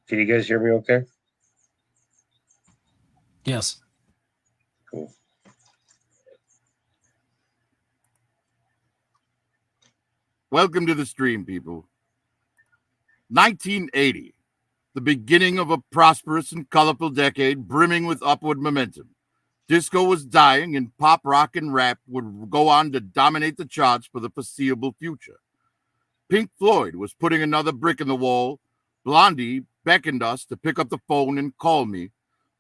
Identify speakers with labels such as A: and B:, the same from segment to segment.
A: Can you guys hear me okay?
B: Yes.
A: Cool.
C: Welcome to the stream, people. 1980, the beginning of a prosperous and colorful decade brimming with upward momentum. Disco was dying, and pop, rock, and rap would go on to dominate the charts for the foreseeable future. Pink Floyd was putting another brick in the wall. Blondie beckoned us to pick up the phone and call me.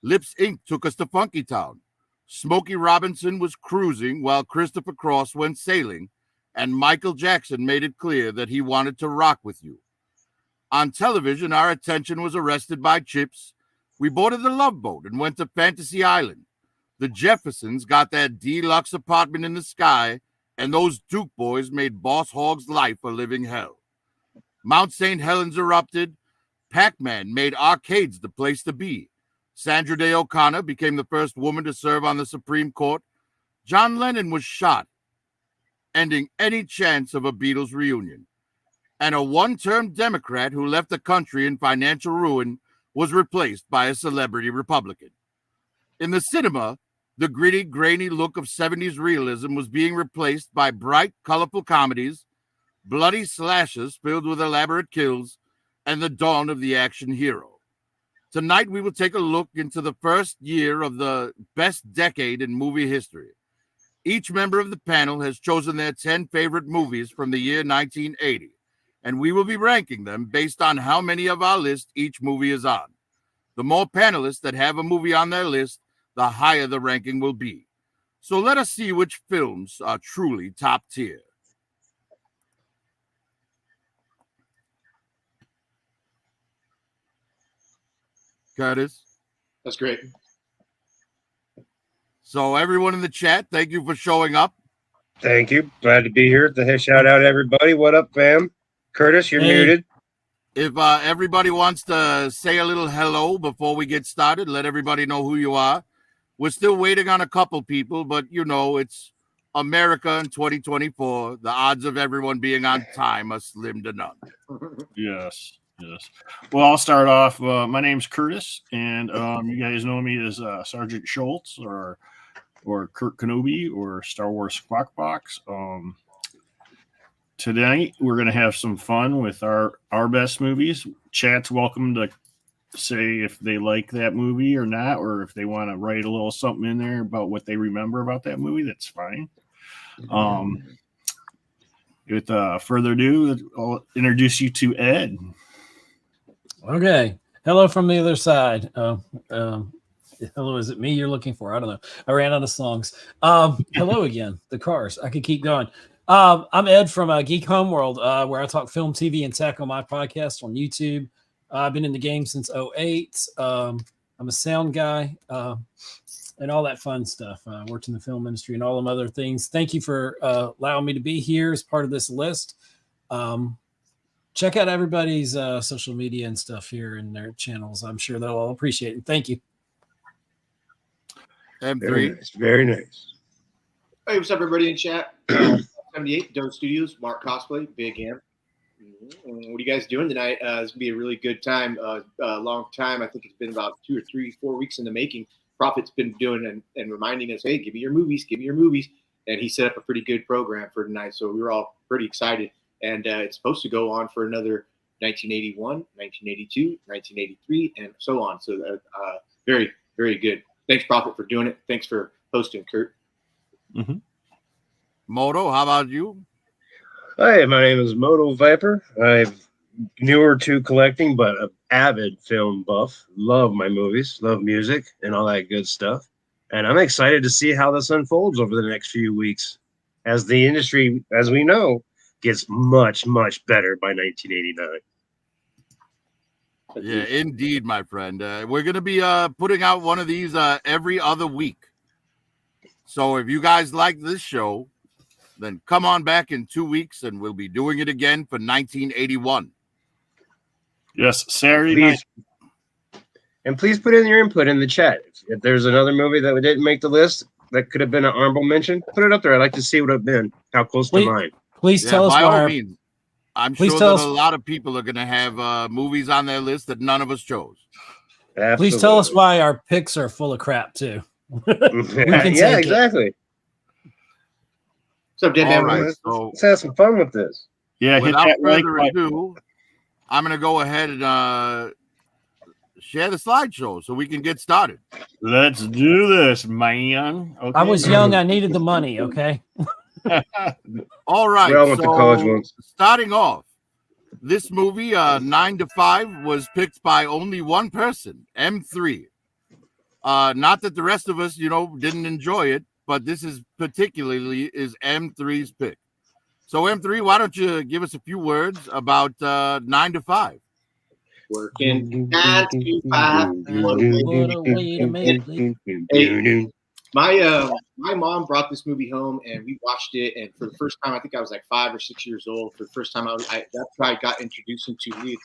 C: Lips Inc. took us to Funky Town. Smokey Robinson was cruising while Christopher Cross went sailing, and Michael Jackson made it clear that he wanted to rock with you. On television, our attention was arrested by Chips. We boarded the Love Boat and went to Fantasy Island. The Jeffersons got that deluxe apartment in the sky, and those Duke boys made Boss Hogg's life a living hell. Mount St. Helens erupted. Pac-Man made arcades the place to be. Sandra Day O'Connor became the first woman to serve on the Supreme Court. John Lennon was shot, ending any chance of a Beatles reunion. And a one-term Democrat who left the country in financial ruin was replaced by a celebrity Republican. In the cinema, the gritty, grainy look of 70s realism was being replaced by bright, colorful comedies, bloody slashes filled with elaborate kills, and the dawn of the action hero. Tonight, we will take a look into the first year of the best decade in movie history. Each member of the panel has chosen their 10 favorite movies from the year 1980, and we will be ranking them based on how many of our list each movie is on. The more panelists that have a movie on their list, the higher the ranking will be. So let us see which films are truly top tier. Curtis?
D: That's great.
C: So everyone in the chat, thank you for showing up.
A: Thank you. Glad to be here. Shout out everybody. What up, fam? Curtis, you're muted.
C: If everybody wants to say a little hello before we get started, let everybody know who you are. We're still waiting on a couple people, but you know, it's America in 2024. The odds of everyone being on time are slim to none.
E: Yes. Well, I'll start off. My name's Curtis, and you guys know me as Sergeant Schultz or Kurt Kenobi or Star Wars Squawk Box. Tonight, we're going to have some fun with our best movies. Chat's welcome to say if they like that movie or not, or if they want to write a little something in there about what they remember about that movie. That's fine. With further ado, I'll introduce you to Ed.
B: Okay. Hello from the other side. Hello, is it me you're looking for? I don't know. I ran out of songs. Hello again. The Cars. I could keep going. I'm Ed from Geek Homeworld, where I talk film, TV, and tech on my podcast on YouTube. I've been in the game since 2008. I'm a sound guy and all that fun stuff. Worked in the film industry and all them other things. Thank you for allowing me to be here as part of this list. Check out everybody's social media and stuff here and their channels. I'm sure they'll all appreciate it. Thank you.
C: M3.
A: Very nice.
D: Hey, what's up, everybody in chat? 78, Dome Studios, Mark Cosplay, Big M. What are you guys doing tonight? It's going to be a really good time, a long time. I think it's been about 2 or 3, 4 weeks in the making. Prophet's been doing and reminding us, hey, give me your movies. And he set up a pretty good program for tonight, so we were all pretty excited. And it's supposed to go on for another 1981, 1982, 1983, and so on. So very, very good. Thanks, Prophet, for doing it. Thanks for hosting, Kurt.
E: Mm-hmm.
C: Moto, how about you?
A: Hi, my name is Moto Viper. I'm newer to collecting, but an avid film buff. Love my movies, love music, and all that good stuff. And I'm excited to see how this unfolds over the next few weeks as the industry, as we know, gets much, much better by 1989.
C: Yeah, indeed, my friend. We're going to be putting out one of these every other week. So if you guys like this show, then come on back in 2 weeks and we'll be doing it again for 1981.
E: Yes, Saturday night.
A: And please put in your input in the chat. If there's another movie that didn't make the list that could have been an honorable mention, put it up there. I'd like to see what it's been, how close to mine.
B: Please tell us
C: by
B: why.
C: all means. I'm
B: Please
C: sure
B: tell
C: that
B: us-
C: a lot of people are going to have movies on their list that none of us chose.
A: Absolutely.
B: Please tell us why our picks are full of crap too. We can
A: Yeah,
B: take it.
A: exactly.
D: So, Dead
C: All
D: Man,
C: right,
A: Let's,
C: so
A: let's have some fun with this.
E: Yeah, hit
C: without
E: that like
C: further
E: button.
C: ado, I'm going to go ahead and share the slideshow so we can get started.
E: Let's do this, man. Okay.
B: I was young. I needed the money. Okay.
C: All right,
A: We all went to college
C: so
A: once.
C: starting off, this movie, 9 to 5, was picked by only one person, M3. Not that the rest of us, didn't enjoy it, but this is particularly is M3's pick. So M3, why don't you give us a few words about 9 to 5?
D: working 9 to 5. What
B: a way to make
D: Hey, my mom brought this movie home and we watched it. And for the first time, I think I was like 5 or 6 years old. For the first time, that's how I got introduced into it.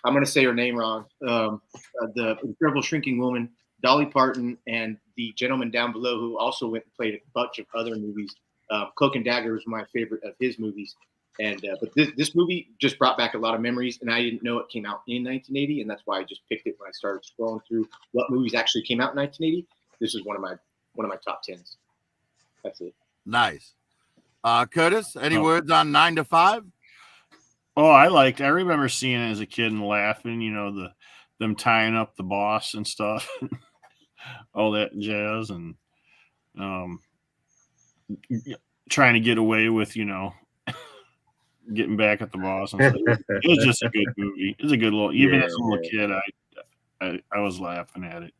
D: I'm going to say her name wrong. The Incredible Shrinking Woman, Dolly Parton, and the gentleman down below who also went and played a bunch of other movies. Cloak and Dagger was my favorite of his movies. And but this movie just brought back a lot of memories, and I didn't know it came out in 1980, and that's why I just picked it when I started scrolling through what movies actually came out in 1980. This is one of my top 10s. That's it.
C: Nice. Curtis, any words on 9 to 5?
E: Oh, I remember seeing it as a kid and laughing, them tying up the boss and stuff, all that jazz, and trying to get away with, getting back at the boss and stuff. It was just a good movie. It was a good little, even as a little kid, I was laughing at it.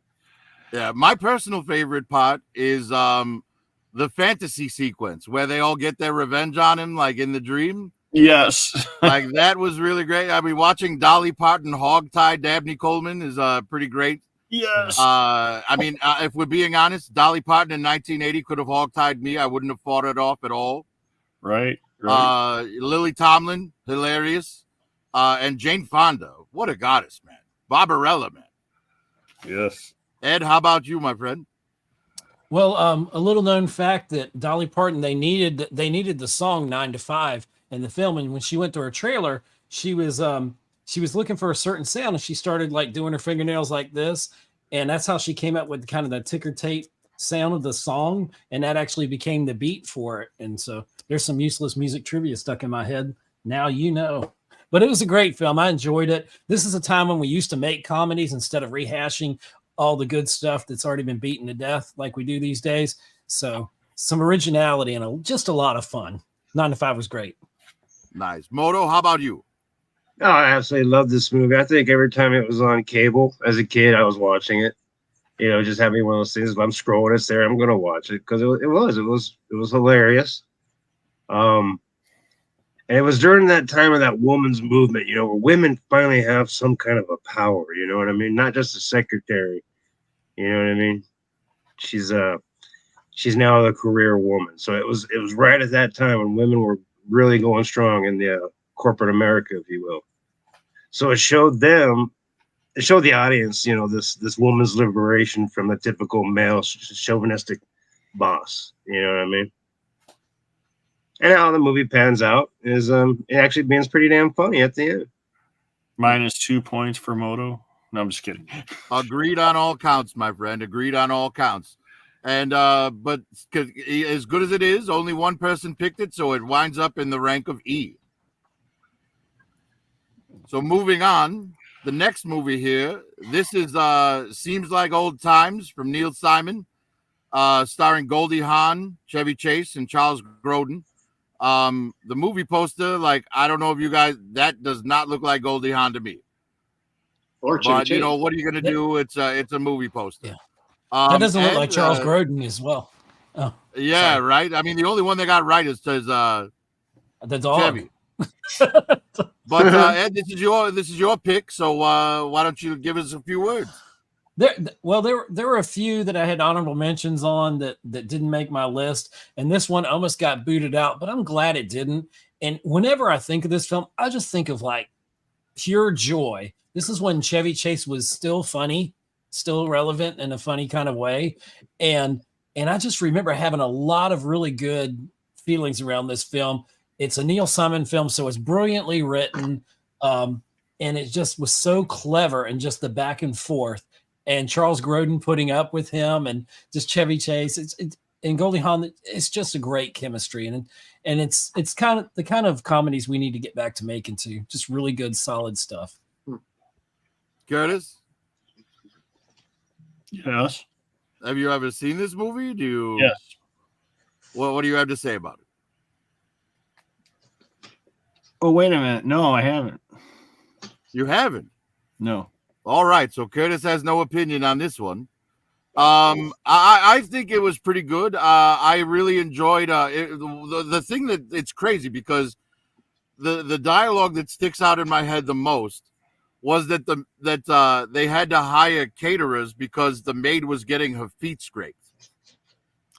C: Yeah, my personal favorite part is the fantasy sequence where they all get their revenge on him, like in the dream.
E: Yes.
C: Like that was really great. I mean, watching Dolly Parton hogtie Dabney Coleman is pretty great.
E: Yes.
C: If we're being honest, Dolly Parton in 1980 could have hogtied me. I wouldn't have fought it off at all.
E: Right.
C: Lily Tomlin, hilarious. And Jane Fonda, what a goddess, man. Barbarella, man.
E: Yes.
C: Ed, how about you, my friend?
B: Well, a little known fact that Dolly Parton, they needed the song 9 to 5 in the film, and when she went to her trailer, she was looking for a certain sound, and she started like doing her fingernails like this, and that's how she came up with kind of the ticker tape sound of the song, and that actually became the beat for it. And so there's some useless music trivia stuck in my head. Now you know. But it was a great film. I enjoyed it. This is a time when we used to make comedies instead of rehashing all the good stuff that's already been beaten to death like we do these days. So some originality and just a lot of fun. 9 to 5 was great.
C: Nice. Moto, how about you?
A: Oh, I absolutely love this movie. I think every time it was on cable as a kid, I was watching it. Just having one of those things. If I'm scrolling, it's there. I'm gonna watch it because it was hilarious. And it was during that time of that woman's movement, where women finally have some kind of a power. You know what I mean? Not just a secretary. You know what I mean? She's now a career woman. So it was right at that time when women were really going strong in the corporate America, if you will. So it showed the audience, this woman's liberation from the typical male chauvinistic boss. You know what I mean? And how the movie pans out is it actually being pretty damn funny at the end.
E: Minus 2 points for Moto. No, I'm just kidding.
C: Agreed on all counts, my friend. Agreed on all counts. And but as good as it is, only one person picked it, so it winds up in the rank of E. So moving on, the next movie here. This is Seems Like Old Times from Neil Simon, starring Goldie Hawn, Chevy Chase, and Charles Grodin. The movie poster, I don't know if you guys, that does not look like Goldie Hawn to me.
D: Or Chevy
C: But
D: Chase.
C: what are you gonna do? It's a movie poster.
B: Yeah. That doesn't look like Charles Grodin as well. Oh,
C: yeah,
B: sorry.
C: right. I mean, the only one they got right is
B: The dog.
C: Chevy. But Ed, this is your pick. So why don't you give us a few words?
B: There were a few that I had honorable mentions on that didn't make my list, and this one almost got booted out, but I'm glad it didn't. And whenever I think of this film, I just think of like pure joy. This is when Chevy Chase was still funny, still relevant in a funny kind of way, and I just remember having a lot of really good feelings around this film. It's a Neil Simon film, so it's brilliantly written, and it just was so clever and just the back and forth. And Charles Grodin putting up with him, and just Chevy Chase. It's and Goldie Hawn. It's just a great chemistry, and it's kind of the kind of comedies we need to get back to making too. Just really good, solid stuff.
C: Curtis,
E: Yes.
C: have you ever seen this movie? Do you?
E: Yes.
C: What do you have to say about it?
E: Oh, wait a minute. No, I haven't.
C: You haven't.
E: No.
C: All right, so Curtis has no opinion on this one. I think it was pretty good. I really enjoyed the thing that it's crazy because the dialogue that sticks out in my head the most was that they had to hire caterers because the maid was getting her feet scraped.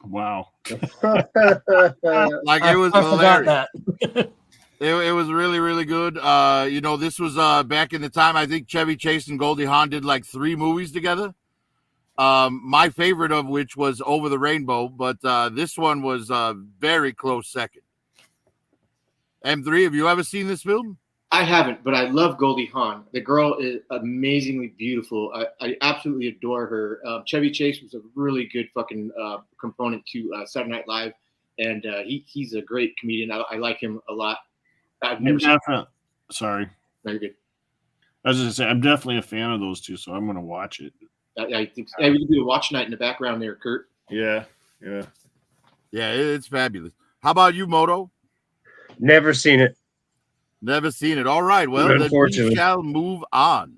E: Wow.
C: Like it was
B: I forgot
C: hilarious.
B: that.
C: It was really, really good. This was back in the time. I think Chevy Chase and Goldie Hawn did like 3 movies together. My favorite of which was Over the Rainbow, but this one was very close second. M3, have you ever seen this film?
D: I haven't, but I love Goldie Hawn. The girl is amazingly beautiful. I absolutely adore her. Chevy Chase was a really good fucking component to Saturday Night Live, and he's a great comedian. I like him a lot. I've never seen.
E: Sorry.
D: No, you're good.
E: I was going to say, I'm definitely a fan of those two, so I'm going to watch it.
D: I think so. We can do a watch night in the background there, Kurt.
E: Yeah.
C: Yeah, it's fabulous. How about you, Moto?
A: Never seen it.
C: Never seen it. All right. Well, then we
A: Unfortunately.
C: shall move on.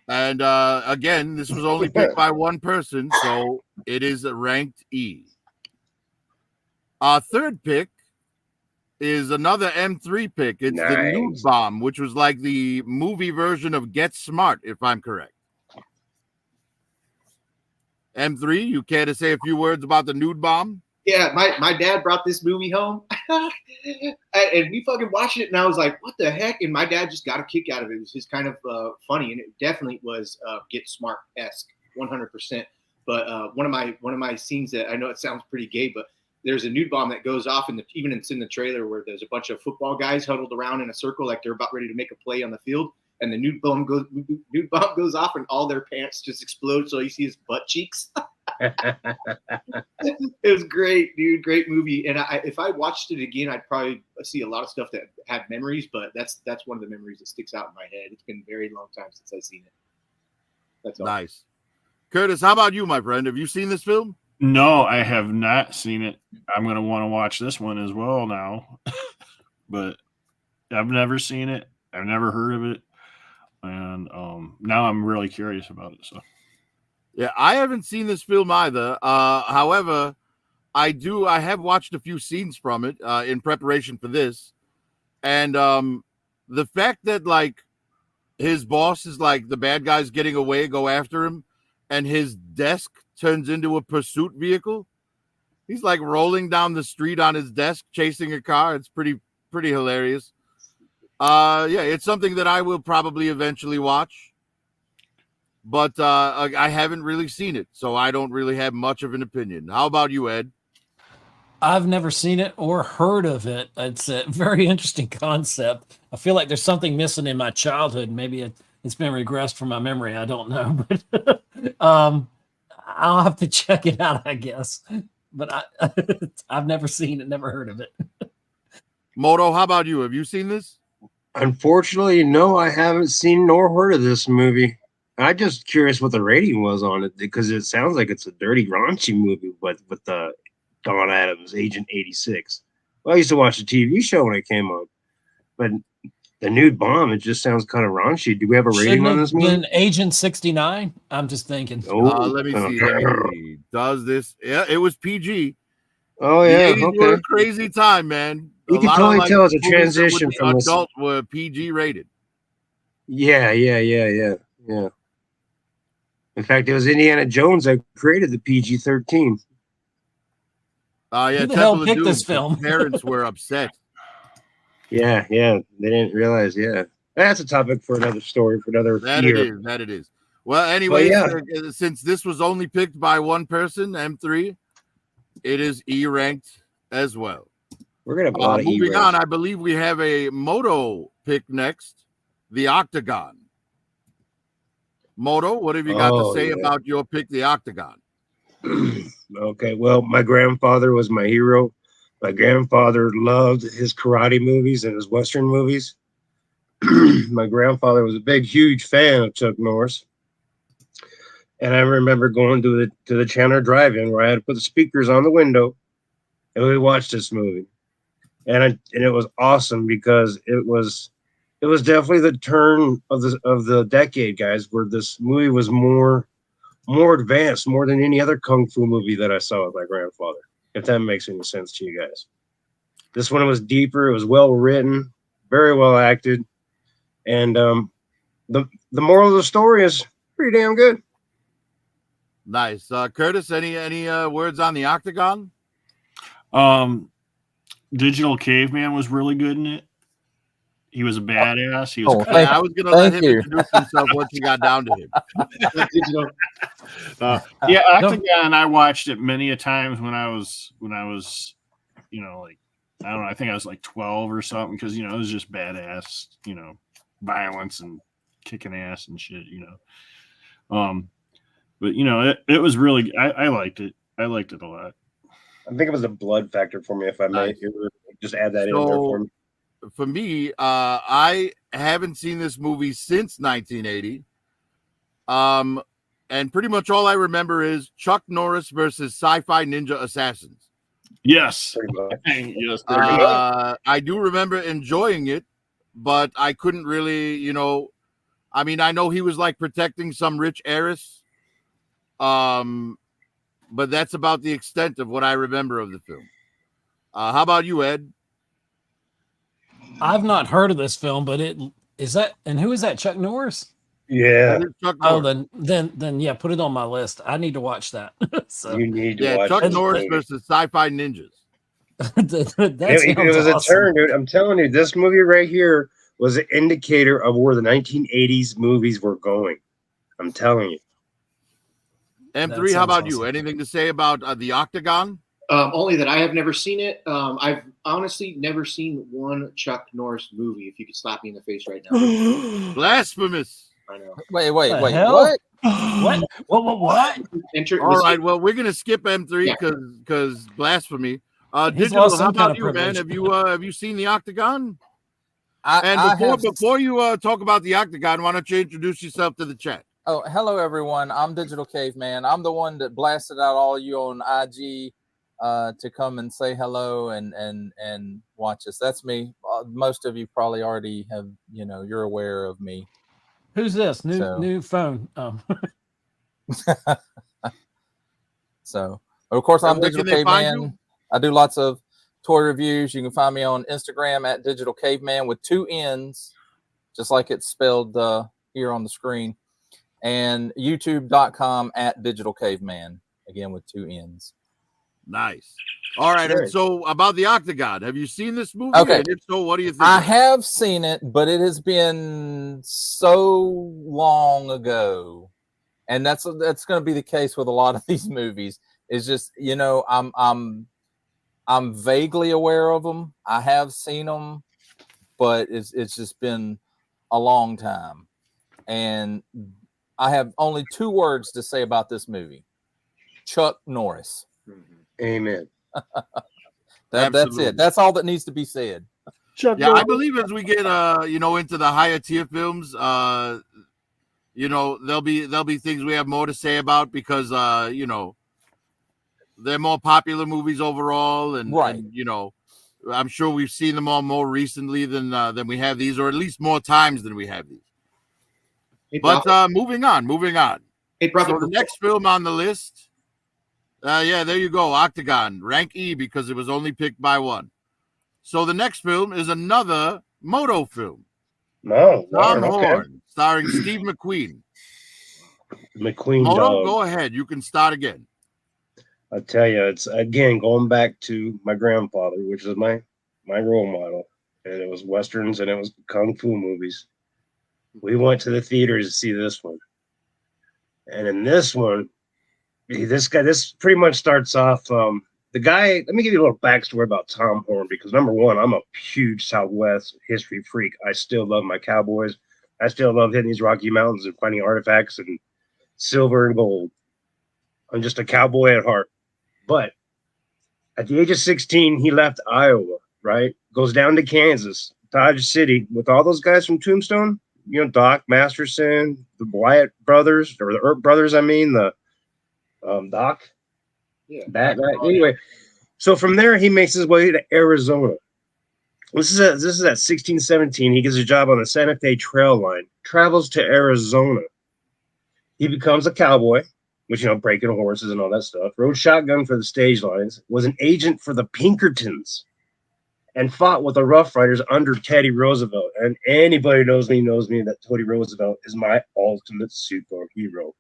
C: And again, this was only picked by one person, so it is ranked E. Our third pick is another M3 pick. It's the
A: Nice.
C: Nude Bomb, which was like the movie version of Get Smart, if I'm correct. M3, you care to say a few words about the Nude Bomb?
D: Yeah, my dad brought this movie home, and we fucking watched it, and I was like, "What the heck?" And my dad just got a kick out of it. It was just kind of funny, and it definitely was Get Smart-esque, 100%. But one of my scenes that I know it sounds pretty gay, but there's a nude bomb that goes off it's in the trailer where there's a bunch of football guys huddled around in a circle like they're about ready to make a play on the field, and the nude bomb goes off, and all their pants just explode, so you see his butt cheeks. It was great, dude. Great movie. And if I watched it again, I'd probably see a lot of stuff that had memories, but that's one of the memories that sticks out in my head. It's been a very long time since I've seen it. That's all.
C: Nice. Curtis, how about you, my friend? Have you seen this film?
E: No, I have not seen it. I'm going to want to watch this one as well now. But I've never seen it. I've never heard of it. And now I'm really curious about it. So.
C: Yeah, I haven't seen this film either. However, I have watched a few scenes from it in preparation for this. And the fact that like his boss is like the bad guy's getting away, go after him, and his desk turns into a pursuit vehicle. He's like rolling down the street on his desk, chasing a car. It's pretty hilarious. Yeah, it's something that I will probably eventually watch. But I haven't really seen it, so I don't really have much of an opinion. How about you, Ed?
B: I've never seen it or heard of it. It's a very interesting concept. I feel like there's something missing in my childhood. Maybe it's been regressed from my memory. I don't know, but I'll have to check it out, I guess. But I've never seen it, never heard of it.
C: Moto, how about you? Have you seen this?
A: Unfortunately, no, I haven't seen nor heard of this movie. I'm just curious what the rating was on it because it sounds like it's a dirty, raunchy movie with Don Adams, Agent 86. Well, I used to watch the TV show when it came on, but the nude bomb, it just sounds kind of raunchy. Do we have a rating on this movie?
B: Shouldn't it have been Agent 69? I'm just thinking.
A: Oh,
C: Let me see. Does this? Yeah, it was PG.
A: Oh, yeah.
C: The 80s were a crazy time, man.
A: You can totally tell it's a
C: movies that would
A: transition
C: be
A: from this.
C: adult were PG rated.
A: Yeah. In fact, it was Indiana Jones that created the PG-13.
C: Yeah,
B: Who the hell
C: Temple of
B: picked
C: Doom,
B: this film?
C: Parents were upset.
A: Yeah, they didn't realize. Yeah, that's a topic for another story for another year.
C: That it is. Well, anyway,
A: yeah.
C: Since this was only picked by one person, M3, it is E ranked as well.
A: We're gonna have a lot of
C: Moving
A: E-rays.
C: on, I believe we have a moto pick next. The Octagon. Moto, what have you got to
A: Oh,
C: say
A: yeah.
C: about your pick, The Octagon?
A: Okay, well, my grandfather was my hero. My grandfather loved his karate movies and his Western movies. My grandfather was a big, huge fan of Chuck Norris. And I remember going to the Chandler Drive-In where I had to put the speakers on the window, and we watched this movie. And it was awesome because it was definitely the turn of the decade, guys, where this movie was more advanced, more than any other kung fu movie that I saw with my grandfather. If that makes any sense to you guys, this one was deeper. It was well written, very well acted, and the moral of the story is pretty damn good.
C: Nice. Curtis, any words on The Octagon?
E: Digital Caveman was really good in it. He was a badass. He was.
F: Oh, thank
C: I was going to let
F: thank
C: him
F: you.
C: introduce himself once you got down to him.
D: Digital.
E: Yeah, Octagon. I watched it many a times when I was, like I don't know. I think I was like 12 or something because it was just badass, violence and kicking ass and shit, But it was really. I liked it. I liked it a lot.
A: I think it was a blood factor for me, if I may.
C: Nice.
A: Just add that in there for me.
C: For me, I haven't seen this movie since 1980. And pretty much all I remember is Chuck Norris versus sci-fi ninja assassins.
E: Yes.
A: Pretty much.
E: Yes.
C: I do remember enjoying it, but I couldn't really, I mean, I know he was like protecting some rich heiress. But that's about the extent of what I remember of the film. How about you, Ed?
B: I've not heard of this film, but and who is that? Chuck Norris?
A: Yeah,
C: That is Chuck
B: Oh,
C: Norris.
B: then yeah, put it on my list. I need to watch that. So
A: you need to
C: Yeah,
A: watch
C: Chuck
A: this
C: Norris
A: movie.
C: versus sci-fi ninjas.
B: that
A: It
B: sounds
A: was a
B: awesome.
A: turn, dude. I'm telling you, this movie right here was an indicator of where the 1980s movies were going. I'm telling you.
C: M3,
B: That
C: how
B: sounds
C: about you?
B: awesome.
C: Anything to say about the Octagon?
D: Only that I have never seen it. I've honestly never seen one Chuck Norris movie. If you could slap me in the face right now,
C: Blasphemous.
D: I know.
F: Wait,
B: The hell?
F: what?
B: What?
C: All right, well, we're gonna skip M3
D: Yeah.
C: because blasphemy.
B: He's
C: Digital,
B: lost
C: how
B: some kind
C: about
B: of
C: you, man?
B: privilege.
C: Have you seen the Octagon?
F: I have.
C: Before you talk about the Octagon, why don't you introduce yourself to the chat?
F: Oh, hello everyone. I'm Digital Caveman. I'm the one that blasted out all you on IG to come and say hello and watch us. That's me. Most of you probably already have, you're aware of me.
B: Who's this?
F: So-
B: New phone.
F: So, of course,
C: And
F: I'm
C: where
F: Digital
C: can they find
F: Caveman.
C: you?
F: I do lots of toy reviews. You can find me on Instagram at Digital Caveman with 2 N's, just like it's spelled here on the screen, and YouTube.com at Digital Caveman, again with 2 N's.
C: Nice. All right,
A: Sure.
C: and so about the Octagon, have you seen this movie?
F: Okay.
C: And if so, what do you think?
F: I have seen it, but it has been so long ago, and that's going to be the case with a lot of these movies. It's just I'm vaguely aware of them. I have seen them, but it's just been a long time, and I have only 2 words to say about this movie: Chuck Norris.
A: Amen.
F: That's
C: Absolutely.
F: it. That's all that needs to be said.
C: Yeah, I believe as we get into the higher tier films, there'll be things we have more to say about because they're more popular movies overall, and,
F: Right.
C: and I'm sure we've seen them all more recently than we have these, or at least more times than we have these.
D: Hey,
C: But
D: Prophet.
C: moving on.
D: Hey, Prophet.
C: So the next film on the list, yeah, there you go, Octagon, rank E because it was only picked by one. So the next film is another moto film,
A: No,
C: John
A: Lord, okay.
C: Horn, starring Steve McQueen.
A: McQueen
C: Moto,
A: dog.
C: go ahead. You can start again.
A: I tell you, it's again going back to my grandfather, which is my role model, and it was westerns and it was kung fu movies. We went to the theaters to see this one, and in this one, this pretty much starts off the guy, let me give you a little backstory about Tom Horn because number one, I'm a huge Southwest history freak. I still love my cowboys. I still love hitting these Rocky Mountains and finding artifacts and silver and gold. I'm just a cowboy at heart. But at the age of 16, he left Iowa, right? Goes down to Kansas, Dodge City, with all those guys from Tombstone. You know, Doc Masterson, the Wyatt brothers, or the Earp brothers, I mean, the Doc.
D: Yeah.
A: That guy. Anyway, so from there, he makes his way to Arizona. This is at 16, 17. He gets a job on the Santa Fe Trail Line, travels to Arizona. He becomes a cowboy, which, you know, breaking horses and all that stuff. Rode shotgun for the stage lines, was an agent for the Pinkertons, and fought with the Rough Riders under Teddy Roosevelt. And anybody knows me that Teddy Roosevelt is my ultimate superhero.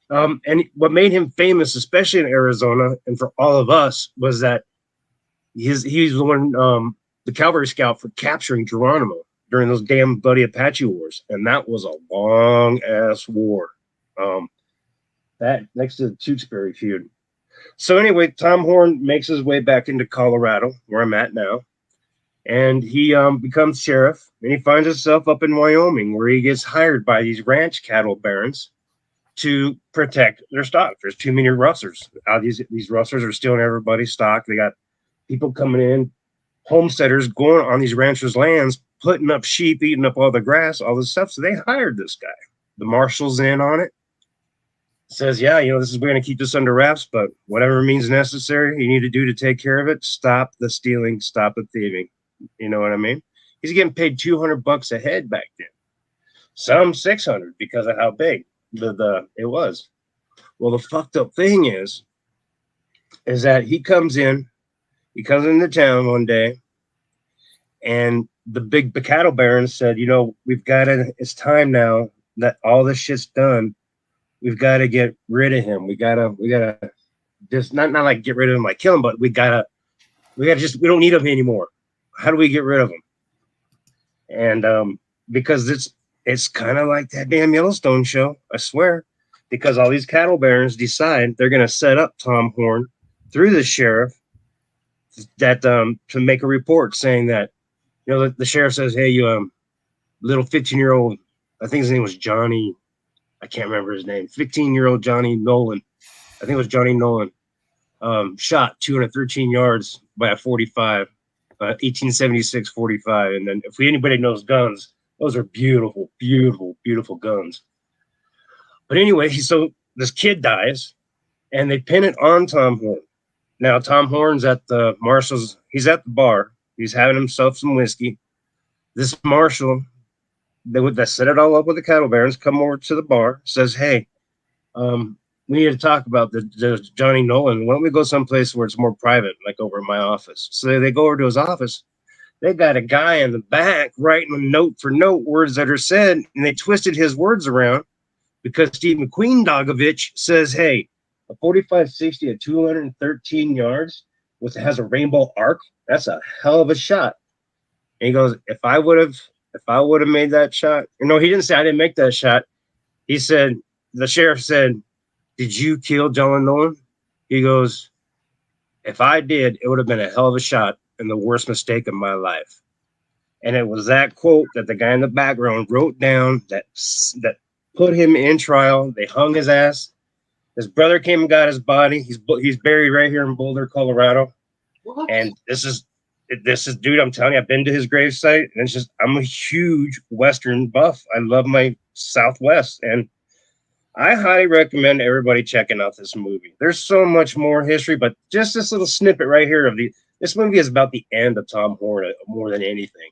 A: And what made him famous, especially in Arizona and for all of us, was that he's the one, the cavalry scout for capturing Geronimo during those damn Bloody Apache wars. And that was a long ass war. That next to the Tewksbury feud. So anyway, Tom Horn makes his way back into Colorado, where I'm at now. And he becomes sheriff, and he finds himself up in Wyoming, where he gets hired by these ranch cattle barons to protect their stock. There's too many rustlers. These rustlers are stealing everybody's stock. They got people coming in, homesteaders going on these ranchers' lands, putting up sheep, eating up all the grass, all this stuff. So they hired this guy. The marshal's in on it. Says, yeah, you know, we're going to keep this under wraps, but whatever means necessary you need to do to take care of it, stop the stealing, stop the thieving. You know what I mean? He's getting paid $200 a head back then. Some 600 because of how big it was. Well, the fucked up thing is that he comes into town one day, and the cattle barons said, you know, it's time now that all this shit's done. We've got to get rid of him. We gotta just not like get rid of him, like kill him, but we don't need him anymore. How do we get rid of him? And because it's kind of like that damn Yellowstone show, I swear, because all these cattle barons decide they're gonna set up Tom Horn through the sheriff that to make a report saying that, you know, the sheriff says, hey, you little 15-year-old, I think his name was Johnny. I can't remember his name. 15-year-old Johnny Nolan. I think it was Johnny Nolan. Shot 213 yards by a 45, 1876 45. And then if anybody knows guns, those are beautiful, beautiful, beautiful guns. But anyway, so this kid dies, and they pin it on Tom Horn. Now, Tom Horn's at the marshal's. He's at the bar. He's having himself some whiskey. This marshal, that set it all up with the cattle barons, come over to the bar, says, hey, we need to talk about the Johnny Nolan. Why don't we go someplace where it's more private, like over in my office? So they go over to his office. They got a guy in the back writing note for note words that are said, and they twisted his words around because Steve McQueen Dogovich says, hey, a 45-60 at 213 yards has a rainbow arc. That's a hell of a shot. And he goes, if I would have made that shot, no, he didn't say I didn't make that shot. He said, the sheriff said, did you kill John Nolan? He goes, if I did, it would have been a hell of a shot and the worst mistake of my life. And it was that quote that the guy in the background wrote down that put him in trial. They hung his ass. His brother came and got his body. He's buried right here in Boulder, Colorado.
D: What?
A: And this is, dude, I'm telling you, I've been to his gravesite, and it's just, I'm a huge Western buff. I love my Southwest, and I highly recommend everybody checking out this movie. There's so much more history, but just this little snippet right here this movie is about the end of Tom Horn more than anything.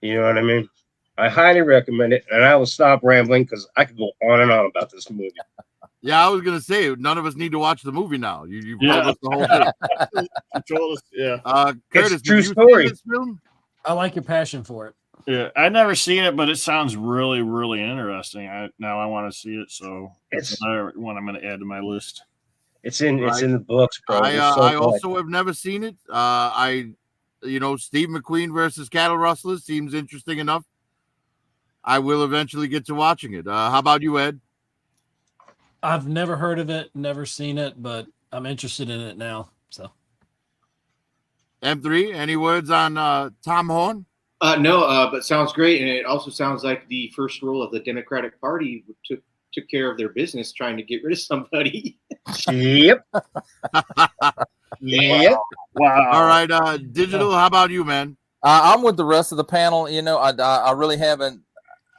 A: You know what I mean? I highly recommend it, and I will stop rambling because I could go on and on about this movie.
C: Yeah, I was gonna say none of us need to watch the movie now. You've told us the whole thing.
E: You told us, yeah.
C: Curtis,
A: It's a true
C: did you
A: story.
C: see this film?
B: I like your passion for it.
E: Yeah, I've never seen it, but it sounds really, really interesting. Now I want to see it, so it's another one I'm going to add to my list.
A: It's in the books, bro.
C: I also have never seen it. Steve McQueen versus cattle rustlers seems interesting enough. I will eventually get to watching it. How about you, Ed?
B: I've never heard of it, never seen it, but I'm interested in it now. So
C: M3, any words on Tom Horn?
D: No, but sounds great, and it also sounds like the first rule of the Democratic Party took care of their business trying to get rid of somebody.
A: Yep. Yep.
E: Wow.
C: All right, Digital, how about you, man?
F: I'm with the rest of the panel. You know, I really haven't.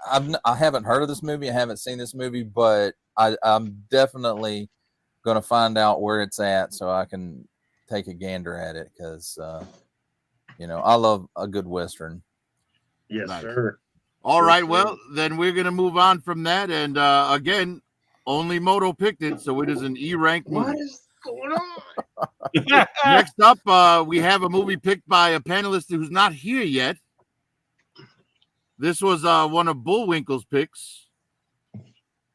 F: I haven't heard of this movie. I haven't seen this movie, but I'm definitely going to find out where it's at so I can take a gander at it because, you know, I love a good Western.
A: Yes,
C: Nice.
A: sir.
C: All
A: Yes,
C: right,
A: sir.
C: well, then we're going to move on from that. And again, only Moto picked it, so it is an E-ranked movie.
A: What is going on?
C: Next up, we have a movie picked by a panelist who's not here yet. This was one of Bullwinkle's picks.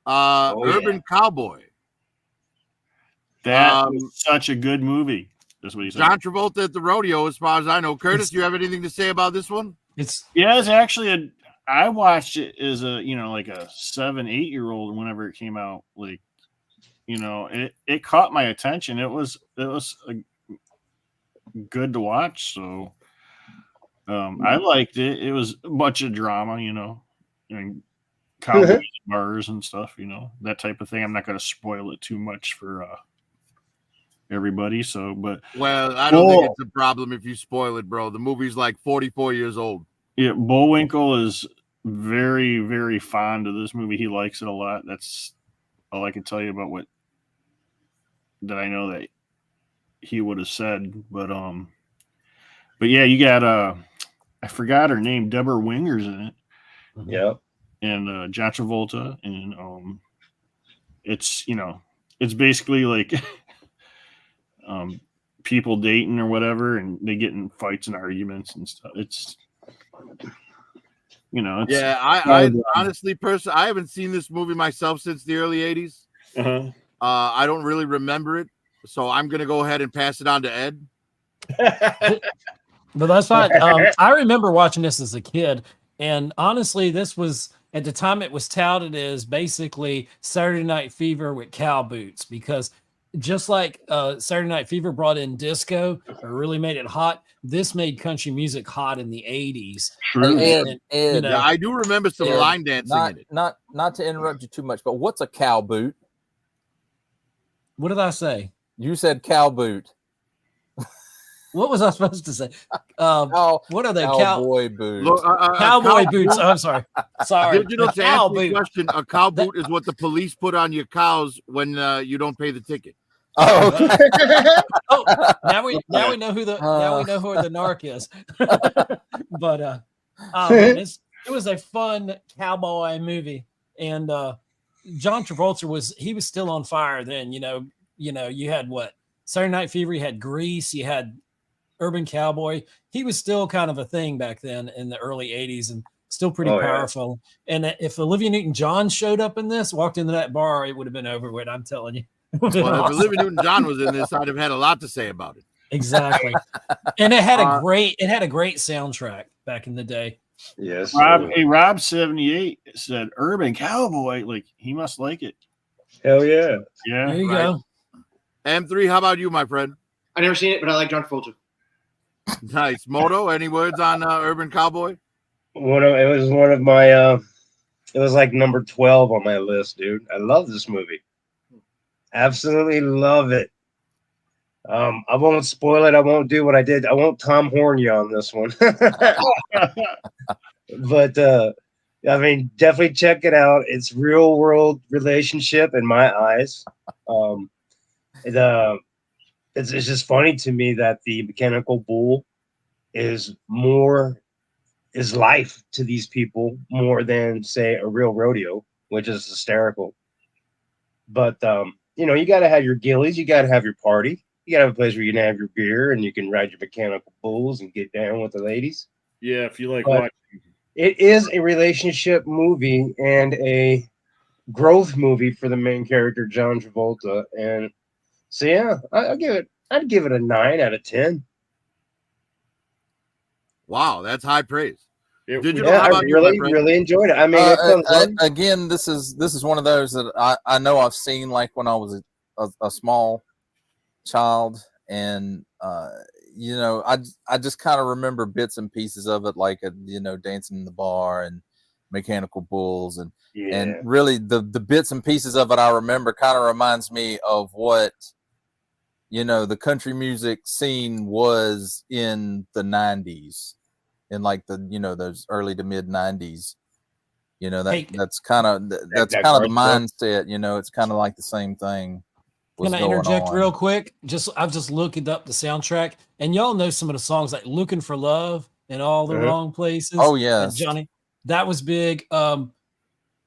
C: Urban Cowboy.
E: That was such a good movie. That's what he said.
C: John Travolta at the rodeo, as far as I know. Curtis, do you have anything to say about this one?
B: it's
E: Actually I watched it as a, you know, like a 7-8-year-old whenever it came out. Like, you know, it caught my attention. It was good to watch. So I liked it. It was a bunch of drama, you know, and cowboys bars and stuff, you know, that type of thing. I'm not going to spoil it too much for everybody. So, but
C: Well, I don't think it's a problem if you spoil it, bro. The movie's like 44 years old.
E: yeah, Bullwinkle is very, very fond of this movie. He likes it a lot. That's all I can tell you about what that I know that he would have said. But yeah, you got I forgot her name. Deborah Winger's in it.
A: Yep.
E: And John Travolta, and it's, you know, it's basically like people dating or whatever, and they get in fights and arguments and stuff. It's, you know, it's,
C: Yeah, I honestly, personally, I haven't seen this movie myself since the early 80s. I don't really remember it, so I'm gonna go ahead and pass it on to Ed.
B: But that's fine. I remember watching this as a kid, and honestly, this was at the time it was touted as basically Saturday Night Fever with cow boots, because just like Saturday Night Fever brought in disco or really made it hot, this made country music hot in the 80s.
E: true.
F: Ed,
B: you know,
C: Yeah, I do remember some
F: Ed,
C: line dancing in it.
F: not to interrupt you too much, but what's a cow boot?
B: what did I say?
F: You said cow boot.
B: What was I supposed to say? What are they?
F: Cowboy boots.
C: Look,
B: Cowboy
C: cow
B: boots.
C: boot-
B: I'm sorry. Sorry.
C: Digital,
B: A
C: to
B: cow
C: answer your
B: boot.
C: question, a cow boot is what the police put on your cows when you don't pay the ticket.
F: Oh, okay.
B: Oh, now we know who the narc is. But it was a fun cowboy movie, and John Travolta was still on fire then. You know, you had what, Saturday Night Fever, you had Grease, you had Urban Cowboy. He was still kind of a thing back then in the early 80s, and still pretty powerful. And if Olivia Newton-John showed up in this, walked into that bar, it would have been over with. I'm telling you.
C: Well, if Olivia Newton-John was in this, I'd have had a lot to say about it.
B: Exactly. And it had a great soundtrack back in the day.
A: Yes.
E: Rob 78 said Urban Cowboy. Like, he must like it.
A: Hell yeah.
E: Yeah.
B: There you
C: Right.
B: go.
C: M3, how about you, my friend?
D: I never seen it, but I like John Travolta.
C: Nice. Moto, any words on Urban Cowboy?
A: It was one of my it was like number 12 on my list, dude. I love this movie. Absolutely love it. I won't spoil it. I won't do what I did. I won't Tom Horn you on this one. But I mean, definitely check it out. It's real world relationship in my eyes. It's just funny to me that the mechanical bull is life to these people more than, say, a real rodeo, which is hysterical. But you know, you got to have your gillies, you got to have your party, you got to have a place where you can have your beer and you can ride your mechanical bulls and get down with the ladies.
E: Yeah, if you like
A: But
E: watching.
A: it is a relationship movie and a growth movie for the main character, John Travolta. And so, yeah, I'd give it a 9 out of 10.
C: Wow, that's high praise. Digital,
A: Yeah,
C: how
A: I
C: about you, my
A: really,
C: friend?
A: really enjoyed it. I mean, it comes on.
F: Again, this is one of those that I know I've seen like when I was a small child, and you know, I just kind of remember bits and pieces of it, like you know, Dancing in the Bar and Mechanical Bulls, and really the bits and pieces of it I remember kind of reminds me of what, you know, the country music scene was in the 90s, in like the, you know, those early to mid 90s. You know, that's kind of the mindset. You know, it's kind of like the same thing.
B: Can I interject real quick? I've just looked up the soundtrack, and y'all know some of the songs like "Looking for Love" and "All the Wrong Places."
F: Oh yes,
B: Johnny, that was big. Anne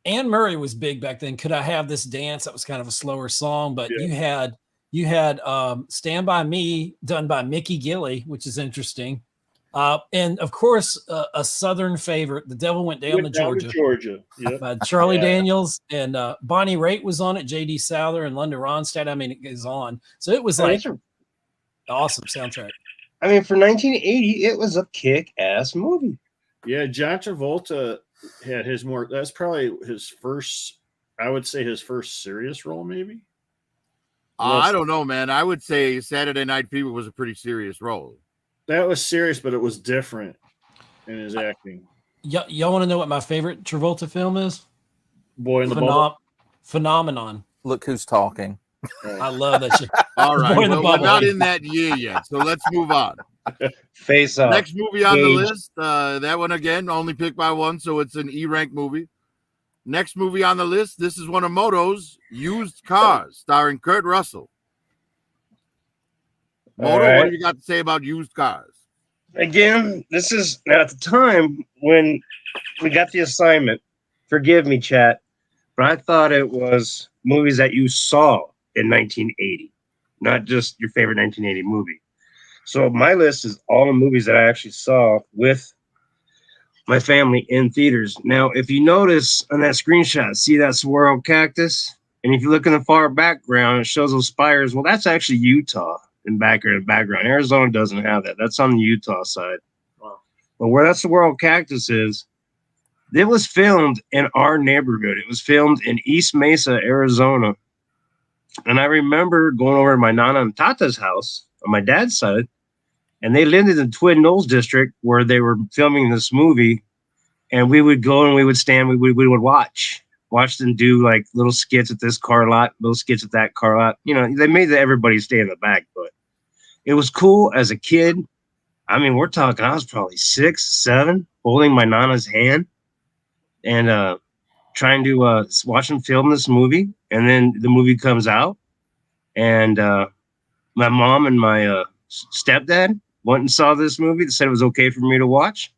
B: Murray was big back then. Could I Have This Dance? That was kind of a slower song, but you had "Stand By Me" done by Mickey Gilley, which is interesting. And of course, a Southern favorite, "The Devil Went Down to Georgia." By Charlie Daniels, and Bonnie Raitt was on it, J.D. Souther and Linda Ronstadt. I mean, it goes on. So it was like awesome soundtrack.
A: I mean, for 1980, it was a kick-ass movie.
E: Yeah, John Travolta had that's probably his first, I would say his first serious role, maybe.
C: I don't know, man. I would say Saturday Night Fever was a pretty serious role.
E: That was serious, but it was different in his acting.
B: Y'all want to know what my favorite Travolta film is?
E: Boy in the Bubble.
B: Phenomenon.
F: Look who's talking.
B: I love that shit.
C: All right, well, we're not in that year yet, so let's move on.
A: Face Off.
C: Next movie on the list, that one again, only picked by one, so it's an E-rank movie. Next movie on the list, this is one of Moto's, Used Cars, starring Kurt Russell. Moto, what do you got to say about Used Cars?
A: Again, this is at the time when we got the assignment. Forgive me, chat, but I thought it was movies that you saw in 1980, not just your favorite 1980 movie. So my list is all the movies that I actually saw with my family in theaters. Now, if you notice on that screenshot, see that swirl cactus? And if you look in the far background, it shows those spires. Well, that's actually Utah in background. Arizona doesn't have that. That's on the Utah side. Wow. But where that swirl cactus is, it was filmed in our neighborhood. It was filmed in East Mesa, Arizona. And I remember going over to my Nana and Tata's house on my dad's side, and they lived in the Twin Knolls district where they were filming this movie. And we would go and we would stand, we would watch them do like little skits at this car lot, little skits at that car lot. You know, they made everybody stay in the back, but it was cool as a kid. I mean, we're talking, I was probably 6, 7, holding my Nana's hand and trying to watch them film this movie. And then the movie comes out, and my mom and my stepdad went and saw this movie. They said it was okay for me to watch.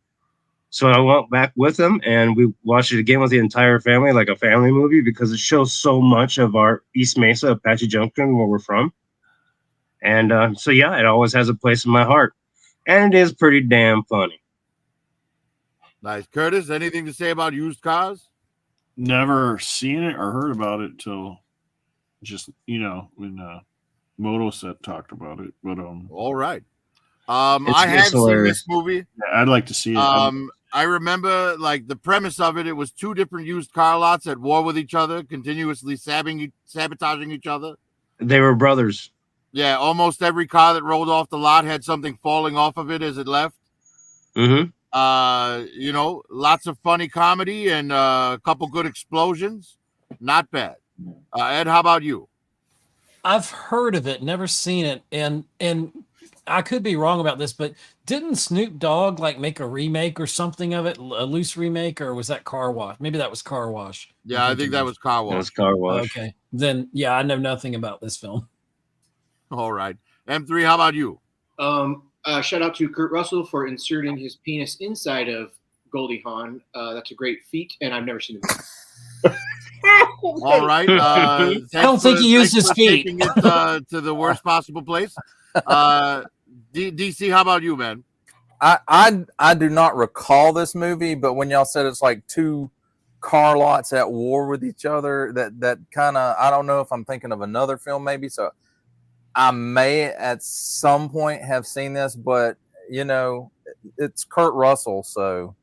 A: So I went back with them, and we watched it again with the entire family, like a family movie, because it shows so much of our East Mesa, Apache Junction, where we're from. And so, yeah, it always has a place in my heart. And it is pretty damn funny.
C: Nice. Curtis, anything to say about Used Cars?
E: Never seen it or heard about it till just, you know, when Moto talked about it. But
C: all right. I have seen this movie.
E: Yeah, I'd like to see it.
C: I remember like the premise of it. It was 2 different used car lots at war with each other, continuously sabotaging each other.
A: They were brothers.
C: Yeah, almost every car that rolled off the lot had something falling off of it as it left.
A: Mm-hmm.
C: You know, lots of funny comedy and a couple good explosions. Not bad. Ed, how about you?
B: I've heard of it, never seen it, and I could be wrong about this, but didn't Snoop Dogg like make a remake or something of it, a loose remake, or was that Car Wash? Maybe that was Car Wash.
C: Yeah, I think that was Car Wash.
A: That was Car Wash.
B: Okay, then yeah, I know nothing about this film.
C: All right, M3, how about you?
D: Shout out to Kurt Russell for inserting his penis inside of Goldie Hawn. That's a great feat, and I've never seen it.
C: All right.
B: I don't think he used his feet.
C: Taking it to the worst possible place. DC, how about you, man?
F: I do not recall this movie, but when y'all said it's like 2 car lots at war with each other, that kind of, I don't know if I'm thinking of another film maybe. So I may at some point have seen this, but you know, it's Kurt Russell, so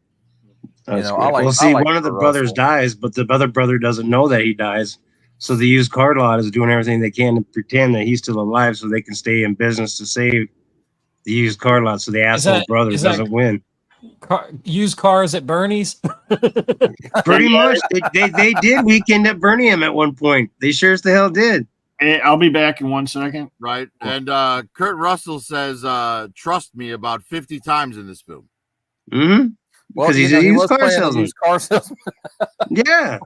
A: you know, one of the brothers dies, but the other brother doesn't know that he dies. So the used car lot is doing everything they can to pretend that he's still alive so they can stay in business to save the used car lot so the asshole brother doesn't win.
B: Used cars at Bernie's?
A: Pretty much. They did Weekend at Birmingham at one point. They sure as the hell did.
E: Hey, I'll be back in 1 second.
C: Right. And Kurt Russell says, trust me about 50 times in this film.
A: Mm-hmm.
F: Well,
A: Because he's a used car
F: salesman.
A: Yeah.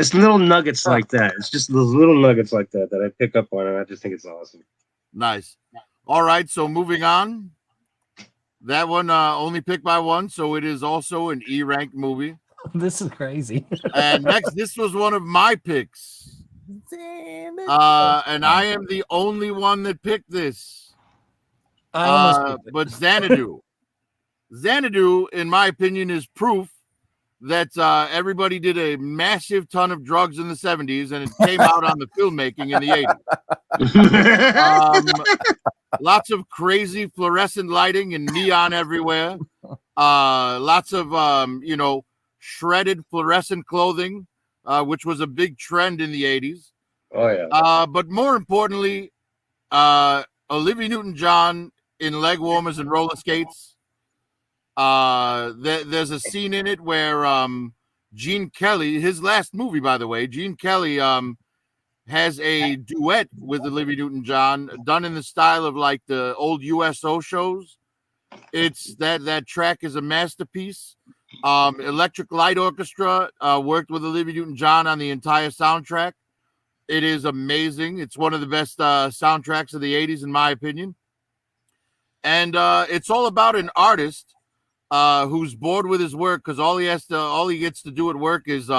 A: It's little nuggets like that. It's just those little nuggets like that I pick up on, and I just think it's awesome.
C: Nice. All right, so moving on. That one only picked by one, so it is also an E-ranked movie.
B: This is crazy.
C: And next, this was one of my picks. And I am the only one that picked this. But Xanadu. Xanadu, in my opinion, is proof that everybody did a massive ton of drugs in the 70s and it came out on the filmmaking in the 80s. Lots of crazy fluorescent lighting and neon everywhere. Lots of, shredded fluorescent clothing, which was a big trend in the 80s.
A: Oh, yeah.
C: But more importantly, Olivia Newton-John in leg warmers and roller skates. There's a scene in it where Gene Kelly, his last movie, by the way, Gene Kelly has a duet with Olivia Newton-John done in the style of like the old USO shows. It's that track is a masterpiece. Electric Light Orchestra worked with Olivia Newton-John on the entire soundtrack. It is amazing. It's one of the best soundtracks of the 80s, in my opinion. And it's all about an artist who's bored with his work because all he gets to do at work is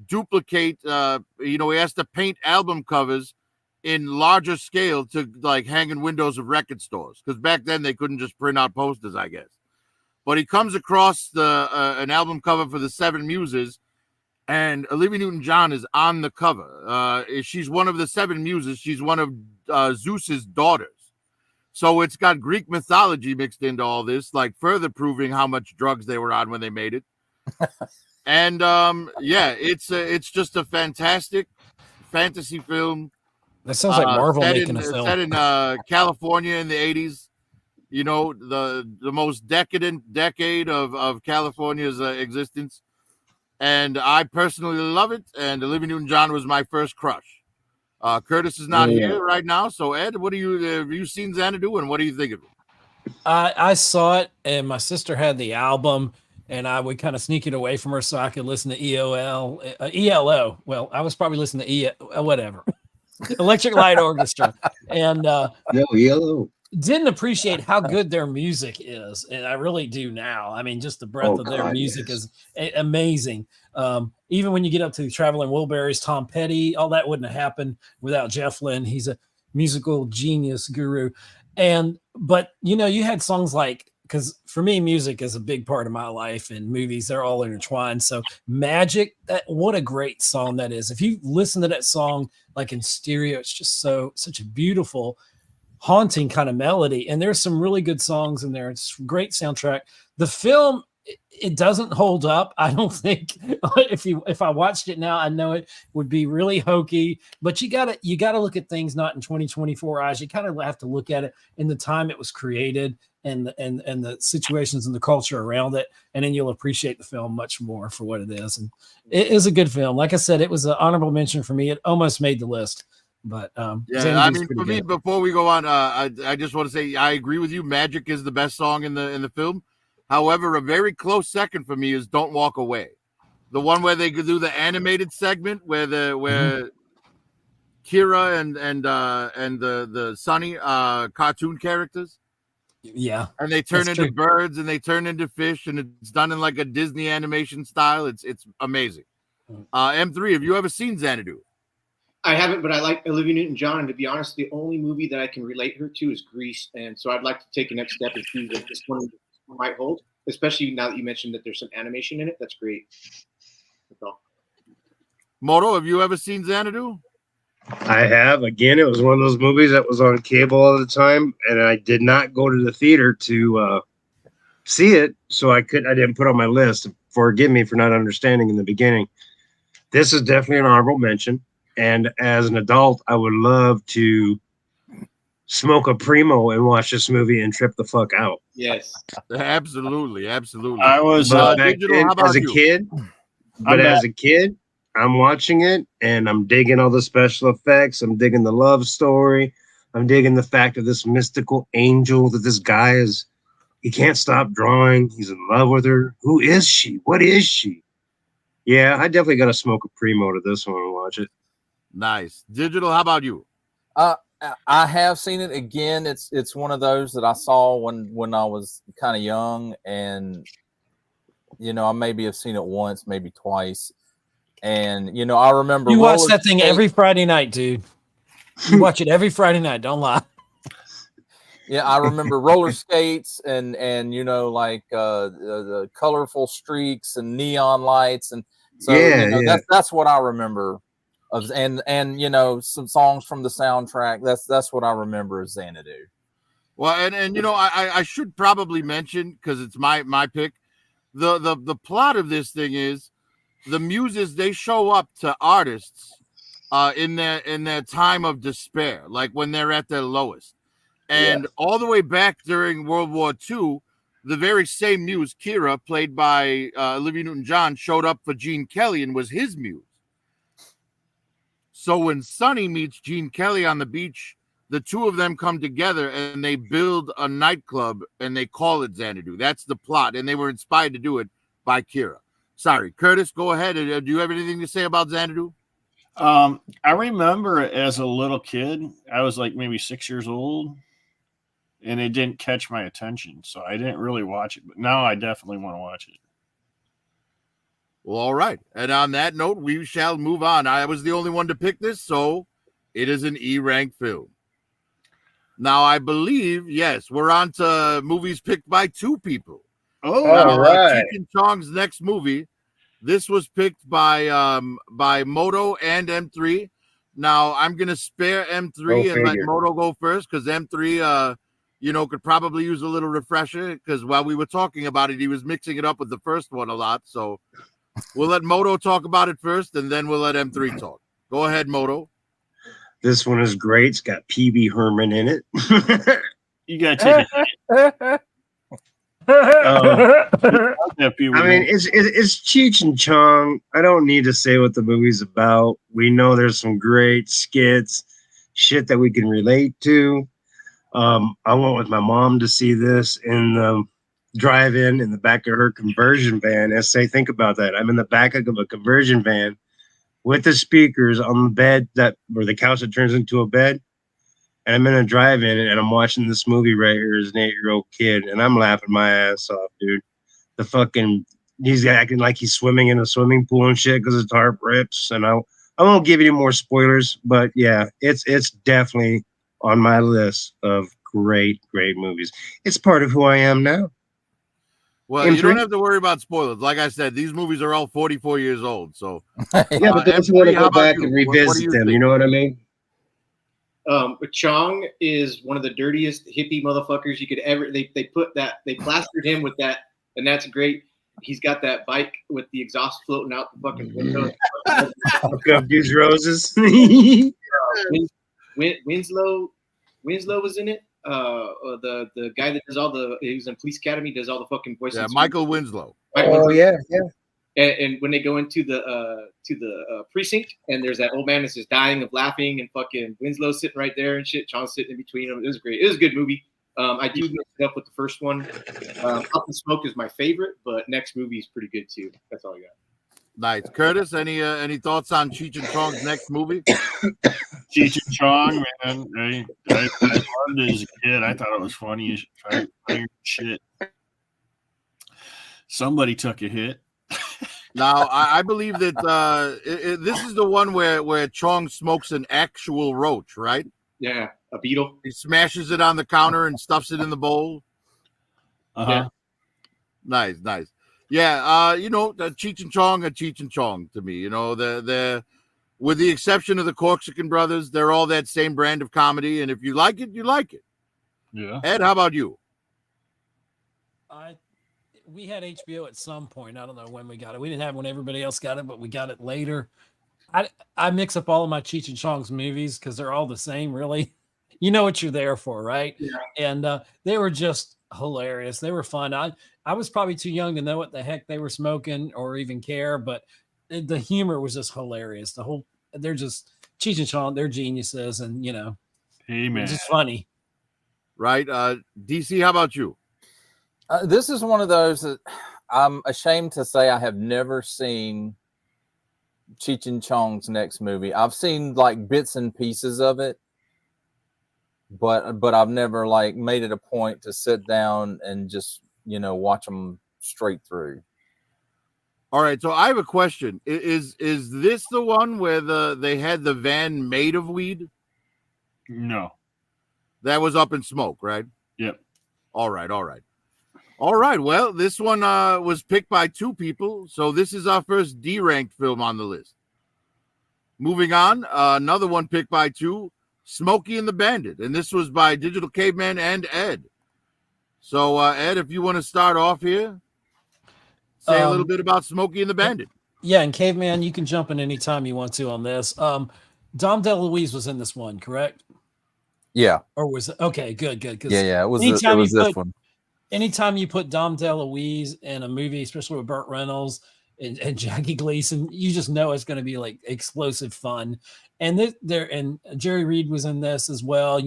C: duplicate. He has to paint album covers in larger scale to like hang in windows of record stores because back then they couldn't just print out posters, I guess. But he comes across an album cover for the Seven Muses, and Olivia Newton-John is on the cover. She's one of the Seven Muses. She's one of Zeus's daughters. So it's got Greek mythology mixed into all this, like further proving how much drugs they were on when they made it. And it's just a fantastic fantasy film.
B: That sounds like Marvel making a film.
C: Set in California in the 80s. You know, the most decadent decade of California's existence. And I personally love it. And Olivia Newton-John was my first crush. Curtis is not here right now. So, Ed, have you seen Xanadu, and what do you think of it?
B: I saw it, and my sister had the album, and I would kind of sneak it away from her so I could listen to ELO. Well, I was probably listening to whatever. Electric Light Orchestra. And
A: ELO.
B: Didn't appreciate how good their music is, and I really do now. I mean, just the breadth of their music is amazing. Even when you get up to the Traveling Wilburys, Tom Petty, all that wouldn't have happened without Jeff Lynne. He's a musical genius guru. But you had songs like, because for me, music is a big part of my life, and movies, they're all intertwined. So Magic, what a great song that is. If you listen to that song like in stereo, it's just such a beautiful, haunting kind of melody, and there's some really good songs in there. It's a great soundtrack. The film, it doesn't hold up. I don't think if I watched it now, I know it would be really hokey, but you gotta look at things not in 2024 eyes. You kind of have to look at it in the time it was created and the situations and the culture around it, and then you'll appreciate the film much more for what it is. And it is a good film. Like I said, it was an honorable mention for me. It almost made the list. But for
C: me, before we go on, I just want to say I agree with you. Magic is the best song in the film. However, a very close second for me is "Don't Walk Away," the one where they could do the animated segment where Kira and the Sunny cartoon characters.
B: Yeah,
C: and they turn into birds and they turn into fish, and it's done in like a Disney animation style. It's amazing. M3, have you ever seen Xanadu?
D: I haven't, but I like Olivia Newton-John, and to be honest, the only movie that I can relate her to is Grease, and so I'd like to take a next step and see what this one might hold, especially now that you mentioned that there's some animation in it. That's great. That's all.
C: Moto, have you ever seen Xanadu?
A: I have. Again, it was one of those movies that was on cable all the time, and I did not go to the theater to see it, so I didn't put it on my list. Forgive me for not understanding in the beginning. This is definitely an honorable mention. And as an adult, I would love to smoke a primo and watch this movie and trip the fuck out.
D: Yes.
C: Absolutely, absolutely.
E: I was
A: But back
C: Digital,
A: then,
C: how about
A: as a
C: you?
A: kid,
E: I'm
A: as a kid, I'm watching it and I'm digging all the special effects. I'm digging the love story. I'm digging the fact of this mystical angel that this guy is. He can't stop drawing. He's in love with her. Who is she? What is she? Yeah, I definitely got to smoke a primo to this one and watch it.
C: Nice. Digital, how about you?
F: I have seen it again. It's one of those that I saw when I was kind of young, and I maybe have seen it once, maybe twice. And I remember
B: You watch
F: roller
B: that thing
F: skate-
B: every Friday night, dude. You watch it every Friday night. Don't lie.
F: Yeah, I remember roller skates and like the colorful streaks and neon lights, and so that's what I remember of, and some songs from the soundtrack. That's what I remember of Xanadu.
C: Well, and I should probably mention, because it's my pick. The plot of this thing is the muses, they show up to artists in their time of despair, like when they're at their lowest. And all the way back during World War II, the very same muse, Kira, played by Olivia Newton-John, showed up for Gene Kelly and was his muse. So when Sonny meets Gene Kelly on the beach, the two of them come together and they build a nightclub and they call it Xanadu. That's the plot. And they were inspired to do it by Kira. Sorry, Curtis, go ahead. Do you have anything to say about Xanadu?
E: I remember as a little kid, I was like maybe 6 years old, and it didn't catch my attention, so I didn't really watch it. But now I definitely want to watch it.
C: Well, all right. And on that note, we shall move on. I was the only one to pick this, so it is an E-rank film. Now, I believe, yes, we're on to movies picked by two people.
E: Oh,
A: all right.
C: Cheech and Chong's next movie. This was picked by Moto and M3. Now, I'm going to spare M3 and let Moto go first, because M3, could probably use a little refresher, because while we were talking about it, he was mixing it up with the first one a lot. So we'll let Moto talk about it first, and then we'll let M3 talk. Go ahead, Moto.
A: This one is great. It's got PB Herman in it.
E: you got to take it.
A: I mean, it's Cheech and Chong. I don't need to say what the movie's about. We know there's some great skits, shit that we can relate to. I went with my mom to see this in the drive-in in the back of her conversion van. And say, think about that. I'm in the back of a conversion van with the speakers on the bed where the couch that turns into a bed. And I'm in a drive-in and I'm watching this movie right here as an 8-year-old kid, and I'm laughing my ass off, dude. He's acting like he's swimming in a swimming pool and shit because his tarp rips. And I won't give you any more spoilers, but yeah, it's definitely on my list of great movies. It's part of who I am now.
C: Well, you don't have to worry about spoilers. Like I said, these movies are all 44 years old. So
A: yeah, but those want to go back and revisit them. You know what I mean?
D: Chong is one of the dirtiest hippie motherfuckers you could ever. They plastered him with that, and that's great. He's got that bike with the exhaust floating out the fucking window.
A: Look up these roses.
D: Winslow was in it. The guy that does he was in Police Academy, does all the fucking voices.
C: Yeah, Michael Winslow.
A: Yeah.
D: And when they go into the precinct, and there's that old man that's just dying of laughing, and fucking Winslow sitting right there and shit, Chong's sitting in between them. It was great. It was a good movie. I do mix it up with the first one. Up and Smoke is my favorite, but next movie is pretty good too. That's all I got.
C: Nice. Curtis, any thoughts on Cheech and Chong's next movie?
E: Cheech and Chong, man. I loved it as a kid. I thought it was funny as shit. Somebody took a hit.
C: Now, I believe that this is the one where Chong smokes an actual roach, right?
D: Yeah, a beetle.
C: He smashes it on the counter and stuffs it in the bowl.
E: Uh-huh.
D: Yeah.
C: Nice. Yeah, Cheech and Chong are Cheech and Chong to me. They're with the exception of the Corsican brothers, they're all that same brand of comedy. And if you like it, you like it.
E: Yeah.
C: Ed, how about you?
B: we had HBO at some point. I don't know when we got it. We didn't have it when everybody else got it, but we got it later. I mix up all of my Cheech and Chong's movies because they're all the same, really. You know what you're there for, right?
D: Yeah.
B: And they were just hilarious. They were fun. I was probably too young to know what the heck they were smoking or even care, but the humor was just hilarious. They're just Cheech and Chong. They're geniuses, and
E: Amen.
B: it's just funny.
C: Right. DC, how about you?
F: This is one of those that I'm ashamed to say I have never seen Cheech and Chong's next movie. I've seen like bits and pieces of it, but I've never like made it a point to sit down and just watch them straight through.
C: All right, so I have a question. Is this the one where they had the van made of weed?
E: No.
C: That was Up in Smoke, right?
E: Yep.
C: All right. Well, this one was picked by two people, so this is our first D-ranked film on the list. Moving on, another one picked by two, Smokey and the Bandit, and this was by Digital Caveman and Ed. So, Ed, if you want to start off here, say a little bit about Smokey and the Bandit.
B: Yeah, and Caveman, you can jump in anytime you want to on this. Dom DeLuise was in this one, correct?
F: Yeah.
B: Or was it? Okay, good.
F: Yeah. It was this one.
B: Anytime you put Dom DeLuise in a movie, especially with Burt Reynolds and Jackie Gleason, you just know it's going to be like explosive fun. And and Jerry Reed was in this as well.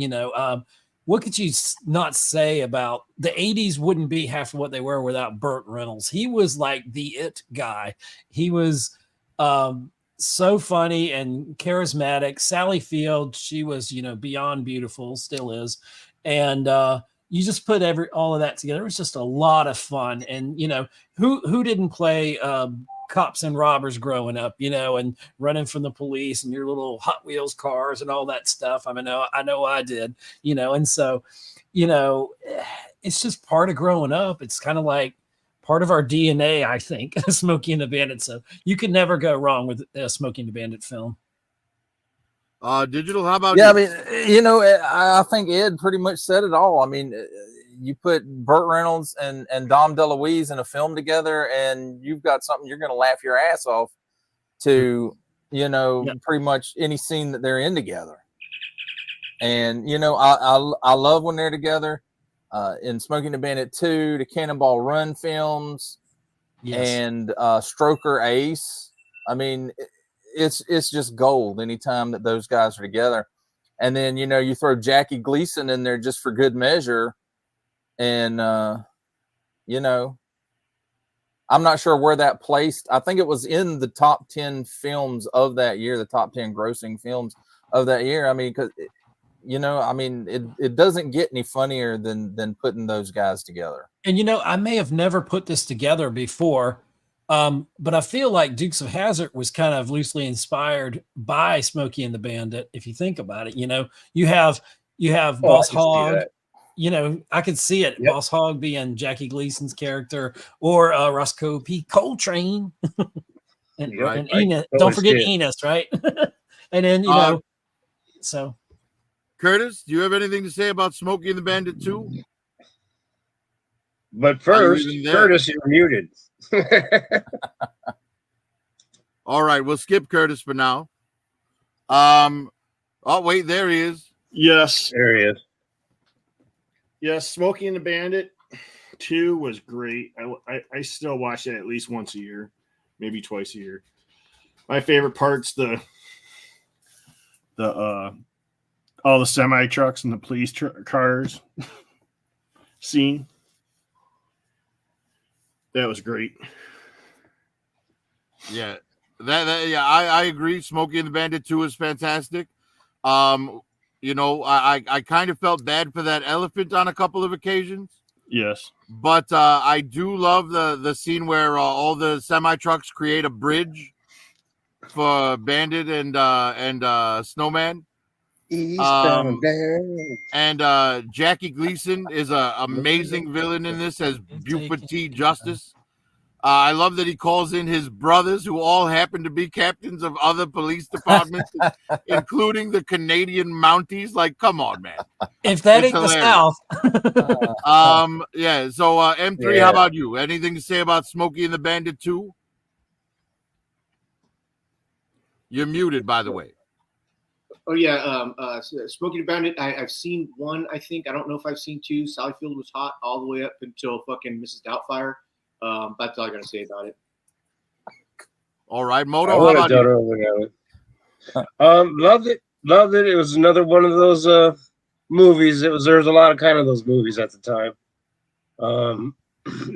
B: What could you not say about the 80s? Wouldn't be half of what they were without Burt Reynolds. He was like the it guy. He was so funny and charismatic. Sally Field, she was beyond beautiful, still is, and you just put all of that together. It was just a lot of fun. And who didn't play cops and robbers growing up, and running from the police and your little Hot Wheels cars and all that stuff. I mean, I know I did, and so, it's just part of growing up. It's kind of like part of our DNA, I think, Smokey and the Bandit. So you can never go wrong with Smokey and the Bandit film.
C: Digital, how about
F: you?
C: I
F: mean, I think Ed pretty much said it all. I mean, you put Burt Reynolds and Dom DeLuise in a film together, and you've got something you're going to laugh your ass off to, pretty much any scene that they're in together. And, I love when they're together in Smoking the Bandit 2, the Cannonball Run films, and Stroker Ace. I mean, it's just gold anytime that those guys are together. And then, you throw Jackie Gleason in there just for good measure. And, I'm not sure where that placed. I think it was in the top 10 films of that year, the top 10 grossing films of that year. I mean, because, it doesn't get any funnier than putting those guys together.
B: And, I may have never put this together before, but I feel like Dukes of Hazzard was kind of loosely inspired by Smokey and the Bandit. If you think about it, you have Boss Hogg. I could see it. Yep. Boss Hogg being Jackie Gleason's character, or Roscoe P. Coltrane, and Enos. Don't forget Enos, right? And then so.
C: Curtis, do you have anything to say about Smokey and the Bandit 2?
A: But first, Curtis, you're muted.
C: All right, we'll skip Curtis for now. Oh wait, there he is.
E: Yes,
A: there he is.
E: Yes, Smokey and the Bandit 2 was great. I still watch it at least once a year, maybe twice a year. My favorite part's the all the semi trucks and the police cars scene. That was great.
C: Yeah, I agree. Smokey and the Bandit 2 is fantastic. I kind of felt bad for that elephant on a couple of occasions.
E: Yes.
C: But I do love the scene where all the semi-trucks create a bridge for Bandit and Snowman. And Jackie Gleason is an amazing villain in this as Buford T. Justice. I love that he calls in his brothers, who all happen to be captains of other police departments, including the Canadian Mounties. Like, come on, man.
B: If that
C: It's
B: ain't
C: hilarious.
B: the South.
C: Yeah. So, M3,
A: Yeah.
C: how about you? Anything to say about Smokey and the Bandit 2? You're muted, by the way.
D: Oh yeah, Smokey the Bandit. I've seen one. I think I don't know if I've seen two. Sally Field was hot all the way up until fucking Mrs. Doubtfire. That's all I gotta say about it.
C: All right,
A: I
C: Moto, how
A: would have
C: about
A: done
C: you?
A: it without it. Loved it. Loved it. It was another one of those movies. There was a lot of kind of those movies at the time.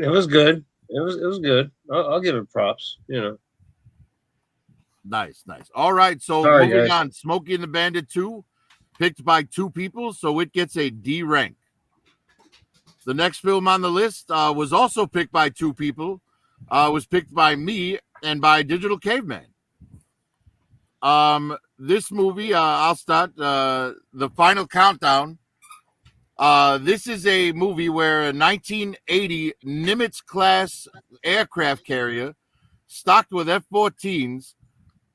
A: It was good. It was good. I'll give it props. You know.
C: Nice. All right, so
A: Sorry,
C: moving
A: guys.
C: on. Smokey and the Bandit 2, picked by 2 people, so it gets a D rank. The next film on the list was also picked by 2 people. Was picked by me and by Digital Caveman. This movie, I'll start. The Final Countdown. This is a movie where a 1980 Nimitz-class aircraft carrier stocked with F-14s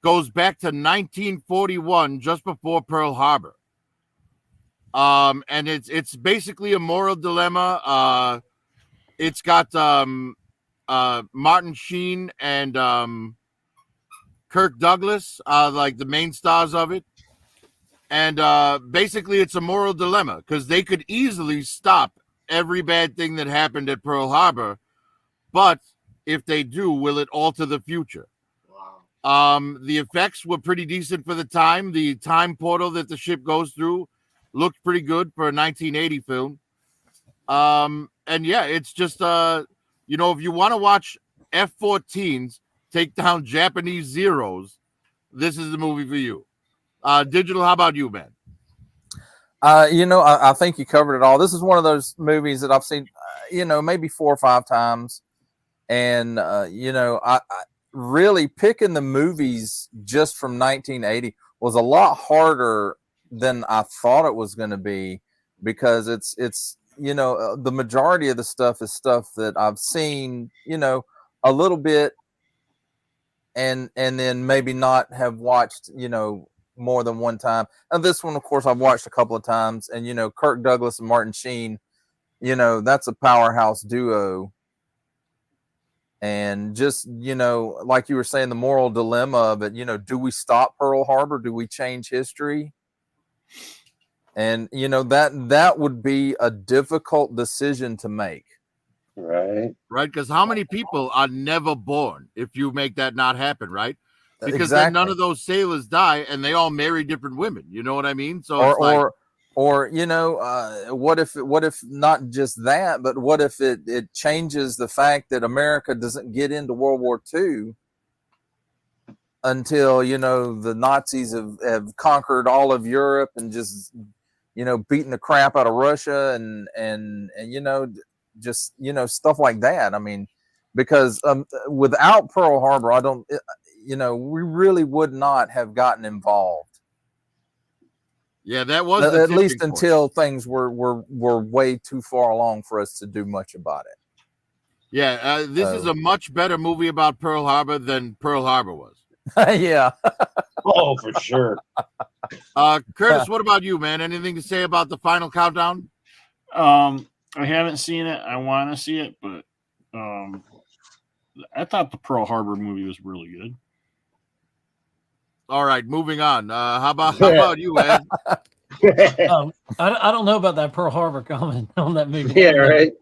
C: goes back to 1941, just before Pearl Harbor. And it's basically a moral dilemma. It's got Martin Sheen and Kirk Douglas, like the main stars of it. And basically it's a moral dilemma because they could easily stop every bad thing that happened at Pearl Harbor. But if they do, will it alter the future? The effects were pretty decent for the time. The time portal that the ship goes through looked pretty good for a 1980 film. And yeah, it's just if you want to watch F-14s take down Japanese Zeros, this is the movie for you. Digital, how about you, man?
F: I think you covered it all. This is one of those movies that I've seen, maybe 4 or 5 times. And, I really picking the movies just from 1980 was a lot harder than I thought it was going to be, because it's the majority of the stuff is stuff that I've seen, a little bit and then maybe not have watched, more than one time. And this one, of course, I've watched a couple of times. And, Kirk Douglas and Martin Sheen, that's a powerhouse duo. And just, like you were saying, the moral dilemma of it, do we stop Pearl Harbor? Do we change history? And, that would be a difficult decision to make.
A: Right.
C: Right, because how many people are never born if you make that not happen, right? Because
F: Exactly.
C: then none of those sailors die and they all marry different women. You know what I mean? So
F: what if not just that, but what if it changes the fact that America doesn't get into World War II until, the Nazis have conquered all of Europe and just, beaten the crap out of Russia and just, stuff like that. I mean, because without Pearl Harbor, we really would not have gotten involved.
C: Yeah, that was
F: at least until things were way too far along for us to do much about it.
C: Yeah, this is a much better movie about Pearl Harbor than Pearl Harbor was.
F: Yeah.
A: Oh, for sure.
C: Curtis, what about you, man? Anything to say about the Final Countdown?
E: I haven't seen it. I want to see it, but I thought the Pearl Harbor movie was really good.
C: All right, moving on. How about you, Ed?
B: I don't know about that Pearl Harbor comment on that movie.
A: Yeah, right.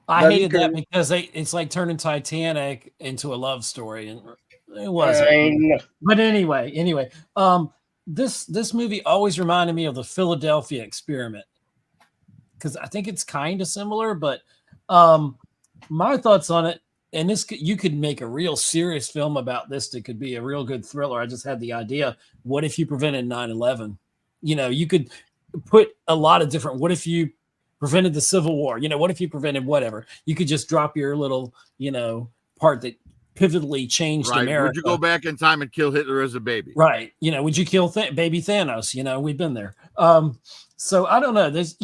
B: I hated that because it's like turning Titanic into a love story, and it wasn't. But anyway, this movie always reminded me of the Philadelphia Experiment, because I think it's kind of similar. But my thoughts on it, and you could make a real serious film about this that could be a real good thriller. I just had the idea. What if you prevented 9/11? You could put a lot of different. What if you prevented the Civil War? What if you prevented whatever? You could just drop your little, part that pivotally changed America.
C: Would you go back in time and kill Hitler as a baby?
B: Right. Would you kill baby Thanos? We've been there. So I don't know. This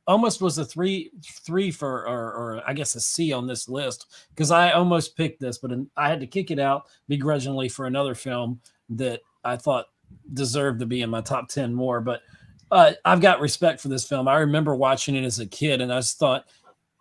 B: almost was a three for or I guess a C on this list because I almost picked this, but I had to kick it out begrudgingly for another film that I thought deserved to be in my top 10 more. But I've got respect for this film. I remember watching it as a kid, and I just thought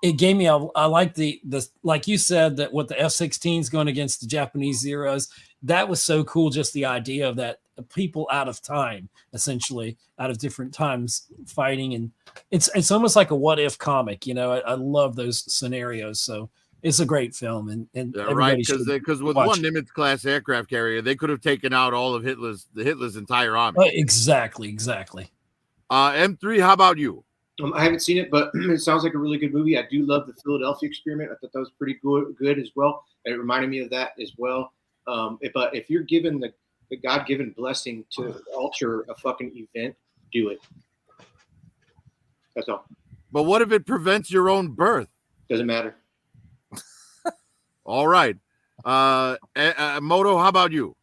B: it gave me I like the like you said that what the F-16s going against the Japanese Zeros. That was so cool. Just the idea of that people out of time, essentially out of different times fighting, and it's almost like a what if comic. I love those scenarios. So it's a great film, and
C: Yeah, right, because with one Nimitz class aircraft carrier, they could have taken out all of Hitler's entire army.
B: Exactly.
C: M3, how about you?
D: I haven't seen it, but it sounds like a really good movie. I do love the Philadelphia Experiment. I thought that was pretty good as well. It reminded me of that as well. But if you're given the God-given blessing to alter a fucking event, do it. That's all.
C: But what if it prevents your own birth?
D: Doesn't matter.
C: All right. Moto, how about you?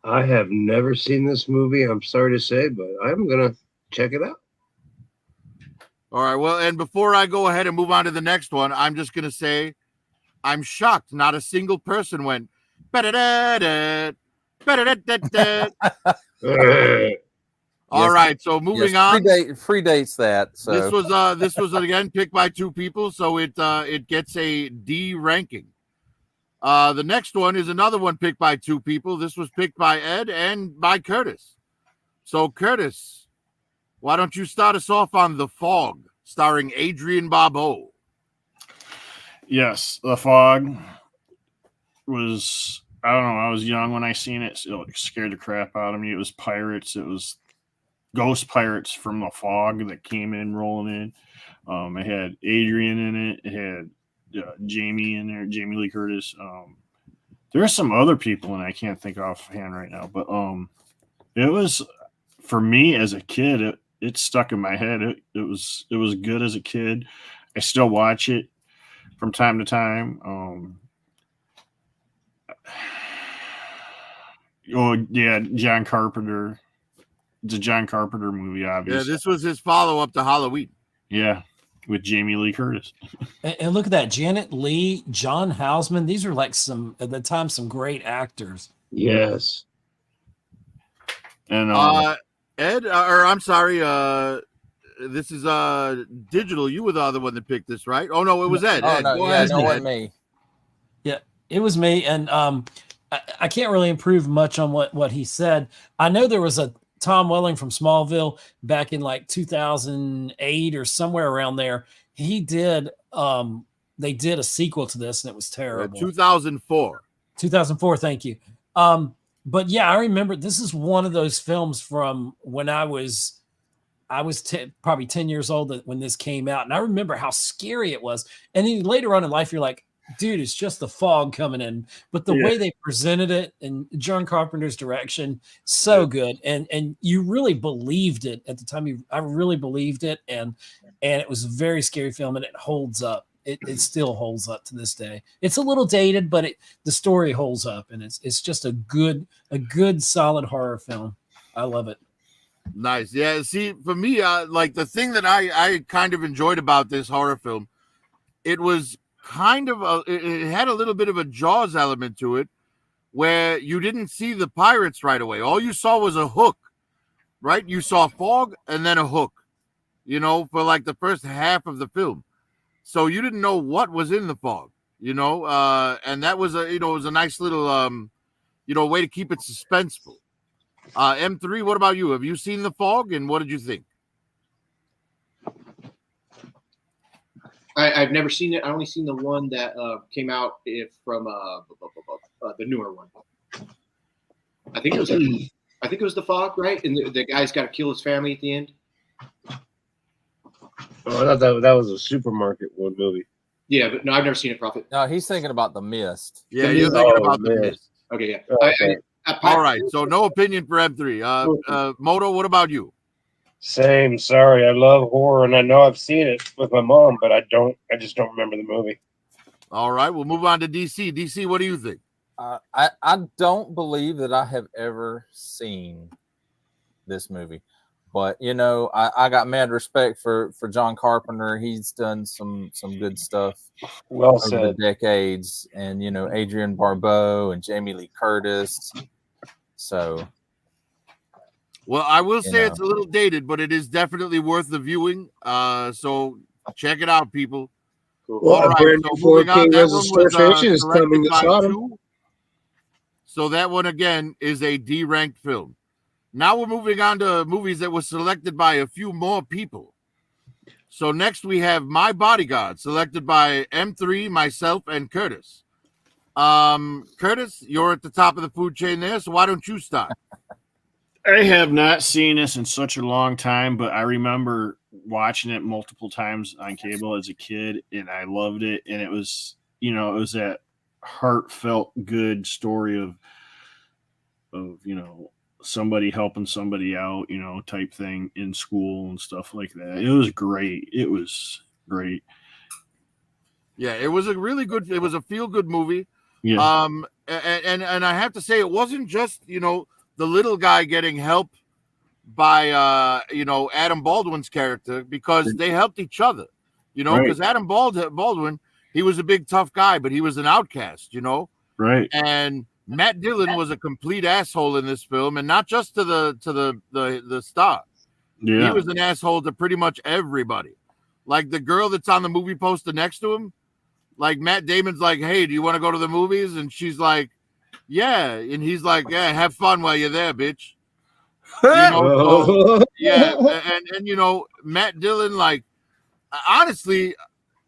A: I have never seen this movie. I'm sorry to say, but I'm going to check it out.
C: All right. Well, and before I go ahead and move on to the next one, I'm just going to say I'm shocked. Not a single person went. All right. So moving on.
F: Predates that. So
C: This was again picked by two people, so it gets a D ranking. The next one is another one picked by two people. This was picked by Ed and by Curtis. So Curtis, why don't you start us off on The Fog, starring Adrian Barbeau?
E: Yes, The Fog was, I don't know, I was young when I seen it, so it scared the crap out of me. It was pirates. It was ghost pirates from the fog that came in rolling in. It had Adrian in it. It had Jamie in there, Jamie Lee Curtis. There are some other people, and I can't think offhand right now, but it was, for me as a kid, it stuck in my head. It was good as a kid. I still watch it from time to time. Oh yeah, John Carpenter. It's a John Carpenter movie, obviously.
C: Yeah, this was his follow-up to Halloween.
E: Yeah, with Jamie Lee Curtis.
B: And look at that, Janet Leigh, John Houseman. These are like at the time some great actors.
A: Yes.
E: And
C: Ed, or I'm sorry, this is Digital. You were the other one that picked this, right? Oh no, it was Ed.
F: Oh
C: Ed.
F: no, yeah, no, it wasn't me.
B: Yeah, it was me, and I can't really improve much on what he said. I know there was a Tom Welling from Smallville back in like 2008 or somewhere around there. He did they did a sequel to this, and it was terrible.
C: 2004.
B: 2004, thank you. But yeah, I remember this is one of those films from when I was probably 10 years old when this came out, and I remember how scary it was. And then later on in life, you're like, dude, it's just the fog coming in. But the way they presented it and John Carpenter's direction, so good. And you really believed it at the time. I really believed it. And it was a very scary film, and it holds up. It still holds up to this day. It's a little dated, but the story holds up, and it's just a good solid horror film. I love it.
C: Nice. Yeah. See, for me, like the thing that I kind of enjoyed about this horror film, it was kind of it had a little bit of a Jaws element to it, where you didn't see the pirates right away. All you saw was a hook, right? You saw fog and then a hook, for like the first half of the film. So you didn't know what was in the fog, and that was it was a nice little, way to keep it suspenseful. M3, what about you? Have you seen The Fog, and what did you think?
D: I've never seen it. I only seen the one that came out from the newer one. I think it was The Fog, right? And the guy's got to kill his family at the end.
A: Oh, I thought that was a supermarket one movie.
D: Yeah, but no, I've never seen it, Prophet.
F: No, he's thinking about The Mist.
C: Yeah, you're thinking about The Mist.
D: Okay, yeah.
A: Okay.
C: All right, so no opinion for M3. Moto, what about you?
A: Same. Sorry, I love horror, and I know I've seen it with my mom, but I just don't remember the movie.
C: All right, we'll move on to DC. DC, what do you think?
F: I don't believe that I have ever seen this movie, But I got mad respect for John Carpenter. He's done some good stuff
A: Well
F: over the
A: said.
F: decades, and Adrian Barbeau and Jamie Lee Curtis. So,
C: Well, I will say it's a little dated, but it is definitely worth the viewing. So check it out, people.
D: Cool.
A: Well,
C: All right,
A: brand
C: so
A: new
C: moving
A: 4K
C: on, that one was
A: restoration is
C: directed
A: coming to
C: by
A: Sodom.
C: 2. So that one again is a D-ranked film. Now we're moving on to movies that were selected by a few more people. So next we have My Bodyguard, selected by M3, myself, and Curtis. Curtis, you're at the top of the food chain there, so why don't you start?
E: I have not seen this in such a long time, but I remember watching it multiple times on cable as a kid, and I loved it. And it was, it was that heartfelt, good story of somebody helping somebody out, type thing in school and stuff like that. It was great. It was great.
C: Yeah, it was a feel-good movie.
E: Yeah.
C: And I have to say, it wasn't just, the little guy getting help by Adam Baldwin's character, because they helped each other, because
E: Right.
C: Adam Baldwin, he was a big tough guy, but he was an outcast,
E: Right.
C: and Matt Dillon was a complete asshole in this film, and not just to the star.
E: Yeah.
C: He was an asshole to pretty much everybody. Like the girl that's on the movie poster next to him, like Matt Damon's like, "Hey, do you want to go to the movies?" And she's like, "Yeah," and he's like, "Yeah, have fun while you're there, bitch." So, yeah, and Matt Dillon, like, honestly,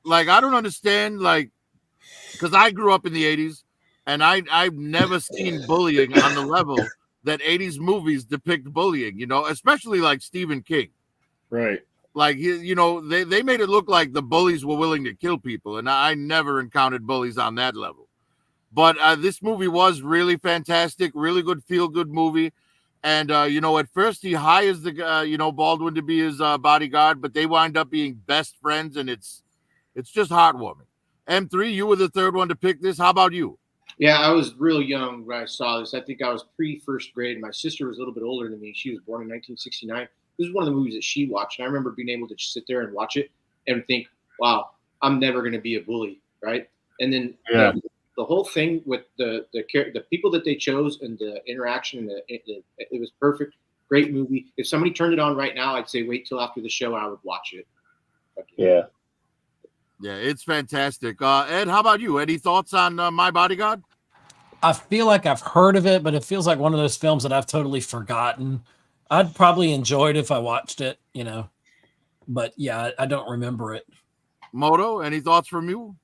C: like, I don't understand, like, because I grew up in the 80s, and I've never seen bullying on the level that 80s movies depict bullying, especially like Stephen King.
E: Right.
C: Like, they made it look like the bullies were willing to kill people, and I never encountered bullies on that level. But this movie was really fantastic, really good, feel-good movie. And, at first he hires the, Baldwin to be his bodyguard, but they wind up being best friends, and it's just heartwarming. M3, you were the third one to pick this. How about you?
D: Yeah, I was real young when I saw this. I think I was pre-first grade. My sister was a little bit older than me. She was born in 1969. This is one of the movies that she watched, and I remember being able to just sit there and watch it and think, wow, I'm never going to be a bully, right? And then the whole thing with the people that they chose and the interaction, and it was perfect. Great movie. If somebody turned it on right now, I'd say wait till after the show and I would watch it.
A: Yeah.
C: Yeah, it's fantastic. Ed, how about you? Any thoughts on My Bodyguard?
B: I feel like I've heard of it, but it feels like one of those films that I've totally forgotten. I'd probably enjoy it if I watched it, but yeah, I don't remember it.
C: Moto, any thoughts from you?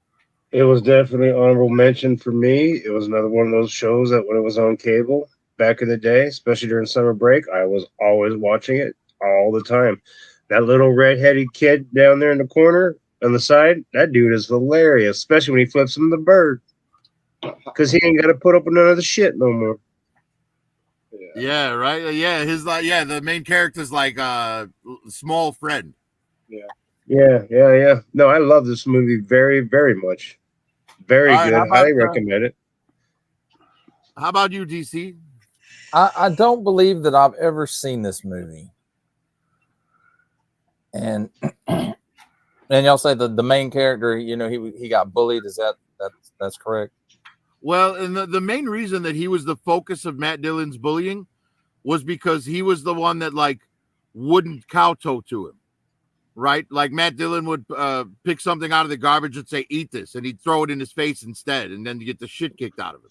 A: It was definitely honorable mention for me. It was another one of those shows that when it was on cable back in the day, especially during summer break, I was always watching it all the time. That little red-headed kid down there in the corner on the side, that dude is hilarious, especially when he flips him the bird, because he ain't got to put up with none of the shit no more.
C: Yeah, right. Yeah, the main character's like a small friend.
A: Yeah. No, I love this movie very, very much. Very good. Highly recommend it.
C: How about you, DC?
F: I don't believe that I've ever seen this movie. And y'all say the main character, he got bullied. Is that's correct?
C: Well, and the main reason that he was the focus of Matt Dillon's bullying was because he was the one that like wouldn't kowtow to him, right? Like Matt Dillon would pick something out of the garbage and say, "Eat this," and he'd throw it in his face instead, and then get the shit kicked out of him.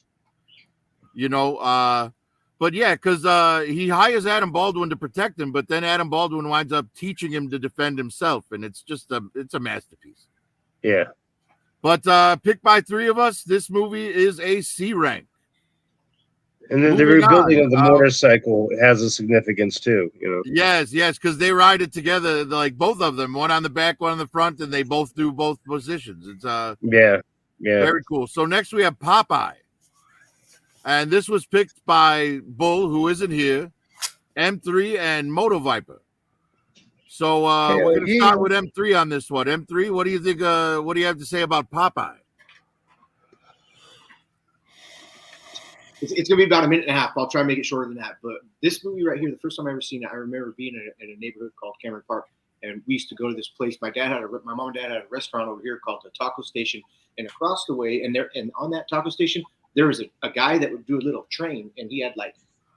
C: But yeah, because he hires Adam Baldwin to protect him, but then Adam Baldwin winds up teaching him to defend himself, and it's just it's a masterpiece.
A: Yeah.
C: But picked by three of us, this movie is a C rank.
A: And then the rebuilding of the motorcycle has a significance too,
C: Yes, because they ride it together, like both of them, one on the back, one on the front, and they both do both positions. It's
A: yeah,
C: very cool. So next we have Popeye, and this was picked by Bull, who isn't here, M3, and Moto Viper. So we're gonna start with M3 on this one. M3, what do you think? What do you have to say about Popeye?
D: It's gonna be about a minute and a half. I'll try and make it shorter than that. But this movie right here, the first time I ever seen it, I remember being in a neighborhood called Cameron Park, and we used to go to this place. My mom and dad had a restaurant over here called the Taco Station, and across the way, and on that taco station, there was a guy that would do a little train, and he had like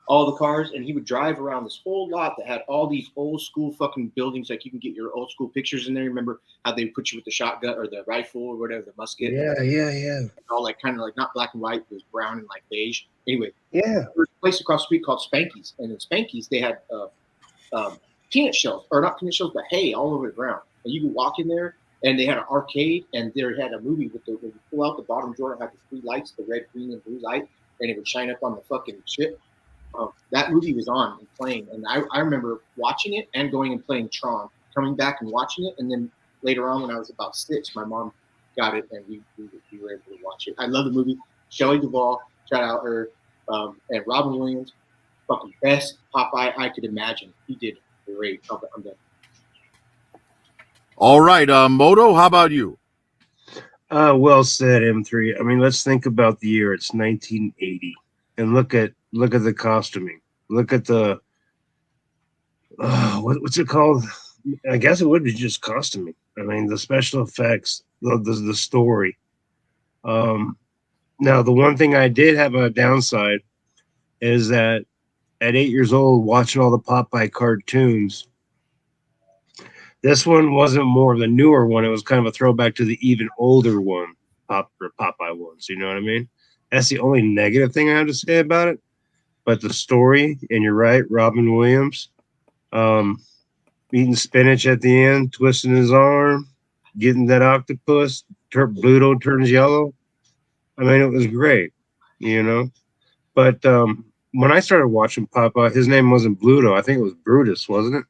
D: all the cars, and he would drive around this whole lot that had all these old school fucking buildings. Like you can get your old school pictures in there. Remember how they put you with the shotgun or the rifle or whatever, the musket?
A: Yeah.
D: All like kind of like not black and white, it was brown and like beige. Anyway,
A: Yeah.
D: there was a place across the street called Spanky's, and in Spanky's they had peanut shells, or not peanut shells, but hay all over the ground. And you could walk in there, and they had an arcade, and they had a movie with when you pull out the bottom drawer, it had the three lights, the red, green, and blue light, and it would shine up on the fucking shit. That movie was on and playing, and I remember watching it and going and playing Tron, coming back and watching it, and then later on when I was about 6, my mom got it, and we were able to watch it. I love the movie. Shelley Duvall, shout out her, and Robin Williams, fucking best Popeye I could imagine. He did great. I'm done.
C: All right, Moto, how about you?
A: Well said, M3. I mean, let's think about the year. It's 1980, and look at the costuming. Look at the what's it called? I guess it would be just costuming. I mean, the special effects, the story. Now, the one thing I did have a downside is that at 8 years old, watching all the Popeye cartoons, this one wasn't more of the newer one. It was kind of a throwback to the even older one, Popeye ones. You know what I mean? That's the only negative thing I have to say about it. But the story, and you're right, Robin Williams, eating spinach at the end, twisting his arm, getting that octopus, Bluto turns yellow. I mean, it was great, you know. But when I started watching Popeye, his name wasn't Bluto. I think it was Brutus, wasn't it?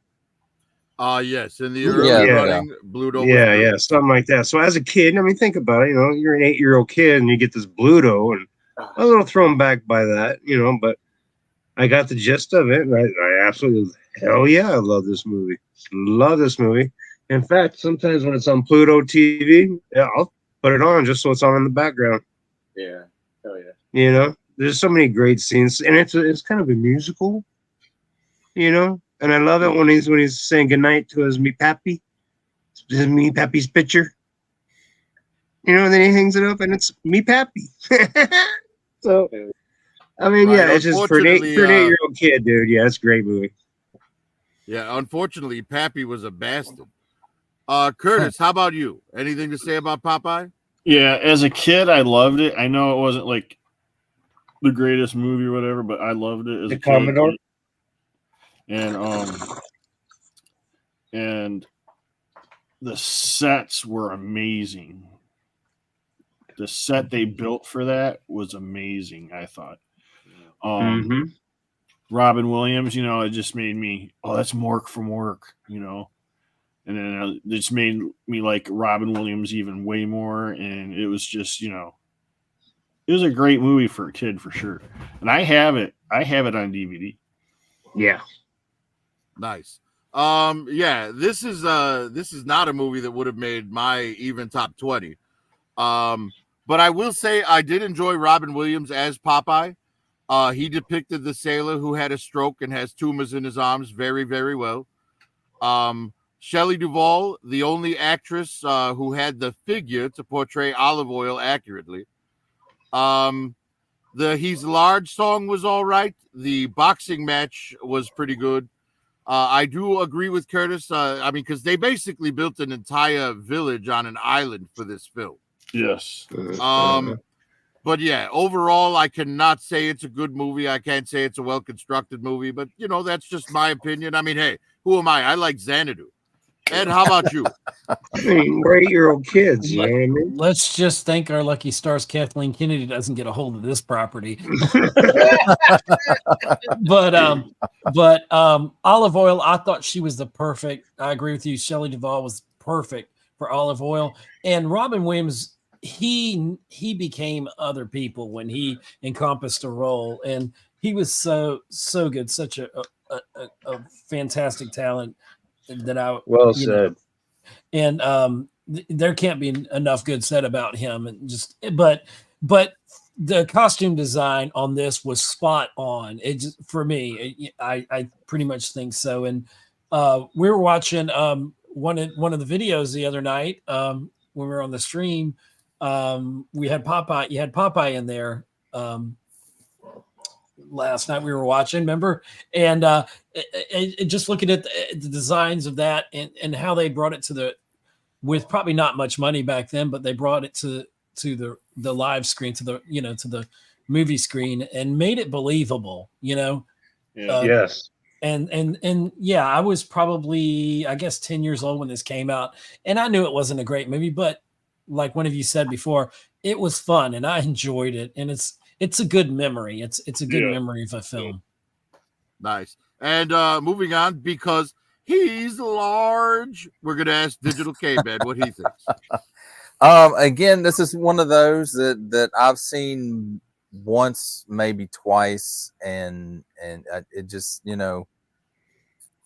C: Yes, in the early running, Bluto.
A: Yeah, something like that. So as a kid, I mean, think about it. You know, you're an 8-year-old kid, and you get this Bluto, and I was a little thrown back by that, you know. But I got the gist of it, and I absolutely, hell yeah, I love this movie. Love this movie. In fact, sometimes when it's on Pluto TV, yeah, I'll put it on just so it's on in the background.
D: Yeah, hell yeah.
A: You know, there's so many great scenes, and it's kind of a musical, you know. And I love it when he's saying goodnight to his me pappy, his me pappy's picture. You know, and then he hangs it up, and it's me pappy. So, I mean,
C: Right,
A: yeah, it's just for an 8-year-old kid, dude. Yeah, it's a great movie.
C: Yeah, unfortunately, Pappy was a bastard. Curtis, how about you? Anything to say about Popeye?
E: Yeah, as a kid, I loved it. I know it wasn't like the greatest movie or whatever, but I loved it as a kid.
A: Commodore.
E: And the sets were amazing. The set they built for that was amazing, I thought. Robin Williams, you know, it just made me, that's Mork from Work, you know. And then it just made me like Robin Williams even way more. And it was just, you know, it was a great movie for a kid for sure. And I have it on DVD.
A: Yeah.
C: Nice. Yeah, this is not a movie that would have made my even top 20. But I will say I did enjoy Robin Williams as Popeye. He depicted the sailor who had a stroke and has tumors in his arms very, very well. Shelley Duvall, the only actress who had the figure to portray Olive Oyl accurately. The He's Large song was all right. The boxing match was pretty good. I do agree with Curtis. I mean, because they basically built an entire village on an island for this film.
E: Yes.
C: But yeah, overall, I cannot say it's a good movie. I can't say it's a well-constructed movie, but you know, that's just my opinion. I mean, hey, who am I? I like Xanadu. Ed, how about you?
A: I mean, we're 8-year-old kids, you know what I mean?
B: Let's just thank our lucky stars Kathleen Kennedy doesn't get a hold of this property. but Olive Oyl, I thought she was the perfect. I agree with you. Shelley Duvall was perfect for Olive Oyl, and Robin Williams. He became other people when he encompassed a role, and he was so good, such a fantastic talent. That I
A: well said.
B: And there can't be enough good said about him. And just but the costume design on this was spot on. It just, for me, I pretty much think so. And we were watching one of the videos the other night when we were on the stream. We had Popeye. You had Popeye in there. Last night we were watching, remember? And just looking at the designs of that and how they brought it to the, with probably not much money back then, but they brought it to the live screen, to the, to the movie screen, and made it believable,
E: Yeah.
A: Yes.
B: And yeah, I was probably, I guess, 10 years old when this came out, and I knew it wasn't a great movie, but like one of you said before, it was fun and I enjoyed it, and it's a good memory. It's a good memory of a film.
C: Nice. And moving on, because he's large, we're gonna ask Digital Caveman what he thinks.
F: Again, this is one of those that I've seen once, maybe twice, and it just,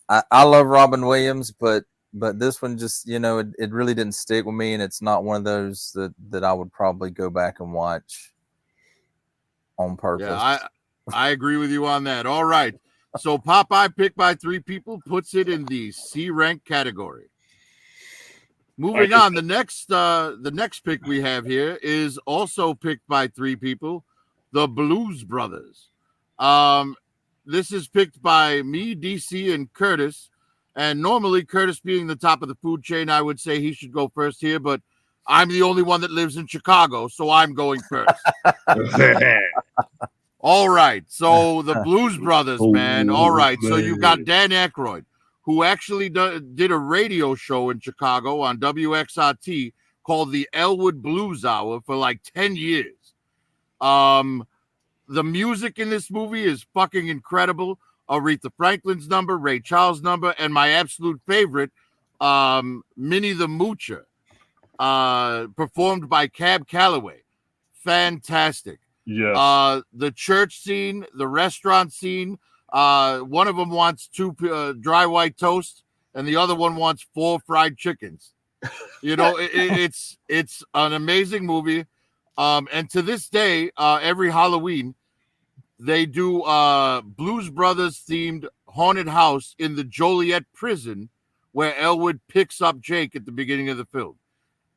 F: I love Robin Williams, but this one just, it really didn't stick with me, and it's not one of those that I would probably go back and watch on purpose.
C: Yeah, I agree with you on that. All right. So Popeye, picked by 3 people, puts it in the C rank category. Moving on, the next pick we have here is also picked by 3 people, the Blues Brothers. This is picked by me, DC, and Curtis. And normally, Curtis being the top of the food chain, I would say he should go first here, but I'm the only one that lives in Chicago, so I'm going first. All right. So the Blues Brothers, man. All right. So you got Dan Aykroyd, who actually did a radio show in Chicago on WXRT called the Elwood Blues Hour for like 10 years. The music in this movie is fucking incredible. Aretha Franklin's number, Ray Charles' number, and my absolute favorite, Minnie the Moocher, performed by Cab Calloway. Fantastic.
E: Yes.
C: The church scene, the restaurant scene. One of them wants 2 dry white toast, and the other one wants 4 fried chickens. It's an amazing movie. And to this day, every Halloween, they do Blues Brothers themed haunted house in the Joliet prison, where Elwood picks up Jake at the beginning of the film.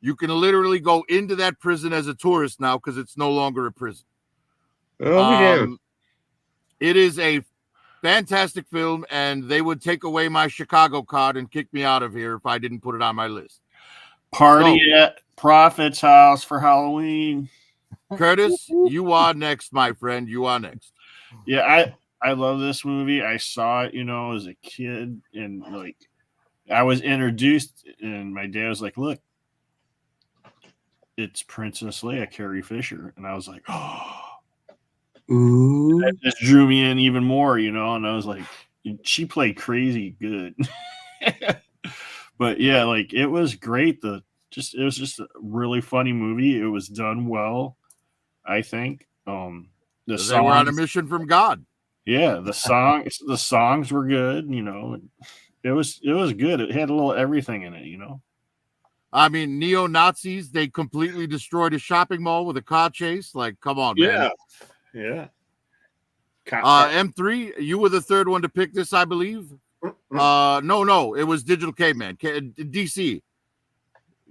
C: You can literally go into that prison as a tourist now because it's no longer a prison. It is a fantastic film, and they would take away my Chicago card and kick me out of here if I didn't put it on my list.
E: Party at Prophet's house for Halloween.
C: Curtis, you are next, my friend. You are next.
E: Yeah, I love this movie. I saw it, as a kid, and like I was introduced, and my dad was like, "Look, it's Princess Leia, Carrie Fisher," and I was like, "Oh."
A: Ooh.
E: That just drew me in even more, and I was like, she played crazy good. But yeah, like it was great. It was just a really funny movie. It was done well, I think. They were
C: on a mission from God.
E: Yeah, the songs were good, It was good. It had a little everything in it,
C: I mean, neo-Nazis, they completely destroyed a shopping mall with a car chase. Like, come on, man.
E: Yeah.
C: M3, you were the third one to pick this, I believe. No, it was Digital Caveman. DC.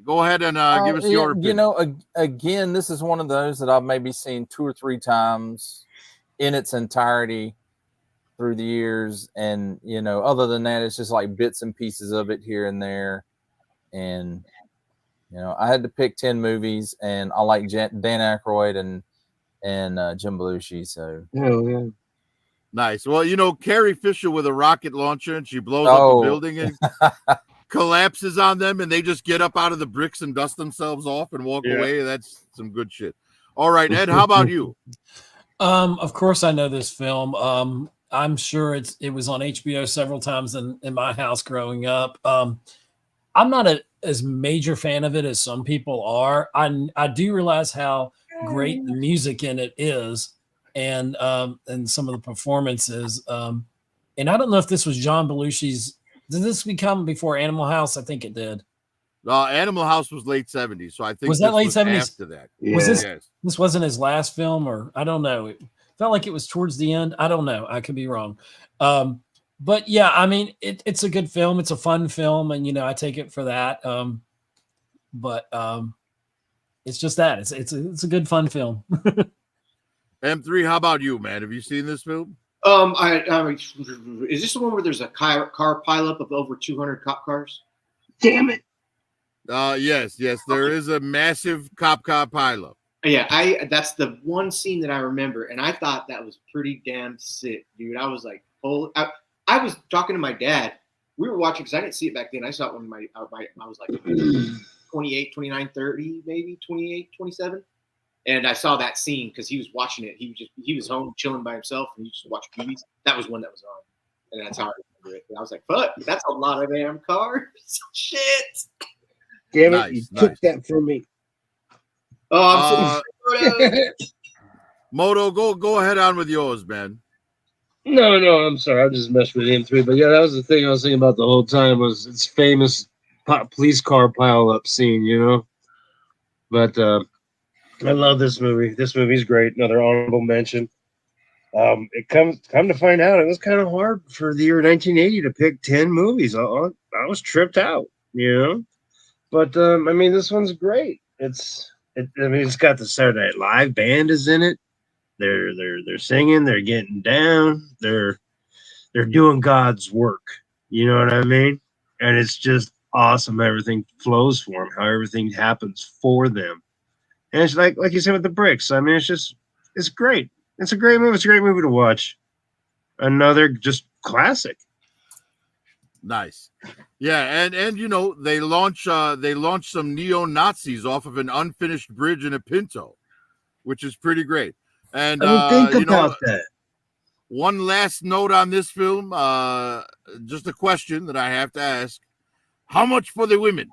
C: Go ahead and give us your opinion.
F: Again, this is one of those that I've maybe seen 2 or 3 times in its entirety through the years. And, other than that, it's just like bits and pieces of it here and there. And, I had to pick 10 movies, and I like Dan Aykroyd and Jim Belushi. So,
A: yeah.
C: Nice. Well, Carrie Fisher with a rocket launcher, and she blows up the building and collapses on them, and they just get up out of the bricks and dust themselves off and walk away. That's some good shit. All right, Ed, how about you?
B: Of course I know this film. I'm sure it was on HBO several times in my house growing up. I'm not as major fan of it as some people are. I do realize how great the music in it is, and some of the performances. And I don't know if this was John Belushi's. Did this become before Animal House? I think it did.
C: Animal House was late 70s, so I think
B: Was that
C: this
B: late
C: was
B: 70s?
C: after that.
B: Was this
C: Yes.
B: this wasn't his last film, or I don't know. It felt like it was towards the end. I don't know. I could be wrong. But yeah, I mean, it's a good film. It's a fun film, and I take it for that. But it's just that it's a good fun film.
C: M3, how about you, man? Have you seen this film?
D: Is this the one where there's a car pileup of over 200 cop cars?
A: Damn it.
C: Yes, there is a massive cop car pileup.
D: Yeah, that's the one scene that I remember, and I thought that was pretty damn sick, dude. I was like, oh, I was talking to my dad. We were watching because I didn't see it back then. I saw it when I was like 28, 29, 30, maybe 28, 27. And I saw that scene because he was watching it. He was home chilling by himself, and he just watched movies. That was one that was on, and that's how I remember it. And I was like, "Fuck, that's a lot of damn cars, shit."
A: Damn it,
C: Nice,
A: you
C: nice.
A: took that from me.
D: Oh, I'm so sorry.
C: Moto, go ahead on with yours, man.
A: No, I'm sorry. I'm just messing with M3. But yeah, that was the thing I was thinking about the whole time was its famous police car pile-up scene, But I love this movie. This movie's great. Another honorable mention. It come to find out, it was kind of hard for the year 1980 to pick 10 movies. I was tripped out, But I mean, this one's great. It's got the Saturday Night Live band is in it. They're singing. They're getting down. They're doing God's work. You know what I mean? And it's just awesome. Everything flows for them. How everything happens for them. And it's like you said with the bricks. I mean, it's great. It's a great movie. It's a great movie to watch. Another just classic.
C: Nice. Yeah, and they launch some neo-Nazis off of an unfinished bridge in a Pinto, which is pretty great. And
A: I mean, think about that.
C: One last note on this film, just a question that I have to ask. How much for the women?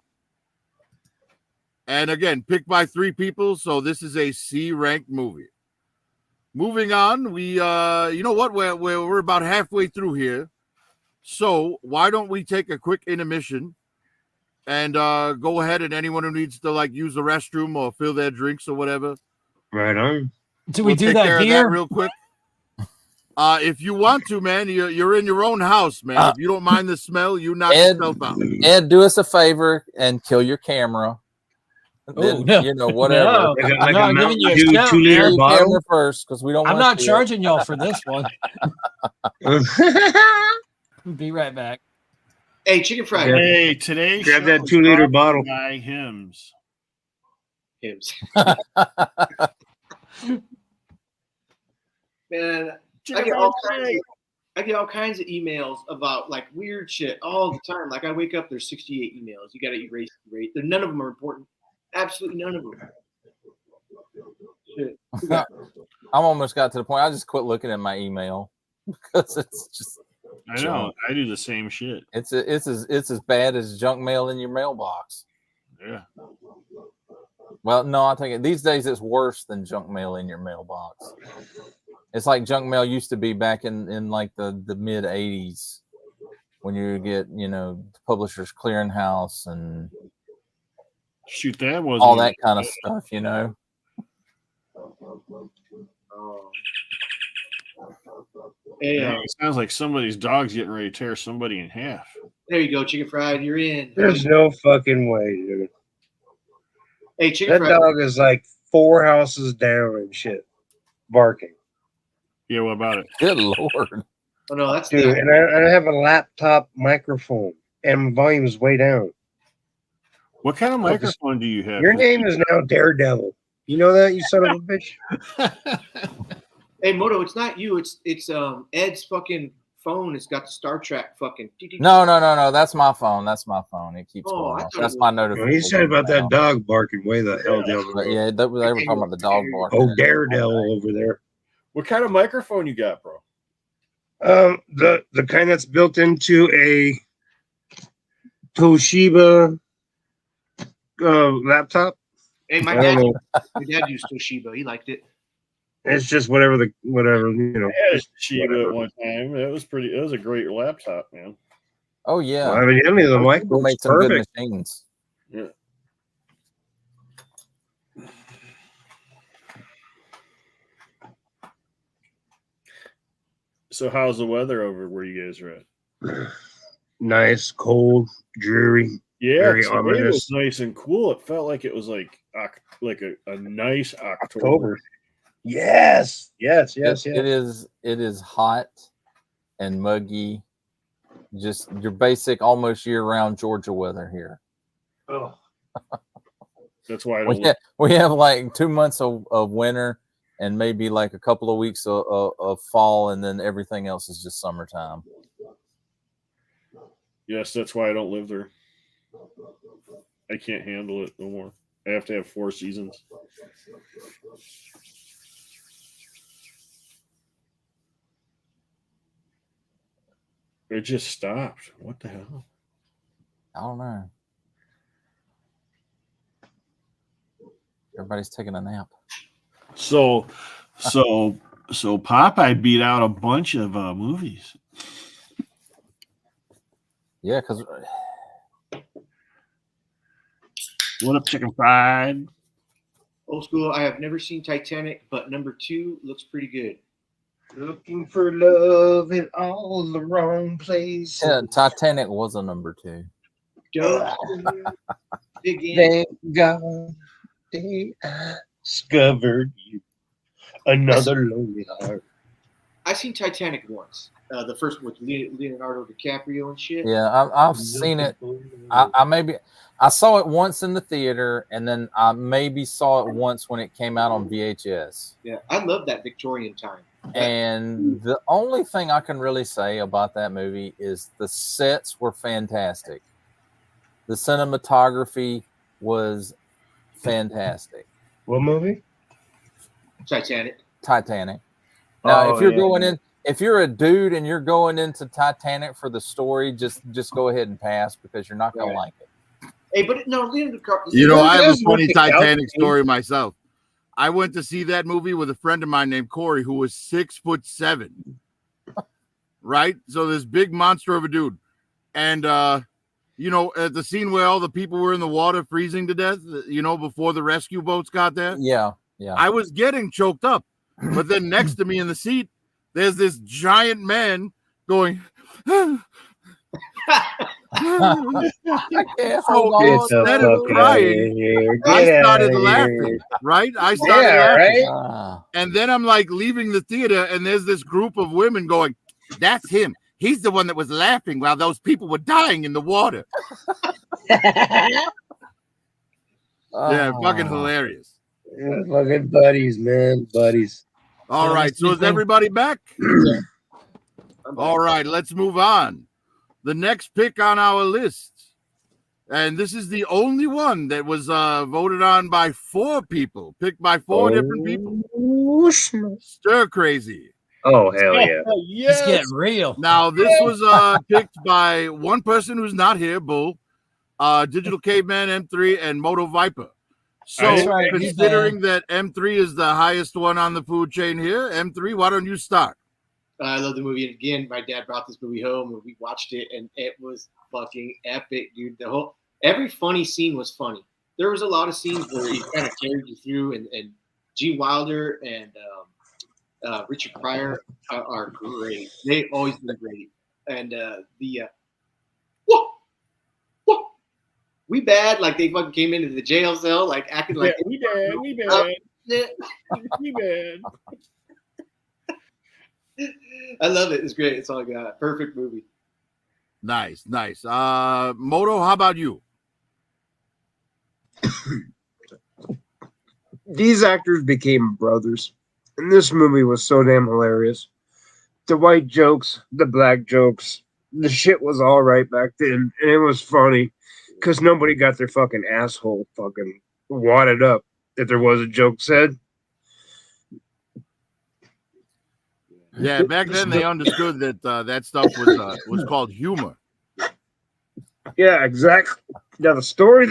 C: And again, picked by 3 people, so this is a C-ranked movie. Moving on, we you know what? We're about halfway through here. So why don't we take a quick intermission and go ahead, and anyone who needs to use the restroom or fill their drinks or whatever.
A: Right on.
B: Do we do
C: take
B: that
C: care
B: here?
C: of that real quick? If you want to, man, you're in your own house, man. If you don't mind the smell, you knock yourself out.
F: Ed, do us a favor and kill your camera. Then,
B: no.
F: whatever.
B: No.
A: Like
B: I'm
A: a
B: not
A: Mountain
B: giving you a
A: Dew
B: shout,
A: 2-liter
F: Kill your
A: bottle.
F: camera first, because we don't.
B: I'm
F: want
B: not
F: to
B: charging y'all for this one. Be right back.
D: Hey, chicken fried
E: Hey, today
A: Grab that 2-liter bottle.
E: by Hymns.
D: hymns. Man, I get all kinds of emails about weird shit all the time. Like I wake up, there's 68 emails. You got to erase. None of them are important. Absolutely none of them. Shit.
F: I'm almost got to the point. I just quit looking at my email because it's just.
E: I know. I do the same shit.
F: It's as bad as junk mail in your mailbox.
E: Yeah.
F: Well, no, I think these days it's worse than junk mail in your mailbox. It's like junk mail used to be back in the mid 80s when you get, the Publishers Clearinghouse and
E: Shoot, that was
F: all that kind of stuff,
D: Oh.
E: Yeah, it sounds like somebody's dog's getting ready to tear somebody in half.
D: There you go, chicken fried. You're in.
A: There's no fucking way, dude.
D: Hey, chicken
A: That
D: fried.
A: dog is like 4 houses down and shit, barking.
E: Yeah, what about it?
F: Good Lord.
D: Oh no, that's
A: Dude, and I have a laptop microphone, and my volume is way down.
E: What kind of microphone do you have?
A: Your name is now Daredevil. You know that, you son of a bitch?
D: Hey, Moto, it's not you. It's Ed's fucking phone. It's got the Star Trek fucking.
F: No. That's my phone. It keeps going off. That's my notification.
A: He said about that dog barking way the hell down the
F: But
A: road.
F: yeah, they were talking about the dog barking.
A: Oh, Daredevil over there.
G: What kind of microphone you got, bro?
A: The kind that's built into a Toshiba laptop.
D: Hey, my
A: I don't know.
D: dad used Toshiba. He liked it.
A: It's just whatever.
G: I had a Toshiba at one time. It was a great laptop, man.
F: Oh yeah.
A: Well, evidently the mic
F: People
A: works
F: made some good
A: perfect.
F: machines.
G: Yeah.
E: So how's the weather over where you guys are at?
A: Nice, cold, dreary,
E: Yeah,
A: very
E: today
A: ominous.
E: was nice and cool. It felt like it was like a nice October.
A: October. Yes.
F: It is hot and muggy. Just your basic, almost year-round Georgia weather here.
A: Oh.
E: That's why I don't.
F: We have like 2 months of winter and maybe like a couple of weeks of fall, and then everything else is just summertime.
E: Yes, that's why I don't live there. I can't handle it no more. I have to have 4 seasons. It just stopped. What the hell?
F: I don't know. Everybody's taking a nap.
E: So Popeye beat out a bunch of movies.
F: Yeah, because
E: What up, chicken fried?
D: Old school. I have never seen Titanic, but number 2 looks pretty good.
A: Looking for love in all the wrong places.
F: yeah, Titanic was a number 2.
D: Don't dig in.
A: Thank God they discovered you. Another lonely heart.
D: I seen Titanic once. The first one with Leonardo DiCaprio and shit.
F: Yeah, I've seen it. I saw it once in the theater, and then I maybe saw it once when it came out on VHS.
D: Yeah, I love that Victorian time.
F: And the only thing I can really say about that movie is the sets were fantastic. The cinematography was fantastic.
A: What movie?
D: Titanic.
F: Now, if you're
A: yeah.
F: going in, if you're a dude and you're going into Titanic for the story, just go ahead and pass because you're not going to like it.
D: Hey, but no, Leonardo DiCaprio.
C: You know, I have a
A: That's
C: funny
A: what the
C: Titanic
A: couch-
C: story myself. I went to see that movie with a friend of mine named Corey, who was 6'7". Right? So this big monster of a dude. And you know, at the scene where all the people were in the water freezing to death, you know, before the rescue boats got there.
F: Yeah.
C: I was getting choked up. But then next to me in the seat, there's this giant man going.
F: I can't
C: So
F: hold on.
C: instead of crying, I started laughing, right? I started laughing.
F: Ah.
C: And then I'm like leaving the theater, and there's this group of women going, "That's him. He's the one that was laughing while those people were dying in the water." Yeah, fucking hilarious.
A: Yeah, fucking buddies, man. Buddies.
C: All right, so is everybody back? All right, let's move on. The next pick on our list, and this is the only one that was voted on by 4 people, picked by 4 different people. Stir Crazy.
A: Oh, hell yeah.
B: It's getting real.
C: Now, this was picked by one person who's not here, Bull, Digital Caveman, M3, and Moto Viper. So,
B: That's right,
C: considering that M3 is the highest one on the food chain here, M3, why don't you start?
D: I love the movie. And again, my dad brought this movie home and we watched it, and it was fucking epic, dude. Every funny scene was funny. There was a lot of scenes where he kind of carried you through, and Gene Wilder and Richard Pryor are great. They always been great. And we bad, like they fucking came into the jail cell, like acting like
E: we bad. We bad.
D: I love it. It's great. It's all I got. Perfect movie.
C: Nice. Moto, how about you?
A: These actors became brothers, and this movie was so damn hilarious. The white jokes, the black jokes, the shit was all right back then, and it was funny because nobody got their fucking asshole fucking wadded up that there was a joke said.
C: Yeah, back then they understood that that stuff was called humor.
A: Yeah, exactly. Yeah, the story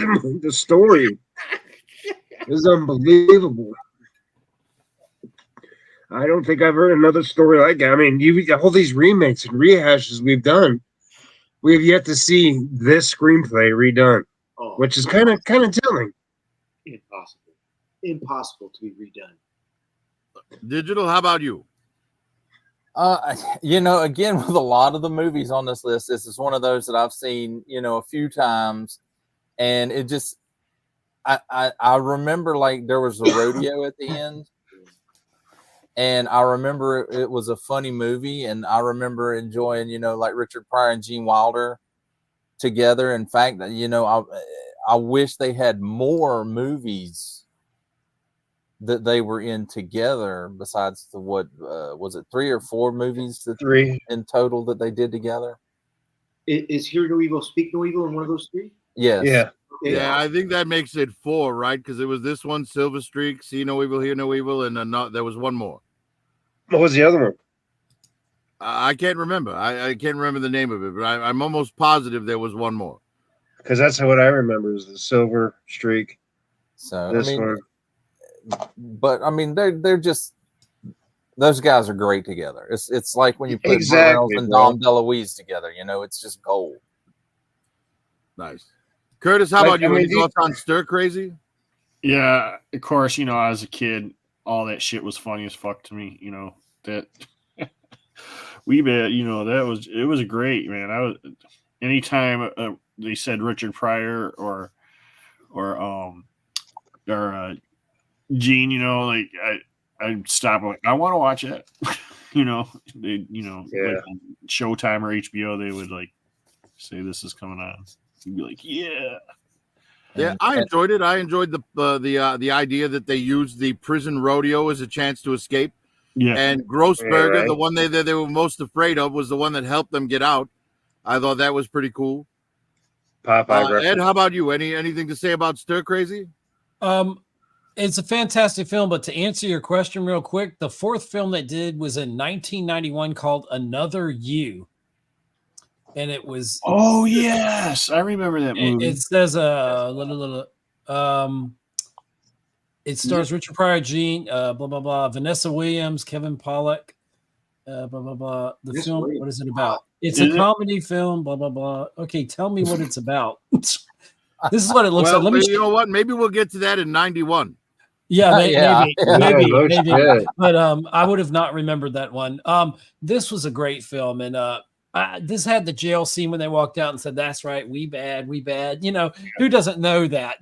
A: is unbelievable. I don't think I've heard another story like it. I mean, all these remakes and rehashes we've done, we've yet to see this screenplay redone, which is kind of telling.
D: Impossible to be redone.
C: Digital, how about you?
F: Again, with a lot of the movies on this list, this is one of those that I've seen, a few times, and it just, I remember like there was a rodeo at the end, and I remember it was a funny movie, and I remember enjoying, like Richard Pryor and Gene Wilder together. In fact, I wish they had more movies that they were in together besides the was it 3 or 4 movies that
A: 3
F: in total that they did together?
D: Is Hear No Evil, Speak No Evil in one of those 3?
F: Yes.
A: Yeah.
D: Okay.
C: Yeah, I think that makes it 4, right? Because it was this one, Silver Streak, See No Evil, Hear No Evil, and there was one more.
A: What was the other one?
C: I can't remember. I can't remember the name of it, but I'm almost positive there was one more.
A: Because that's what I remember is the Silver Streak.
F: So
A: This one.
F: but I mean, they're just, those guys are great together. It's like when you put
A: Exactly,
F: Burrells and
A: bro.
F: Dom DeLuise together. It's just gold.
C: Nice. Curtis, how
A: Like,
C: about you?
A: I mean,
C: Any thoughts on Stir Crazy?
E: Yeah, of course, as a kid, all that shit was funny as fuck to me. That we bet, it was great, man. I was anytime they said Richard Pryor or Gene, like I'd stop like I want to watch it. They
A: Yeah.
E: like Showtime or HBO, they would like say this is coming on. You'd be like, yeah.
C: Yeah, I enjoyed it. I enjoyed the idea that they used the prison rodeo as a chance to escape.
E: Yeah.
C: And Grossberger,
A: Yeah, right.
C: the one they were most afraid of, was the one that helped them get out. I thought that was pretty cool.
A: Popeye
C: Ed,
A: reference.
C: how about you? Anything to say about Stir Crazy?
B: It's a fantastic film, but to answer your question real quick, the 4th film they did was in 1991 called Another You. And it was
E: Oh yes, I remember that movie.
B: it says it stars Richard Pryor, Gene, blah blah blah, Vanessa Williams, Kevin Pollak, blah blah blah. The
D: Yes,
B: film,
D: wait.
B: what is it about? It's
E: Is
B: a
E: it?
B: comedy film, blah blah blah. Okay, tell me what it's about. This is what it looks
C: Well,
B: like. Let me
C: you know what? Maybe we'll get to that in 91.
B: Yeah,
F: Yeah.
B: maybe,
A: no
B: maybe.
A: shit.
B: But I would have not remembered that one. This was a great film, and this had the jail scene when they walked out and said, "That's right, we bad, we bad." Who doesn't know that?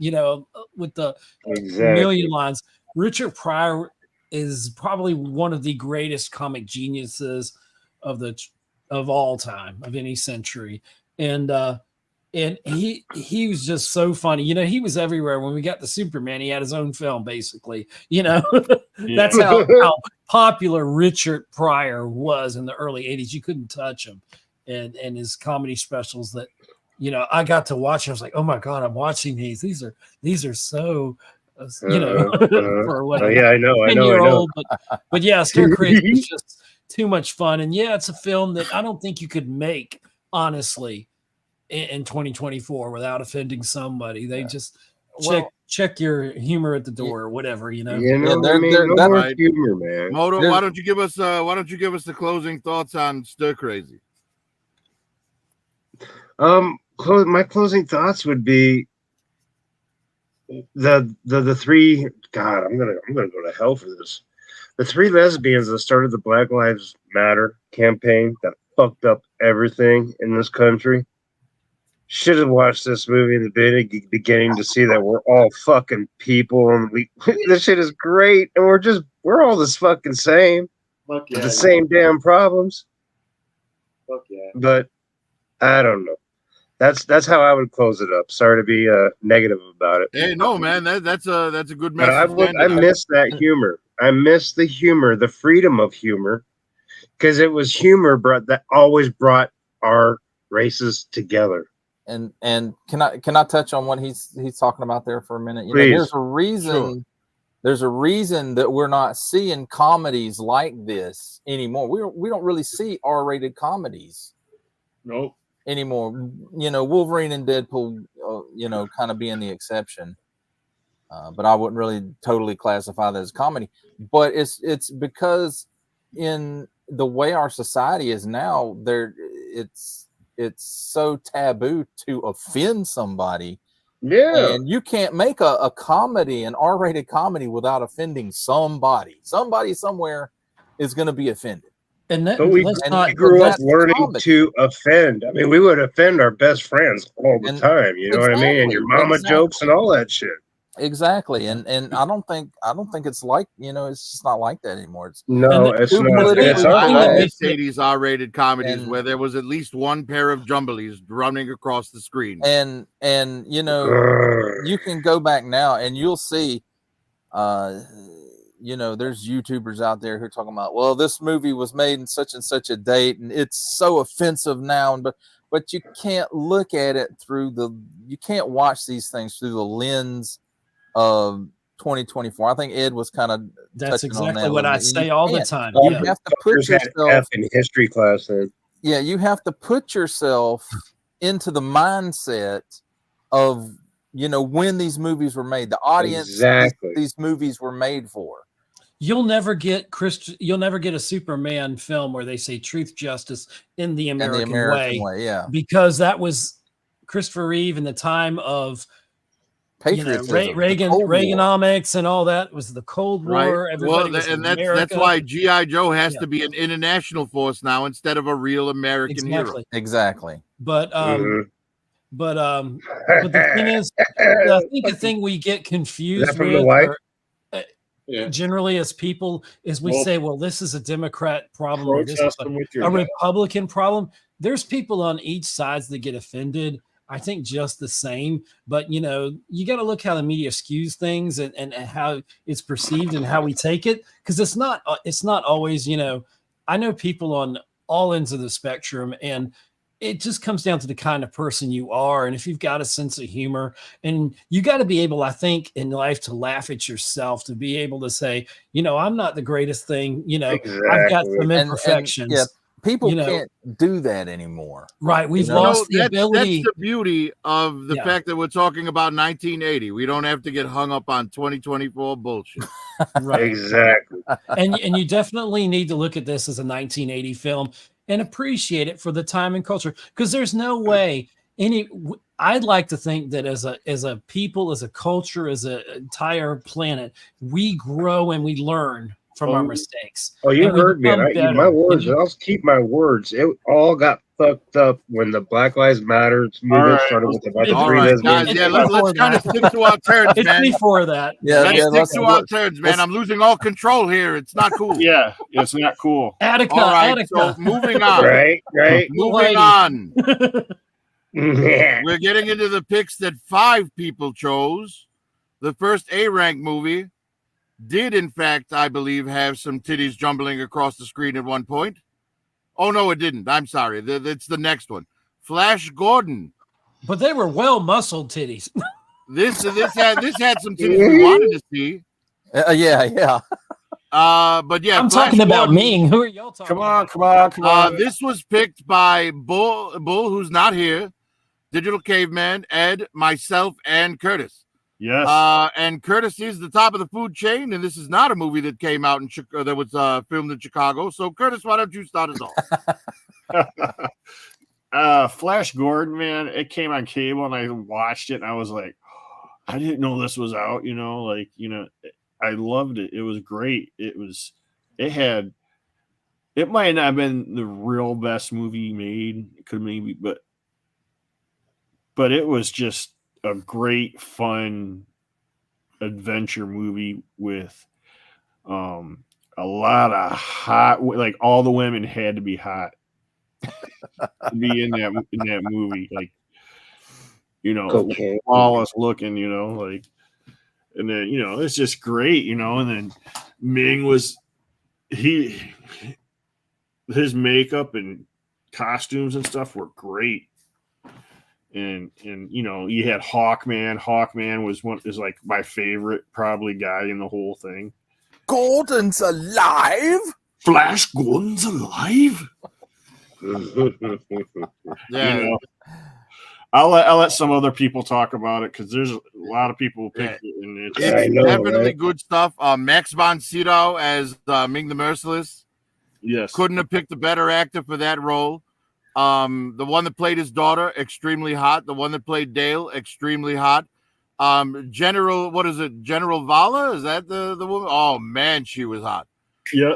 B: With the
A: Exactly.
B: million lines. Richard Pryor is probably one of the greatest comic geniuses of all time, of any century, and he was just so funny. He was everywhere. When we got the Superman, he had his own film, basically. That's how popular Richard Pryor was in the early 80s. You couldn't touch him. And his comedy specials that, I got to watch. I was like, oh my God, I'm watching these. These are so, for what,
A: yeah, I know.
B: 10-year-old. But yeah, Stir Crazy was just too much fun. And yeah, it's a film that I don't think you could make, honestly, in 2024 without offending somebody. They just check your humor at the door or whatever,
F: Yeah,
A: no
F: that's
A: more
C: right.
A: humor, man.
C: Moto, why don't you give us the closing thoughts on Stir Crazy?
A: My closing thoughts would be the 3. God, I'm gonna go to hell for this. The 3 lesbians that started the Black Lives Matter campaign that fucked up everything in this country should have watched this movie in the beginning to see that we're all fucking people and this shit is great and we're all this fucking same.
D: Fuck yeah.
A: The same damn problems.
D: Fuck yeah.
A: But I don't know. That's how I would close it up. Sorry to be negative about it.
C: Hey, no, man, that's a good
A: But
C: message.
A: I miss that humor. I miss the humor, the freedom of humor, because it was humor that always brought our races together.
F: And can I touch on what he's talking about there for a minute?
A: Please.
F: There's a reason.
C: Sure.
F: There's a reason that we're not seeing comedies like this anymore. We don't really see R-rated comedies.
E: Nope.
F: Anymore. Wolverine and Deadpool, kind of being the exception. But I wouldn't really totally classify that as comedy. But it's because in the way our society is now, it's so taboo to offend somebody.
A: Yeah.
F: And you can't make a comedy, an R-rated comedy, without offending somebody. Somebody somewhere is going to be offended.
B: And that,
A: But we
B: let's
F: and
B: not
A: we grew up
F: that's
A: learning
F: comedy.
A: to offend. I mean, we would offend our best friends all the
F: And
A: time. You know what I mean? And your mama jokes and all that shit.
F: Exactly, and I don't think it's like, it's just not like that anymore. It's
A: No, it's
F: too
A: not. And
F: politically
A: it's
C: I
F: correct.
C: miss 80s R-rated comedies
F: And-
C: where there was at least one pair of jumblies running across the screen.
F: and you can go back now and you'll see there's YouTubers out there who are talking about, well, this movie was made in such and such a date and it's so offensive now, but you can't look at it you can't watch these things through the lens of 2024. I think Ed was kind of
B: That's
F: touching on that
B: exactly
F: a
B: what
F: little
B: I
F: bit. You
B: say all the
F: can't.
B: time.
F: You
B: Yeah.
F: have to put
A: Fuckers had
F: yourself
A: F in history class then.
F: yeah, you have to put yourself into the mindset of when these movies were made, the audience
A: Exactly.
F: these movies were made for.
B: You'll never get a Superman film where they say truth, justice in the American, way,
F: Yeah,
B: because that was Christopher Reeve in the time of
F: patriotism, the Cold War.
B: Reaganomics and all that. Was the Cold War.
C: Right.
B: Everybody
C: Well,
B: was
C: and
B: America.
C: that's why G.I. Joe has
B: Yeah.
C: to be an international force now instead of a real American hero.
F: Exactly.
B: But
A: Mhm.
B: but the thing is, I think the thing we get confused
A: from the
B: with,
A: wife?
B: generally as people, is we
E: Well,
B: say, well, this is a Democrat problem or this is
E: Protest them with your
B: a
E: dad.
B: Republican problem. There's people on each sides that get offended. I think just the same, but you got to look how the media skews things and how it's perceived and how we take it, because it's not always. I know people on all ends of the spectrum, and it just comes down to the kind of person you are, and if you've got a sense of humor, and you got to be able, I think, in life to laugh at yourself, to be able to say, I'm not the greatest thing. I've got some
A: Exactly.
B: imperfections.
F: Yeah, people can't do that anymore.
B: Right. We've
C: You know,
B: lost the
C: that's
B: ability.
C: the beauty of the
B: Yeah.
C: fact that we're talking about 1980. We don't have to get hung up on 2024 bullshit.
B: Right.
A: Exactly.
B: And you definitely need to look at this as a 1980 film and appreciate it for the time and culture, because there's no way I'd like to think that as a people, as a culture, as an entire planet, we grow and we learn from our mistakes.
A: Oh, you
B: And we
A: heard me.
B: become
A: I eat
B: better,
A: my words.
B: you know?
A: I'll keep my words. It all got fucked up when the Black Lives Matter movement
E: right,
A: started with a bunch of
C: All
A: three
C: right,
A: lesbians.
C: guys. Yeah,
B: It's
C: let's kind of stick to our turns,
B: It's
C: man.
B: before that.
C: Let's stick to our turns, man. I'm losing all control here. It's not cool.
E: Yeah, it's not cool.
B: Attica,
C: All right,
B: Attica.
C: so moving on.
A: Right.
C: Moving
B: Lady.
C: on.
A: Yeah.
C: We're getting into the picks that 5 people chose. The first A-rank movie did, in fact, I believe, have some titties jumbling across the screen at one point. Oh, no, it didn't. I'm sorry. It's the next one. Flash Gordon.
B: But they were well muscled titties.
C: This had some titties we wanted to see.
F: Yeah.
C: But yeah,
B: I'm
C: Flash
B: talking about
C: Gordon,
B: Ming. Who are y'all talking about?
E: Come on.
C: This was picked by Bull, who's not here, Digital Caveman, Ed, myself, and Curtis.
E: Yes.
C: And Curtis is the top of the food chain, and this is not a movie that came out in that was filmed in Chicago. So, Curtis, why don't you start us off?
E: Flash Gordon, man, it came on cable and I watched it and I was like, I didn't know this was out, I loved it. It was great. It might not have been the real best movie made, could maybe, but it was just a great, fun adventure movie with a lot of hot, like all the women had to be hot to be in that movie, like
A: Cocaine.
E: flawless looking, like, and then it's just great, and then Ming was his makeup and costumes and stuff were great. And you had Hawkman. Hawkman is like my favorite probably guy in the whole thing.
F: Gordon's alive.
E: Flash Gordon's alive.
C: Yeah.
E: I'll let some other people talk about it because there's a lot of people who picked it, and
C: It's
E: it's
C: definitely good stuff. Max von Sydow as Ming the Merciless.
E: yes.
C: Couldn't have picked a better actor for that role. The one that played his daughter, extremely hot. The one that played Dale, extremely hot. General Vala? Is that the woman? Oh man, she was hot.
E: Yeah.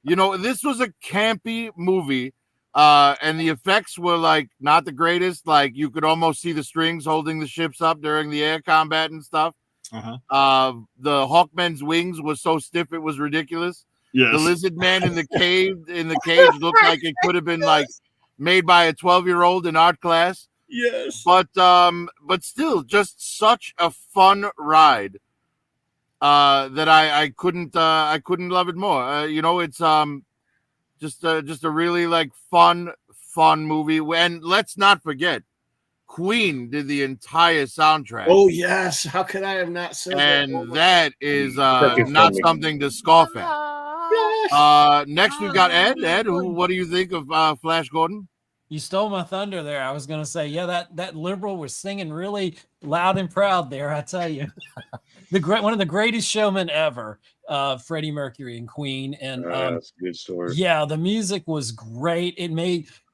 C: This was a campy movie, and the effects were like not the greatest. Like you could almost see the strings holding the ships up during the air combat and stuff. The Hawkman's wings was so stiff it was ridiculous.
E: Yes.
C: The lizard man in the cage looked like it could have been like made by a 12-year-old in art class.
E: Yes.
C: But still, just such a fun ride that I couldn't love it more. It's just a really like fun movie. And let's not forget, Queen did the entire soundtrack.
E: Oh yes, how could I have not said that?
C: And that is
A: Freaking
C: not
A: funny.
C: something to scoff at. Next we've got Ed. Ed, what do you think of Flash Gordon?
B: You stole my thunder there. I was going to say, yeah, that liberal was singing really loud and proud there. I tell you, one of the greatest showmen ever, Freddie Mercury and Queen, and
A: that's a good story.
B: yeah, the music was great.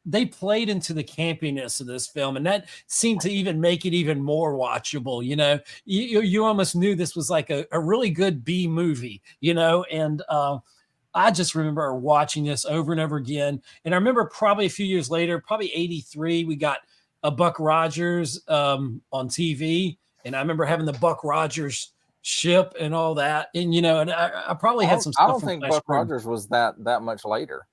B: They played into the campiness of this film, and that seemed to even make it even more watchable. You almost knew this was like a really good B movie, and I just remember watching this over and over again. And I remember probably a few years later, probably 83, we got a Buck Rogers on TV. And I remember having the Buck Rogers ship and all that. And, and I probably had some stuff.
F: I don't think Buck Rogers was that much later.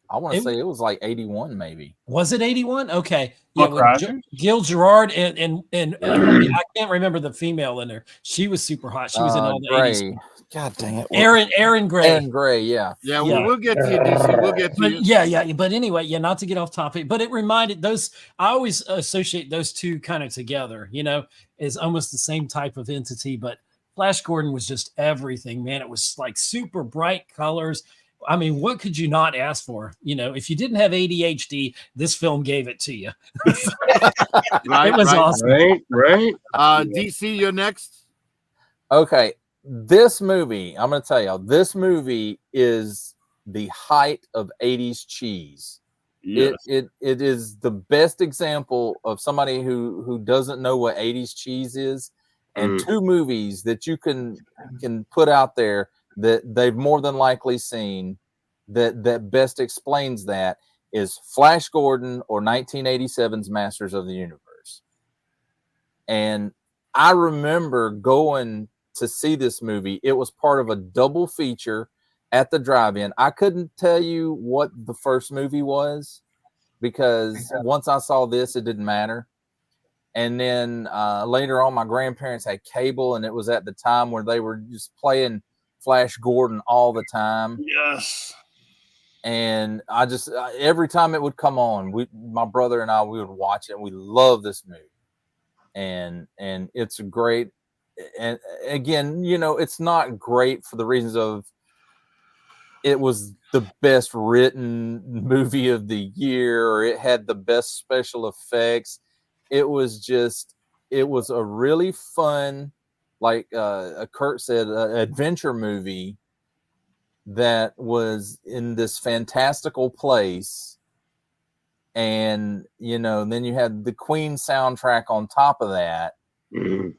F: I want to say it was like 81, maybe.
B: Was it 81? Okay.
E: Buck Rogers?
B: Gil Gerard and I can't remember the female in there. She was super hot. She was in all the
F: Gray.
B: 80s.
F: God dang it.
B: Aaron Gray.
F: Aaron Gray, yeah.
C: Yeah, we'll get to you, DC. We'll get to you.
B: Yeah. But anyway, not to get off topic, but it reminded I always associate those two kind of together, as almost the same type of entity. But Flash Gordon was just everything, man. It was like super bright colors. I mean, what could you not ask for? If you didn't have ADHD, this film gave it to you.
C: Right,
B: it was awesome.
A: Right.
C: DC, you're next.
F: Okay. This movie, I'm going to tell you, this movie is the height of 80s cheese.
E: Yes.
F: It is the best example of somebody who doesn't know what 80s cheese is, and two movies that you can put out there that they've more than likely seen that best explains that is Flash Gordon or 1987's Masters of the Universe. And I remember going to see this movie. It was part of a double feature at the drive-in. I couldn't tell you what the first movie was because once I saw this, it didn't matter. And then later on, my grandparents had cable, and it was at the time where they were just playing Flash Gordon all the time.
E: Yes.
F: And I just every time it would come on, my brother and I, we would watch it. And we love this movie, and it's a great. And again, it's not great for the reasons of it was the best written movie of the year, or it had the best special effects. It was a really fun, like Kurt said, adventure movie that was in this fantastical place. And, then you had the Queen soundtrack on top of that.
A: Mhm.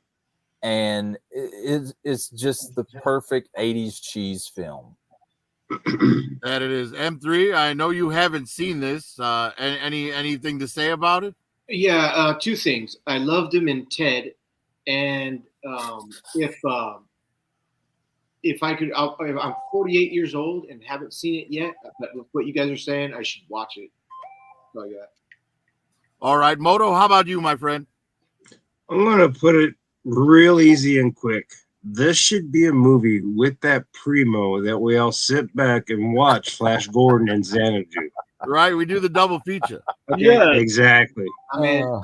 F: And it's just the perfect 80s cheese film.
C: That it is. M3, I know you haven't seen this. Anything to say about it?
D: Yeah, two things. I loved him in Ted, and if I could, I'm 48 years old and haven't seen it yet. But with what you guys are saying, I should watch it. Oh yeah.
C: All right, Moto, how about you, my friend?
A: I'm gonna put it real easy and quick. This should be a movie with that primo that we all sit back and watch Flash Gordon and Xanadu.
C: Right, we do the double feature.
A: Okay,
E: Yeah.
A: exactly.
D: I mean, oh,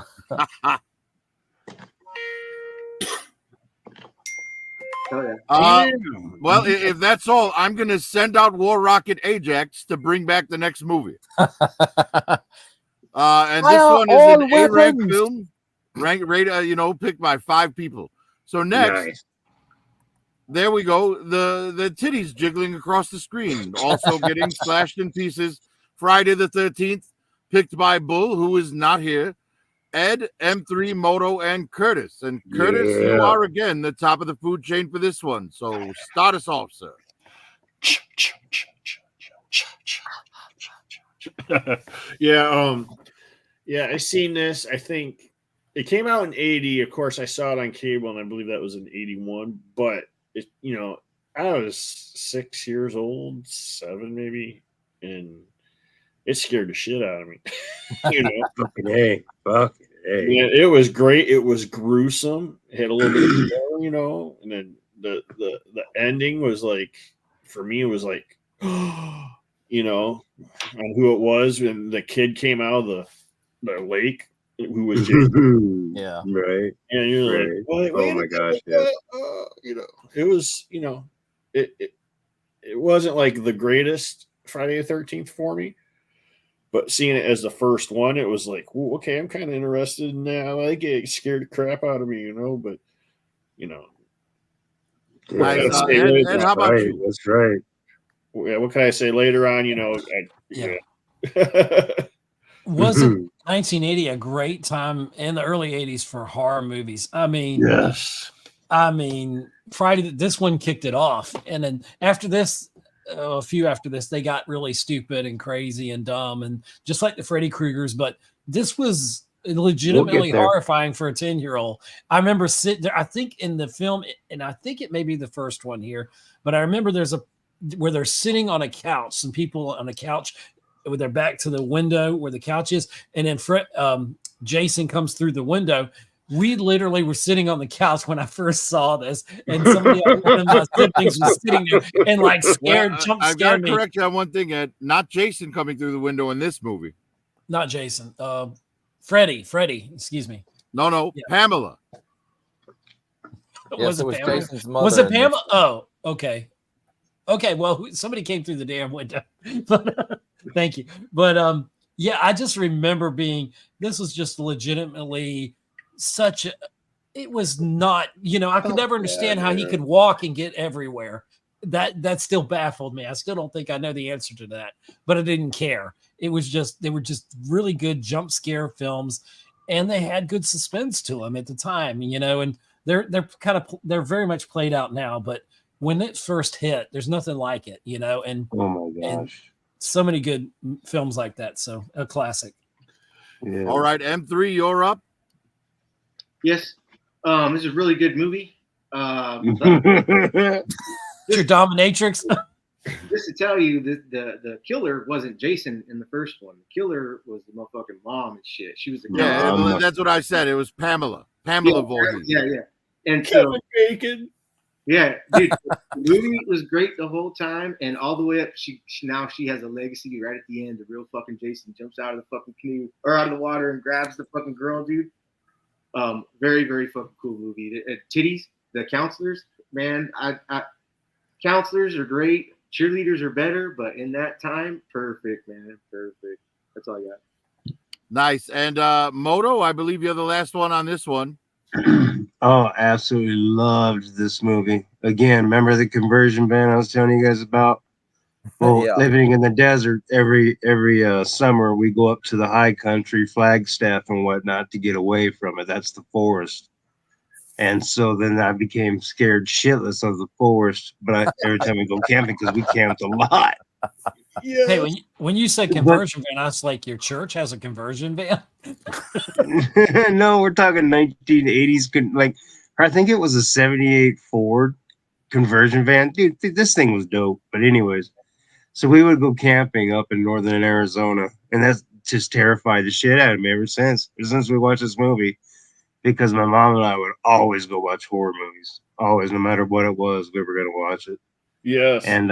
D: yeah.
C: Well, if that's all, I'm going to send out War Rocket Ajax to bring back the next movie. And this one is an A-rank film, rated, picked by 5 people. So next,
A: Nice.
C: there we go. The titties jiggling across the screen, also getting slashed in pieces. Friday the 13th, picked by Bull, who is not here. Ed, M3, Moto, and Curtis. And Curtis, you
A: Yeah.
C: are again the top of the food chain for this one. So start us off, sir.
E: Yeah, I seen this. I think it came out in 80. Of course, I saw it on cable, and I believe that was in 81. But I was 6 years old, 7 maybe, and it scared the shit out of me.
A: Fucking hey. Fucking hey.
E: Man, it was great. It was gruesome. It had a little bit of gore, and then the ending was like, for me, it was like, on who it was when the kid came out of the lake, who was Jason.
F: Yeah.
A: Right.
E: And you're
A: Right.
E: like,
A: Oh my gosh, yes.
E: it was, it wasn't like the greatest Friday the 13th for me, but seeing it as the first one, it was like, well, okay, I'm kind of interested in that. I like it. It scared the crap out of me, but
C: Nice.
E: That's
C: Ed, how about
A: right.
C: you?
A: That's right.
E: what can I say later on?
B: Wasn't 1980 a great time in the early 80s for horror movies? I mean,
E: Yes.
B: Friday, this one kicked it off. And then after this, a few after this, they got really stupid and crazy and dumb, and just like the Freddy Kruegers. But this was legitimately
A: there.
B: horrifying for a 10-year-old. I remember sitting there, I think in the film, and I think it may be the first one here, but I remember where they're sitting on a couch, some people on a couch with their back to the window where the couch is, and then Jason comes through the window. We literally were sitting on the couch when I first saw this, and one of my siblings was sitting there and jump
C: I've got
B: scared
C: to
B: me.
C: correct you on one thing, Ed. Not Jason coming through the window in this movie.
B: Not Jason. Freddie. Excuse me.
C: No. Yeah. Pamela.
F: Yes, it was
B: Pamela?
F: Jason's mother.
B: Was it Pamela? Oh, okay. Okay, well, somebody came through the damn window. But thank you. But I just remember this was just legitimately it was not, I could never understand how he could walk and get everywhere. That still baffled me. I still don't think I know the answer to that, but I didn't care. They were just really good jump scare films, and they had good suspense to them at the time, and they're very much played out now, but when it first hit, there's nothing like it, and
A: oh my gosh.
B: and so many good films like that. So a classic.
A: Yeah.
C: All right, M3, you're up.
D: Yes. This is a really good movie.
B: Your dominatrix.
D: Just to tell you, the killer wasn't Jason in the first one. The killer was the motherfucking mom and shit. She was the
C: that's what I said. It was Pamela. Pamela Voorhees.
D: Yeah. And
E: Kevin Bacon.
D: Yeah, dude, the movie was great the whole time, and all the way up. She has a legacy right at the end. The real fucking Jason jumps out of the fucking canoe or out of the water and grabs the fucking girl, dude. Very, very fucking cool movie. Titties, the counselors, man. Counselors are great. Cheerleaders are better, but in that time, perfect, man, perfect. That's all I got.
C: Nice. And Moto, I believe you're the last one on this one.
A: Oh, absolutely loved this movie. Again, remember the conversion van I was telling you guys about? Well, living in the desert, every summer we go up to the high country, Flagstaff and whatnot to get away from it. That's the forest. And so then I became scared shitless of the forest. But every time we go camping, because we camped a lot.
B: Yeah. Hey, when you say conversion van, I was like, your church has a conversion van?
A: No, we're talking 1980s. Like, I think it was a 78 Ford conversion van. Dude, this thing was dope. But anyways, so we would go camping up in northern Arizona. And that's just terrified the shit out of me ever since we watched this movie. Because my mom and I would always go watch horror movies. Always, no matter what it was, we were going to watch it.
E: Yes.
A: And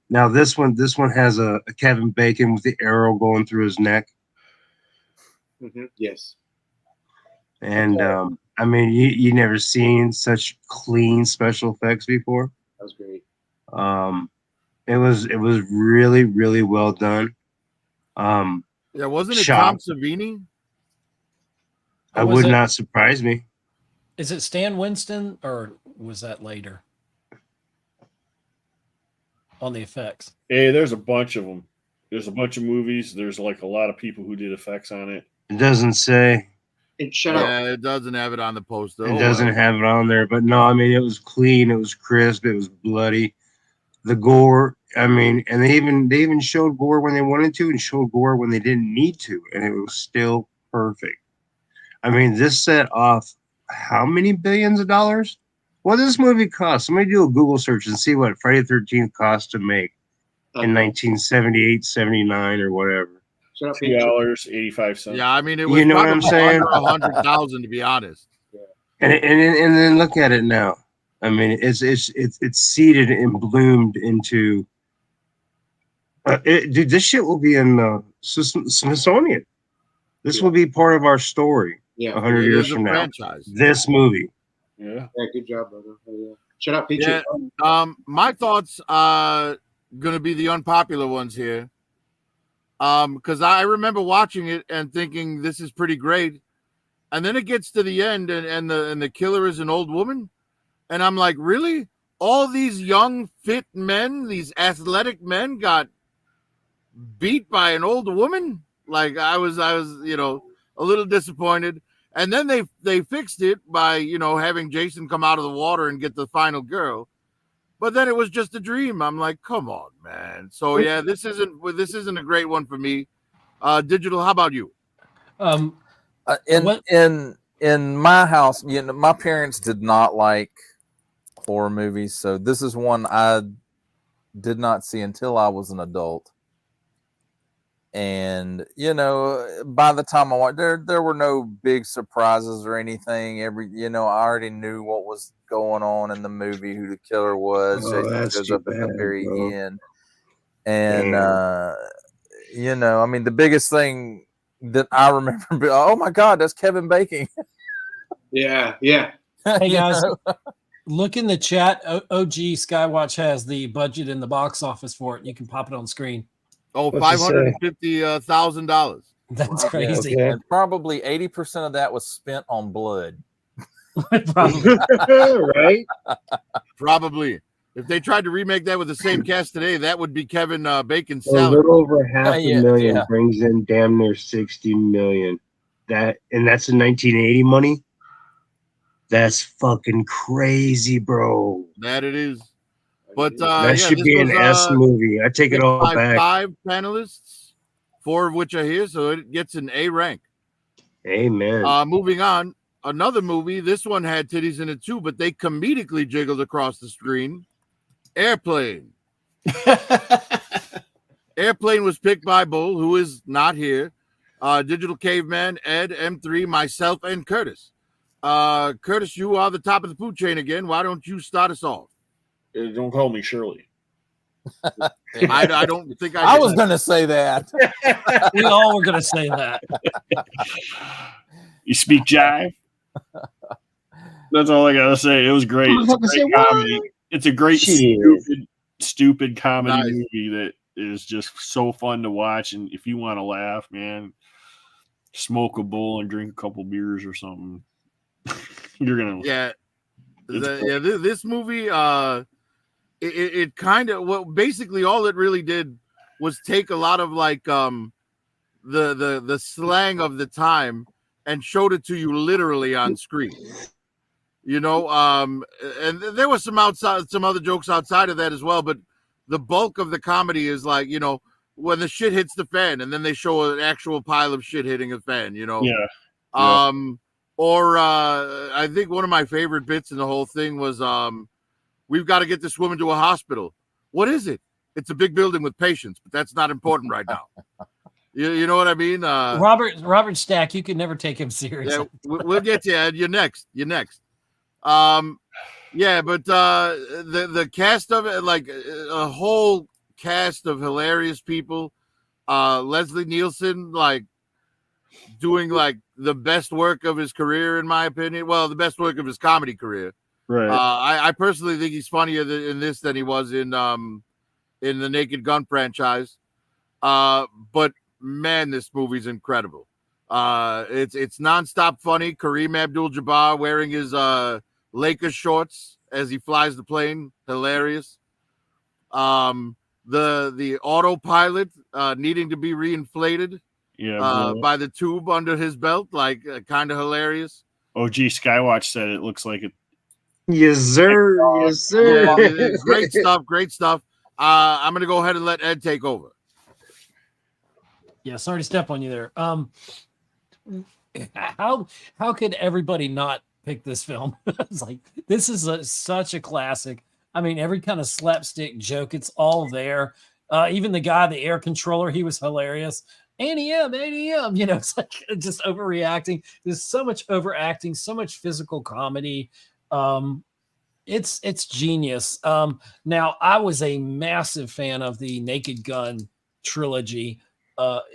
A: now this one has a Kevin Bacon with the arrow going through his neck.
D: Mm-hmm. Yes.
A: And I mean, you never seen such clean special effects before.
D: That was great.
A: It was really, really well done.
C: Wasn't it Tom Savini?
A: I would not surprise me.
B: Is it Stan Winston, or was that later on the effects?
E: Hey, there's a bunch of them. There's a bunch of movies. There's like a lot of people who did effects on it.
A: It doesn't say.
C: It doesn't have it on the poster.
A: It doesn't have it on there, but no, I mean, it was clean. It was crisp. It was bloody. the gore. I mean, and they even showed gore when they wanted to, and showed gore when they didn't need to, and it was still perfect. I mean, this set off how many billions of dollars? What does this movie cost? Somebody do a Google search and see what Friday the 13th cost to make in 1978, 79, or whatever.
D: Shut up, Pete.
E: $2.85.
C: Yeah, I mean, it was
A: You know what I'm
C: probably
A: saying?
C: under 100,000 to be honest.
A: And then look at it now. I mean, it's seeded and bloomed into. Dude, this shit will be in Smithsonian. This will be part of our story.
D: Yeah,
A: 100
C: It
A: years
C: is a
A: from now.
C: franchise.
A: This movie.
E: Yeah.
D: yeah, good job, brother. Yeah. Shut up, Pete.
C: Yeah. My thoughts are gonna be the unpopular ones here. Because I remember watching it and thinking this is pretty great, and then it gets to the end and the killer is an old woman, and I'm like, really? All these young, fit men, these athletic men, got beat by an old woman? Like I was, a little disappointed. And then they fixed it by having Jason come out of the water and get the final girl. But then it was just a dream. I'm like, come on, man. So yeah, this isn't a great one for me. Digital, how about you?
F: In my house, my parents did not like horror movies, so this is one I did not see until I was an adult. And by the time I watched, there were no big surprises or anything. I already knew what was going on in the movie, who the killer was.
A: Oh,
F: Jason
A: that's
F: shows
A: too
F: up at the
A: bad,
F: very
A: bro.
F: end, and
A: Damn.
F: I mean, the biggest thing that I remember, oh my God, that's Kevin Bacon.
D: Yeah.
B: Hey
F: You
B: guys,
F: know?
B: look in the chat. OG Skywatch has the budget in the box office for it. You can pop it on screen.
C: Oh,
A: What's it say?
C: $550,000.
B: That's
D: Wow.
B: crazy.
A: Okay.
F: And probably 80% of that was spent on blood.
B: Probably.
A: Right?
C: Probably. If they tried to remake that with the same cast today, that would be Kevin Bacon's
A: A
C: salary.
A: little over half a
F: Yeah,
A: million
F: yeah.
A: brings in damn near 60 million. That's in 1980 money. That's fucking crazy, bro.
C: That it is. But
A: That should
C: this
A: be
C: was
A: an S movie. I take it
C: picked
A: all
C: by
A: back.
C: 5 panelists, 4 of which are here, so it gets an A rank.
A: Amen.
C: Moving on, another movie. This one had titties in it too, but they comedically jiggled across the screen. Airplane. Airplane was picked by Bull, who is not here. Digital Caveman, Ed, M3, myself, and Curtis. Curtis, you are the top of the food chain again. Why don't you start us off?
E: Don't call me Shirley.
C: I don't think
F: I was going to say that.
B: We all were going to say that.
E: You speak jive? That's all I gotta say. It was great. It's a great comedy. It's a great stupid comedy movie that is just so fun to watch. And if you want to laugh, man, smoke a bowl and drink a couple beers or something. You're gonna
C: this movie it kind of basically all it really did was take a lot of like the slang of the time and showed it to you literally on screen. And there was some other jokes outside of that as well, but the bulk of the comedy is like, when the shit hits the fan and then they show an actual pile of shit hitting a fan, Or I think one of my favorite bits in the whole thing was we've got to get this woman to a hospital. What is it? It's a big building with patients, but that's not important right now. You know what I mean?
B: Robert Stack, you could never take him seriously.
C: Yeah, we'll get to you, Ed. You're next. But the cast of it, like a whole cast of hilarious people. Leslie Nielsen, like doing like the best work of his career, in my opinion. Well, the best work of his comedy career.
E: Right.
C: I personally think he's funnier in this than he was in the Naked Gun franchise. But man, this movie's incredible. It's nonstop funny. Kareem Abdul-Jabbar wearing his Lakers shorts as he flies the plane, hilarious. The autopilot needing to be reinflated by the tube under his belt, like kind of hilarious.
E: OG Skywatch said it looks like it.
A: Yes, sir. Yes, sir.
C: Yeah, great stuff. I'm going to go ahead and let Ed take over.
B: Yeah, sorry to step on you there. How could everybody not pick this film? It's like this is such a classic. I mean, every kind of slapstick joke, it's all there. Even the guy, the air controller, he was hilarious. ADM, ADM, it's like just overreacting. There's so much overacting, so much physical comedy. It's genius. Now I was a massive fan of the Naked Gun trilogy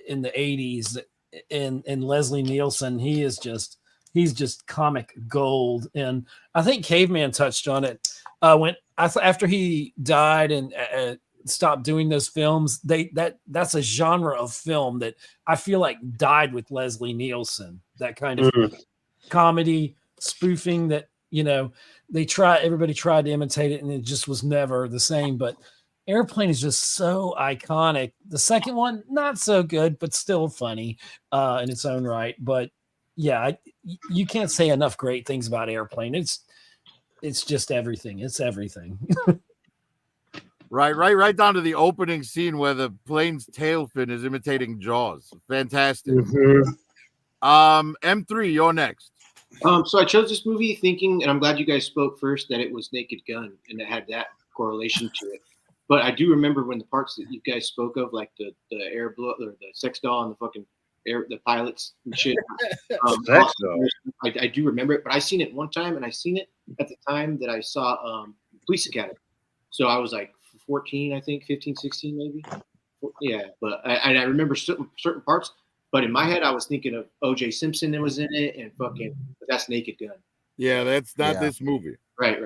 B: in the 80s, and Leslie Nielsen. He's just comic gold. And I think Caveman touched on it when after he died and stopped doing those films. That's a genre of film that I feel like died with Leslie Nielsen. That kind of comedy spoofing that everybody tried to imitate it, and it just was never the same. But Airplane is just so iconic. The second one, not so good, but still funny in its own right. But yeah, you can't say enough great things about Airplane. It's just everything. It's everything.
C: Right down to the opening scene where the plane's tail fin is imitating Jaws. Fantastic. M3, you're next.
D: So I chose this movie thinking, and I'm glad you guys spoke first, that it was Naked Gun and it had that correlation to it. But I do remember when the parts that you guys spoke of, like the air blow or the sex doll and the fucking the pilots and shit. I do remember it, but I seen it one time, and I seen it at the time that I saw Police Academy. So I was like 14, I think, 15, 16 maybe. Yeah, but I remember certain parts. But in my head, I was thinking of O.J. Simpson that was in it, and fucking that's Naked Gun.
C: Yeah, that's not this movie.
D: Right.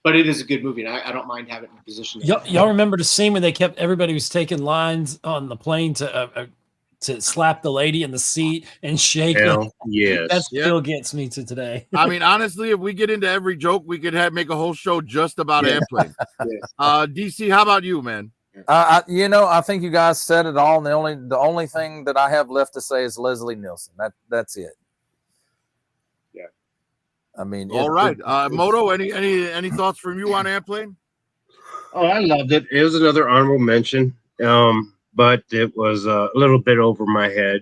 D: But it is a good movie, and I don't mind having it in the position.
B: Y'all remember the scene when everybody was taking lines on the plane to slap the lady in the seat and shake it?
A: Yes.
B: That still gets me to today.
C: I mean, honestly, if we get into every joke, we could make a whole show just about Airplane. DC, how about you, man?
F: I think you guys said it all. And the only thing that I have left to say is Leslie Nielsen. That's it.
D: Yeah.
F: I mean,
C: all right. Moto, any thoughts from you on Airplane?
A: Oh, I loved it. It was another honorable mention. But it was a little bit over my head.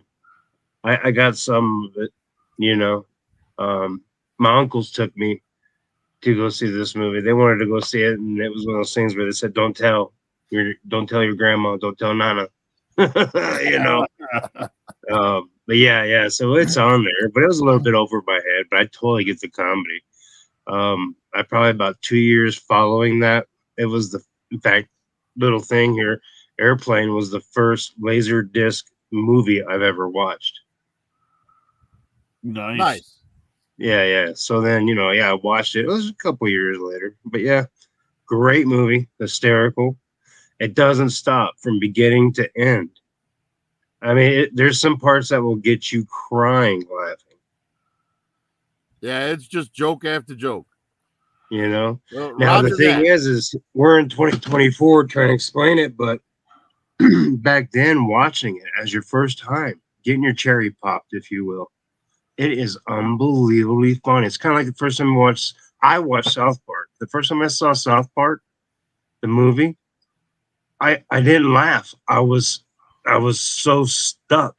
A: I got some of it, my uncles took me to go see this movie. They wanted to go see it, and it was one of those things where they said, don't tell your grandma, don't tell Nana. But yeah, so it's on there, but it was a little bit over my head, but I totally get the comedy. I probably about 2 years following that, it was in fact, little thing here, Airplane was the first laser disc movie I've ever watched.
E: Nice.
A: Yeah. So then, I watched it. It was a couple years later, but yeah, great movie, hysterical. It doesn't stop from beginning to end. I mean, there's some parts that will get you crying laughing.
C: Yeah, it's just joke after joke.
A: Well, now the thing is we're in 2024 trying to explain it, but back then watching it as your first time, getting your cherry popped, if you will, it is unbelievably fun. It's kind of like the first time I watched South Park. The first time I saw South Park, the movie, I didn't laugh. I was so stuck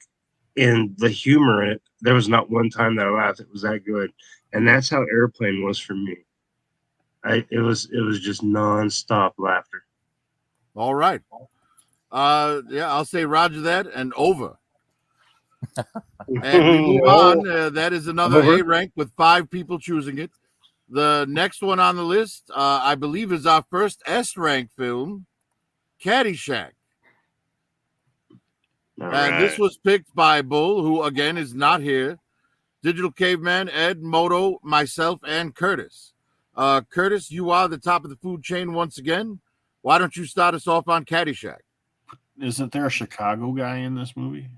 A: in the humor in it. There was not one time that I laughed. It was that good. And that's how Airplane was for me. It was just nonstop laughter.
C: All right. I'll say Roger that and over. And we move on. That is another A rank with 5 people choosing it. The next one on the list, I believe, is our first S rank film, Caddyshack. And this was picked by Bull, who again is not here, Digital Caveman, Ed, Moto, myself, and Curtis. Curtis, you are the top of the food chain once again. Why don't you start us off on Caddyshack?
E: Isn't there a Chicago guy in this movie?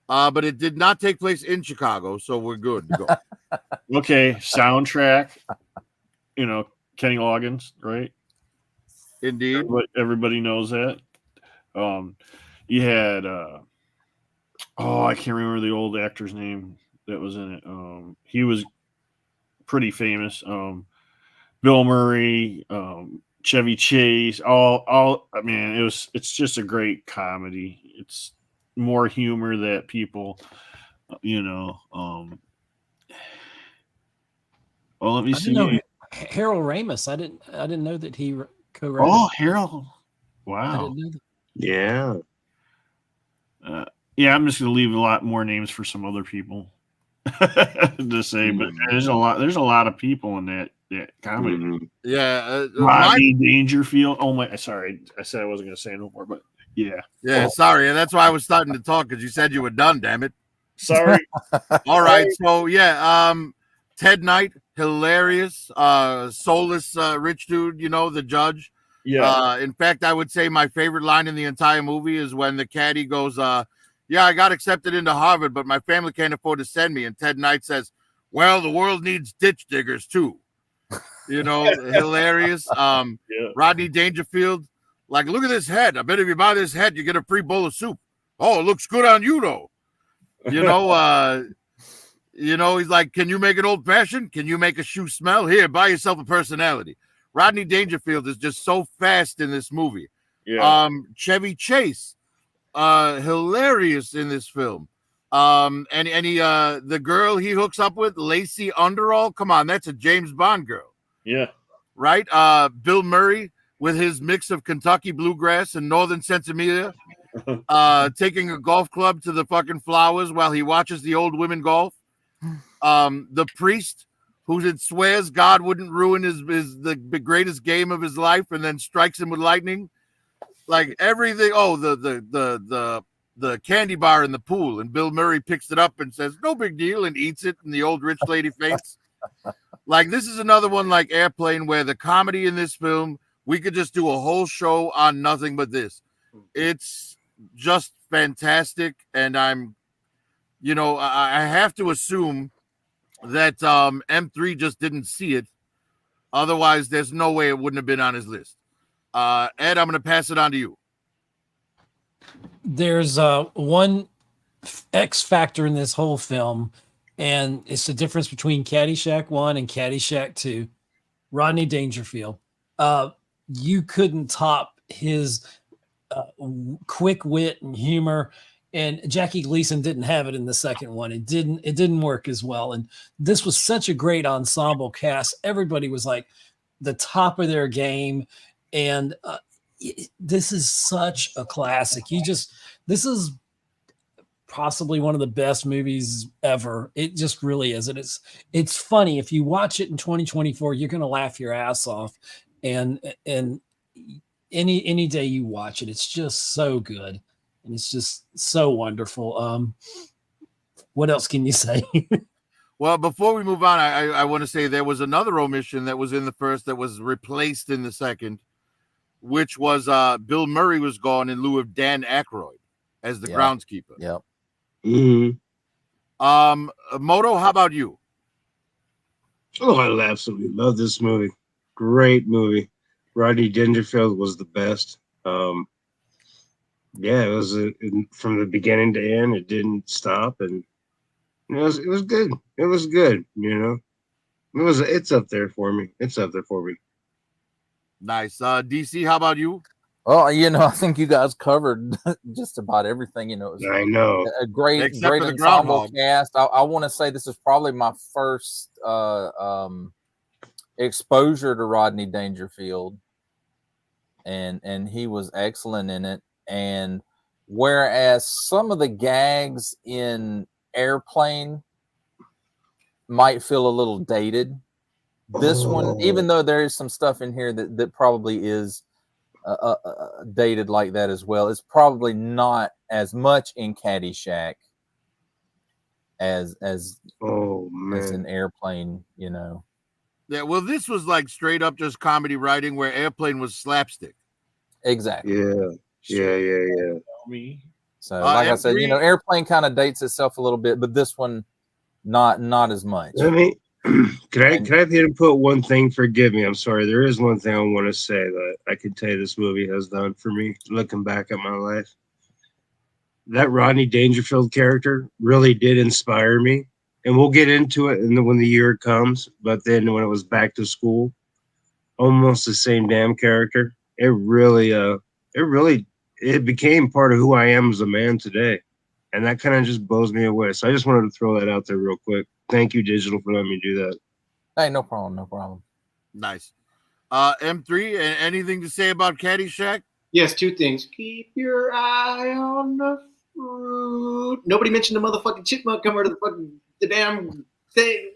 C: But it did not take place in Chicago, so we're good to go.
E: Okay, soundtrack. Kenny Loggins, right?
C: Indeed.
E: Everybody knows that. You had I can't remember the old actor's name that was in it. He was pretty famous. Bill Murray, Chevy Chase, all. I mean, it's just a great comedy. It's more humor that people, you know. Well, let me
B: I
E: see.
B: didn't know Harold Ramis. I didn't know that he co-wrote.
E: Oh,
B: it.
E: Harold!
B: I
E: Wow.
B: didn't know that.
A: Yeah.
E: Yeah, I'm just gonna leave a lot more names for some other people to say, but there's a lot of people in that comedy.
A: Mm-hmm.
C: Yeah,
E: Rodney Dangerfield. Oh my! Sorry, I said I wasn't gonna say no more, but yeah.
C: Sorry, and that's why I was starting to talk because you said you were done. Damn it.
E: Sorry.
C: All right, so yeah, Ted Knight, hilarious, soulless, rich dude. You know, the judge.
E: Yeah.
C: In fact, I would say my favorite line in the entire movie is when the caddy goes, "Yeah, I got accepted into Harvard, but my family can't afford to send me." And Ted Knight says, "Well, the world needs ditch diggers too." You know, hilarious. Rodney Dangerfield, like, look at this head. I bet if you buy this head, you get a free bowl of soup. Oh, it looks good on you though. You know, he's like, can you make an old fashioned? Can you make a shoe smell? Here, buy yourself a personality. Rodney Dangerfield is just so fast in this movie.
E: Yeah.
C: Chevy Chase, hilarious in this film. And he the girl he hooks up with, Lacey Underall. Come on, that's a James Bond girl.
E: Yeah.
C: Right? Bill Murray with his mix of Kentucky bluegrass and Northern Sensimilla, taking a golf club to the fucking flowers while he watches the old women golf. The priest who swears God wouldn't ruin the greatest game of his life and then strikes him with lightning. Like everything. Oh, the candy bar in the pool, and Bill Murray picks it up and says, "No big deal," and eats it, and the old rich lady faints. Like, this is another one like Airplane, where the comedy in this film, we could just do a whole show on nothing but this. It's just fantastic, and I have to assume that M3 just didn't see it. Otherwise, there's no way it wouldn't have been on his list. Ed, I'm going to pass it on to you.
B: There's one X factor in this whole film, and it's the difference between Caddyshack 1 and Caddyshack 2. Rodney Dangerfield. You couldn't top his quick wit and humor, and Jackie Gleason didn't have it in the second one. It didn't work as well. And this was such a great ensemble cast. Everybody was like the top of their game, and this is such a classic. This is possibly one of the best movies ever. It just really is. And it's funny. If you watch it in 2024, you're going to laugh your ass off. And any day you watch it, it's just so good. And it's just so wonderful. What else can you say?
C: Well, before we move on, I want to say there was another omission that was in the first that was replaced in the second, which was Bill Murray was gone in lieu of Dan Aykroyd as the groundskeeper.
F: Yep.
A: Mm-hmm.
C: Moto, how about you?
A: Oh, I absolutely love this movie. Great movie. Rodney Dangerfield was the best. Yeah, it was from the beginning to end. It didn't stop, and it was good. It was good. It's up there for me. It's up there for me.
C: Nice. DC, how about you?
F: Well, I think you guys covered just about everything. It was
A: I know.
F: a great
C: Except for the
F: ensemble
C: groundhog.
F: cast. I want to say this is probably my first exposure to Rodney Dangerfield, and he was excellent in it. And whereas some of the gags in Airplane might feel a little dated, this one, even though there is some stuff in here that probably is dated like that as well, it's probably not as much in Caddyshack as an Airplane.
C: Yeah, well, this was like straight up just comedy writing, where Airplane was slapstick.
F: Exactly.
A: Yeah.
E: Me.
F: So, like I said,
C: M3
F: Airplane kind of dates itself a little bit, but this one not as much.
A: I mean, can I put one thing? Forgive me. I'm sorry. There is one thing I want to say that I can tell you this movie has done for me, looking back at my life. That Rodney Dangerfield character really did inspire me. And we'll get into it when the year comes. But then when it was back to school, almost the same damn character. It became part of who I am as a man today. And that kind of just blows me away. So I just wanted to throw that out there real quick. Thank you, Digital, for letting me do that.
F: Hey, no problem, no problem.
C: Nice. M3, anything to say about Caddyshack?
D: Yes, two things. Keep your eye on the fruit. Nobody mentioned the motherfucking chipmunk coming to the damn thing.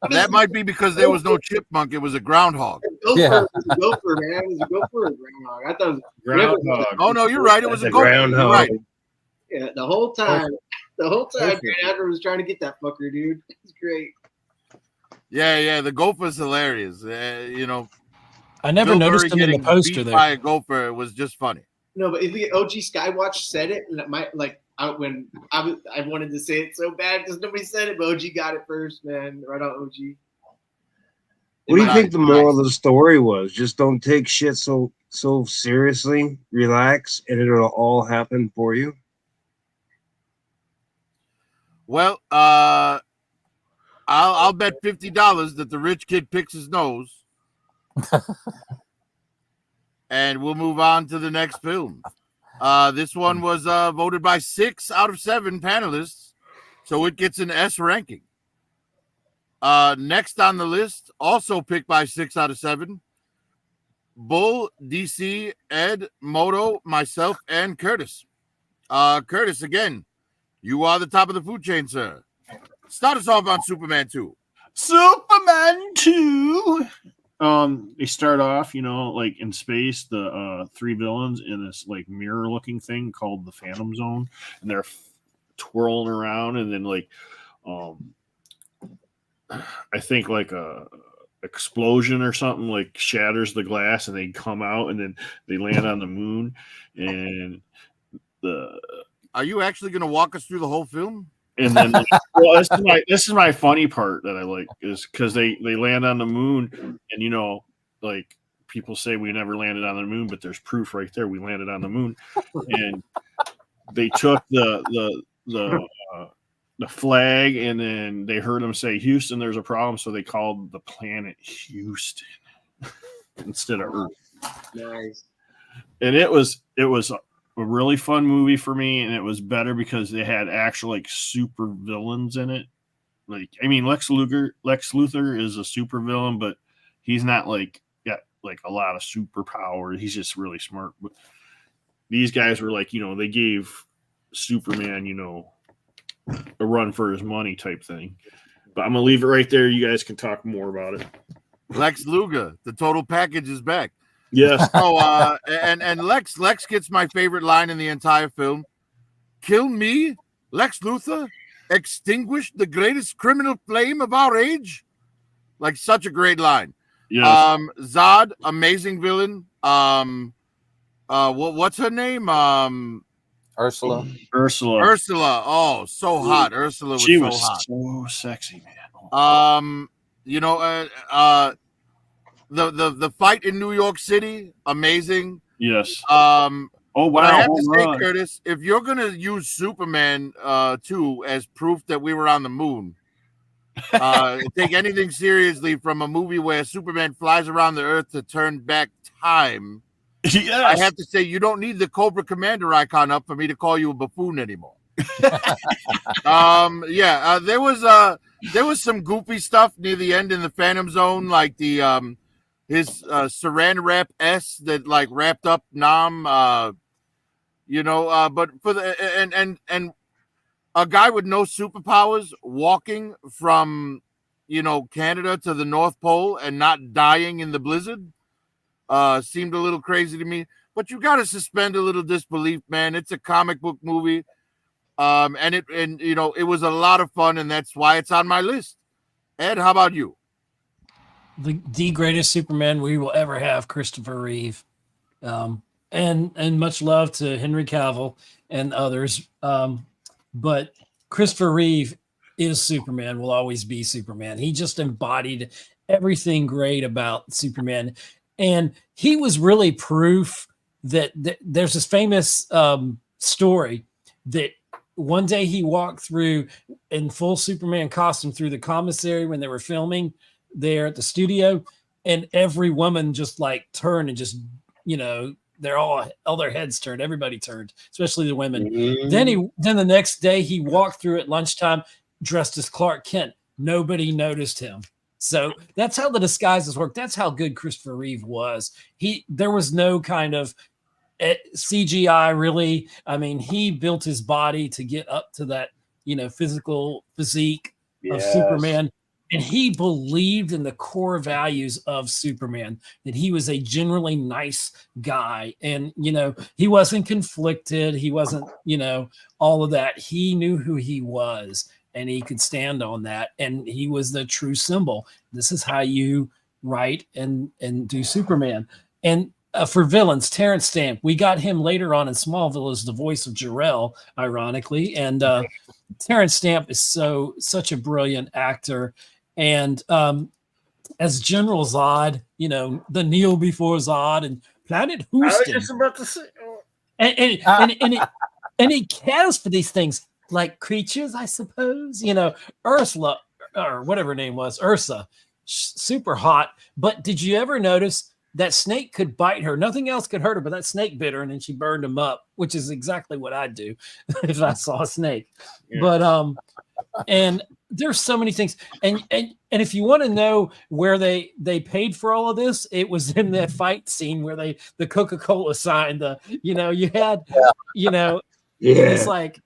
C: That might be because there was no chipmunk. It was a groundhog.
D: Gopher,
F: Yeah.
D: it was a gopher, man. It was a gopher or a groundhog. I thought it was
E: Groundhog.
C: Oh, no, you're right. It was
A: That's
C: a gopher. You're
A: groundhog.
C: right.
D: Yeah, the whole time.
A: Gopher.
D: Grant Adler was trying to get that fucker, dude. It's great.
C: Yeah. The gopher's hilarious. You know,
B: I never
C: Bill
B: noticed
C: Murray
B: him in the
C: getting
B: poster
C: beat
B: there.
C: by a gopher was just funny.
D: No, but if the OG Skywatch said it, and when I wanted to say it so bad because nobody said it, but OG got it first, man. Right on OG.
A: What do you think the moral
C: Nice.
A: of the story was? Just don't take shit so seriously. Relax, and it'll all happen for you.
C: Well, I'll bet $50 that the rich kid picks his nose. And we'll move on to the next film. This one was voted by 6 out of 7 panelists, so it gets an S ranking. Next on the list, also picked by 6 out of 7, Bull, DC, Ed, Moto, myself, and Curtis. Curtis, again, you are the top of the food chain, sir. Start us off on Superman 2.
E: Superman 2. They start off, like in space, the 3 villains in this like mirror looking thing called the Phantom Zone, and they're twirling around, and then like I think like a explosion or something like shatters the glass, and they come out, and then they land on the moon. And
C: Are you actually going to walk us through the whole film?
E: And then, well, this is my funny part that I like is because they land on the moon, and like people say we never landed on the moon, but there's proof right there we landed on the moon, and they took the flag, and then they heard them say Houston, there's a problem, so they called the planet Houston instead of Earth.
D: Nice.
E: And it was a really fun movie for me, and it was better because they had actual like super villains in it. Like, I mean, Lex Luthor is a super villain, but he's not like got like a lot of superpower. He's just really smart. But these guys were like, they gave Superman, a run for his money type thing. But I'm gonna leave it right there. You guys can talk more about it.
C: Lex Luger, the total package is back.
E: Yes.
C: Oh, and Lex gets my favorite line in the entire film. Kill me, Lex Luthor, extinguish the greatest criminal flame of our age. Like, such a great line.
E: Yes.
C: Zod, amazing villain. What's her name?
F: Ursula.
E: Ursula.
C: Oh, so hot. Ursula was
E: She
C: so
E: was
C: hot.
E: so sexy, man.
C: The fight in New York City, amazing.
E: Yes.
C: Oh,
E: wow.
C: But I have to say, Curtis, if you're gonna use Superman 2 as proof that we were on the moon, take anything seriously from a movie where Superman flies around the Earth to turn back time.
E: Yes.
C: I have to say, you don't need the Cobra Commander icon up for me to call you a buffoon anymore. There was some goofy stuff near the end in the Phantom Zone, like the his saran wrap S that like wrapped up Nam, but for the and a guy with no superpowers walking from Canada to the North Pole and not dying in the blizzard seemed a little crazy to me. But you got to suspend a little disbelief, man. It's a comic book movie. It was a lot of fun, and that's why it's on my list. Ed, how about you?
B: The greatest Superman we will ever have, Christopher Reeve, and much love to Henry Cavill and others. But Christopher Reeve is Superman, will always be Superman. He just embodied everything great about Superman, and he was really proof that there's this famous story that one day he walked through in full Superman costume through the commissary when they were filming there at the studio, and every woman just like turned and just, you know, they're all their heads turned. Everybody turned, especially the women. Then the next day he walked through at lunchtime dressed as Clark Kent. Nobody noticed him. So that's how the disguises work. That's how good Christopher Reeve was. There was no kind of CGI really. I mean, he built his body to get up to that, you know, physical physique of Superman. And he believed in the core values of Superman, that he was a generally nice guy. And, you know, he wasn't conflicted. He wasn't, you know, all of that. He knew who he was and he could stand on that. And he was the true symbol. This is how you write and do Superman. And for villains, Terrence Stamp, we got him later on in Smallville as the voice of Jor-El, ironically. And Terrence Stamp is such a brilliant actor. And as General Zod, you know, the kneel before Zod and Planet Houston.
E: I was just about to say.
B: And he cares for these things like creatures, I suppose. You know, Ursula, or whatever her name was, Ursa, super hot. But did you ever notice that snake could bite her? Nothing else could hurt her, but that snake bit her, and then she burned him up, which is exactly what I'd do if I saw a snake. Yeah. But and there's so many things, and if you want to know where they paid for all of this, it was in that fight scene where the Coca-Cola sign, you had it's like.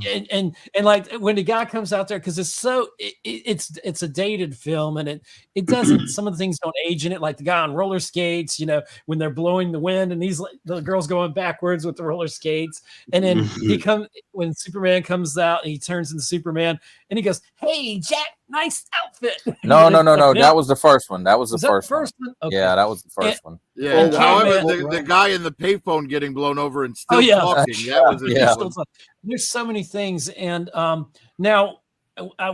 B: And like when the guy comes out there, because it's a dated film, and it doesn't, some of the things don't age in it, like the guy on roller skates, you know, when they're blowing the wind and the girl's going backwards with the roller skates, and then when Superman comes out and he turns into Superman and he goes, "Hey Jack, nice outfit."
F: No, that was the first one. That was the first
B: one.
F: Okay. Yeah, that was the first one.
C: Yeah. However, the guy in the payphone getting blown over and still talking. That was
B: There's so many things, and now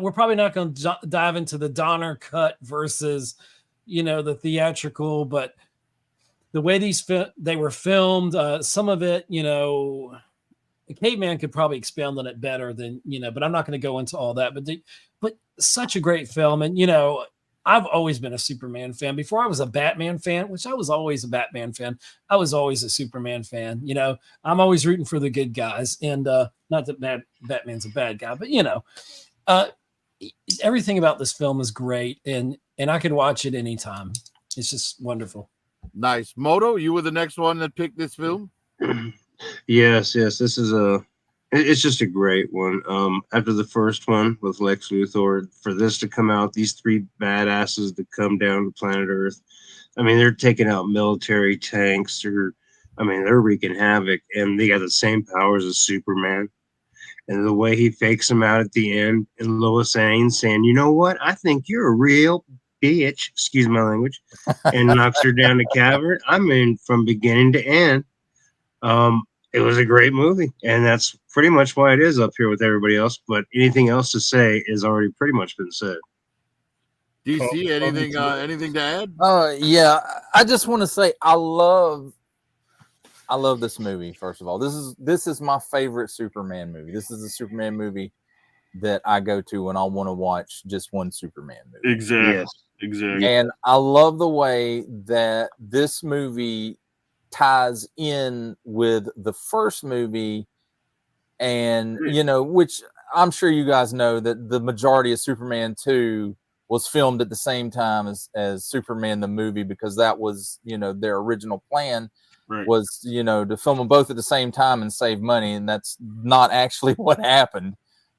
B: we're probably not going to dive into the Donner cut versus, the theatrical, but the way they were filmed, some of it, the Caveman could probably expound on it better than, but I'm not going to go into all that. But such a great film, and I've always been a Superman fan. Before I was a Batman fan, which I was always a Batman fan, I was always a Superman fan. I'm always rooting for the good guys. And not that Batman's a bad guy, but, everything about this film is great. And I could watch it anytime. It's just wonderful.
C: Nice. Moto, you were the next one that picked this film?
A: Yes. This is it's just a great one. After the first one with Lex Luthor, for this to come out, these three badasses to come down to planet Earth. I mean, they're taking out military tanks. They're wreaking havoc, and they got the same powers as Superman. And the way he fakes them out at the end, and Lois Lane saying, "You know what? I think you're a real bitch," excuse my language, and knocks her down the cavern. I mean, from beginning to end. It was a great movie, and that's pretty much why it is up here with everybody else. But anything else to say is already pretty much been said.
C: DC, anything to add?
F: Yeah, I just want to say I love this movie. First of all, this is my favorite Superman movie. This is the Superman movie that I go to when I want to watch just one Superman movie.
E: Exactly. Yes. Exactly.
F: And I love the way that this movie ties in with the first movie, and which I'm sure you guys know that the majority of Superman 2 was filmed at the same time as Superman the movie, because that was their original plan, right, was to film them both at the same time and save money, and that's not actually what happened.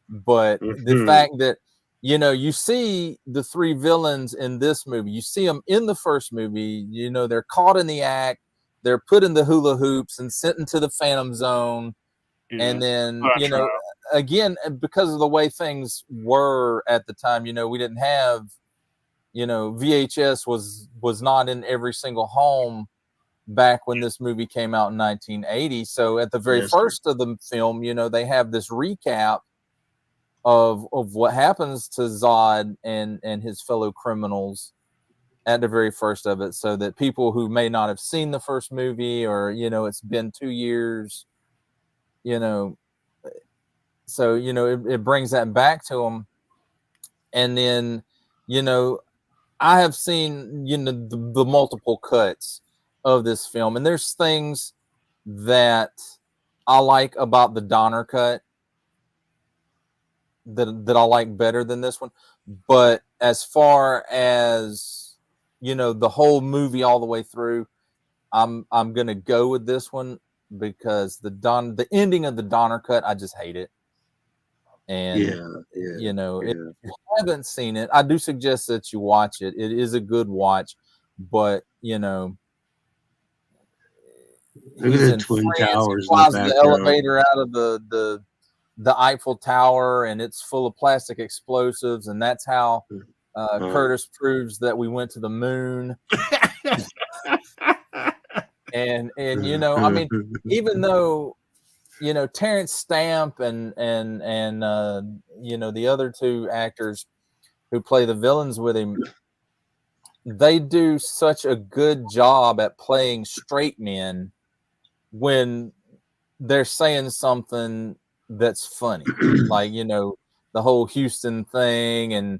F: But the fact that you see the three villains in this movie, you see them in the first movie, they're caught in the act. They're put in the hula hoops and sent into the Phantom Zone. Yeah. And then, again, because of the way things were at the time, we didn't have, VHS was not in every single home back when this movie came out in 1980. So at the very first of the film, they have this recap of what happens to Zod and his fellow criminals at the very first of it, so that people who may not have seen the first movie, or it's been 2 years, so it brings that back to them. And then I have seen, the multiple cuts of this film, and there's things that I like about the Donner cut that I like better than this one. But as far as, the whole movie all the way through, I'm gonna go with this one because the ending of the Donner cut, I just hate it. And if you haven't seen it, I do suggest that you watch it. It is a good watch, but
A: Look at
F: he's
A: the
F: in
A: Twin
F: France.
A: Towers
F: He
A: in the
F: flies the
A: background.
F: elevator out of the Eiffel Tower, and it's full of plastic explosives, and that's how Curtis proves that we went to the moon. and I mean, even though Terrence Stamp and the other two actors who play the villains with him, they do such a good job at playing straight men when they're saying something that's funny, like the whole Houston thing, and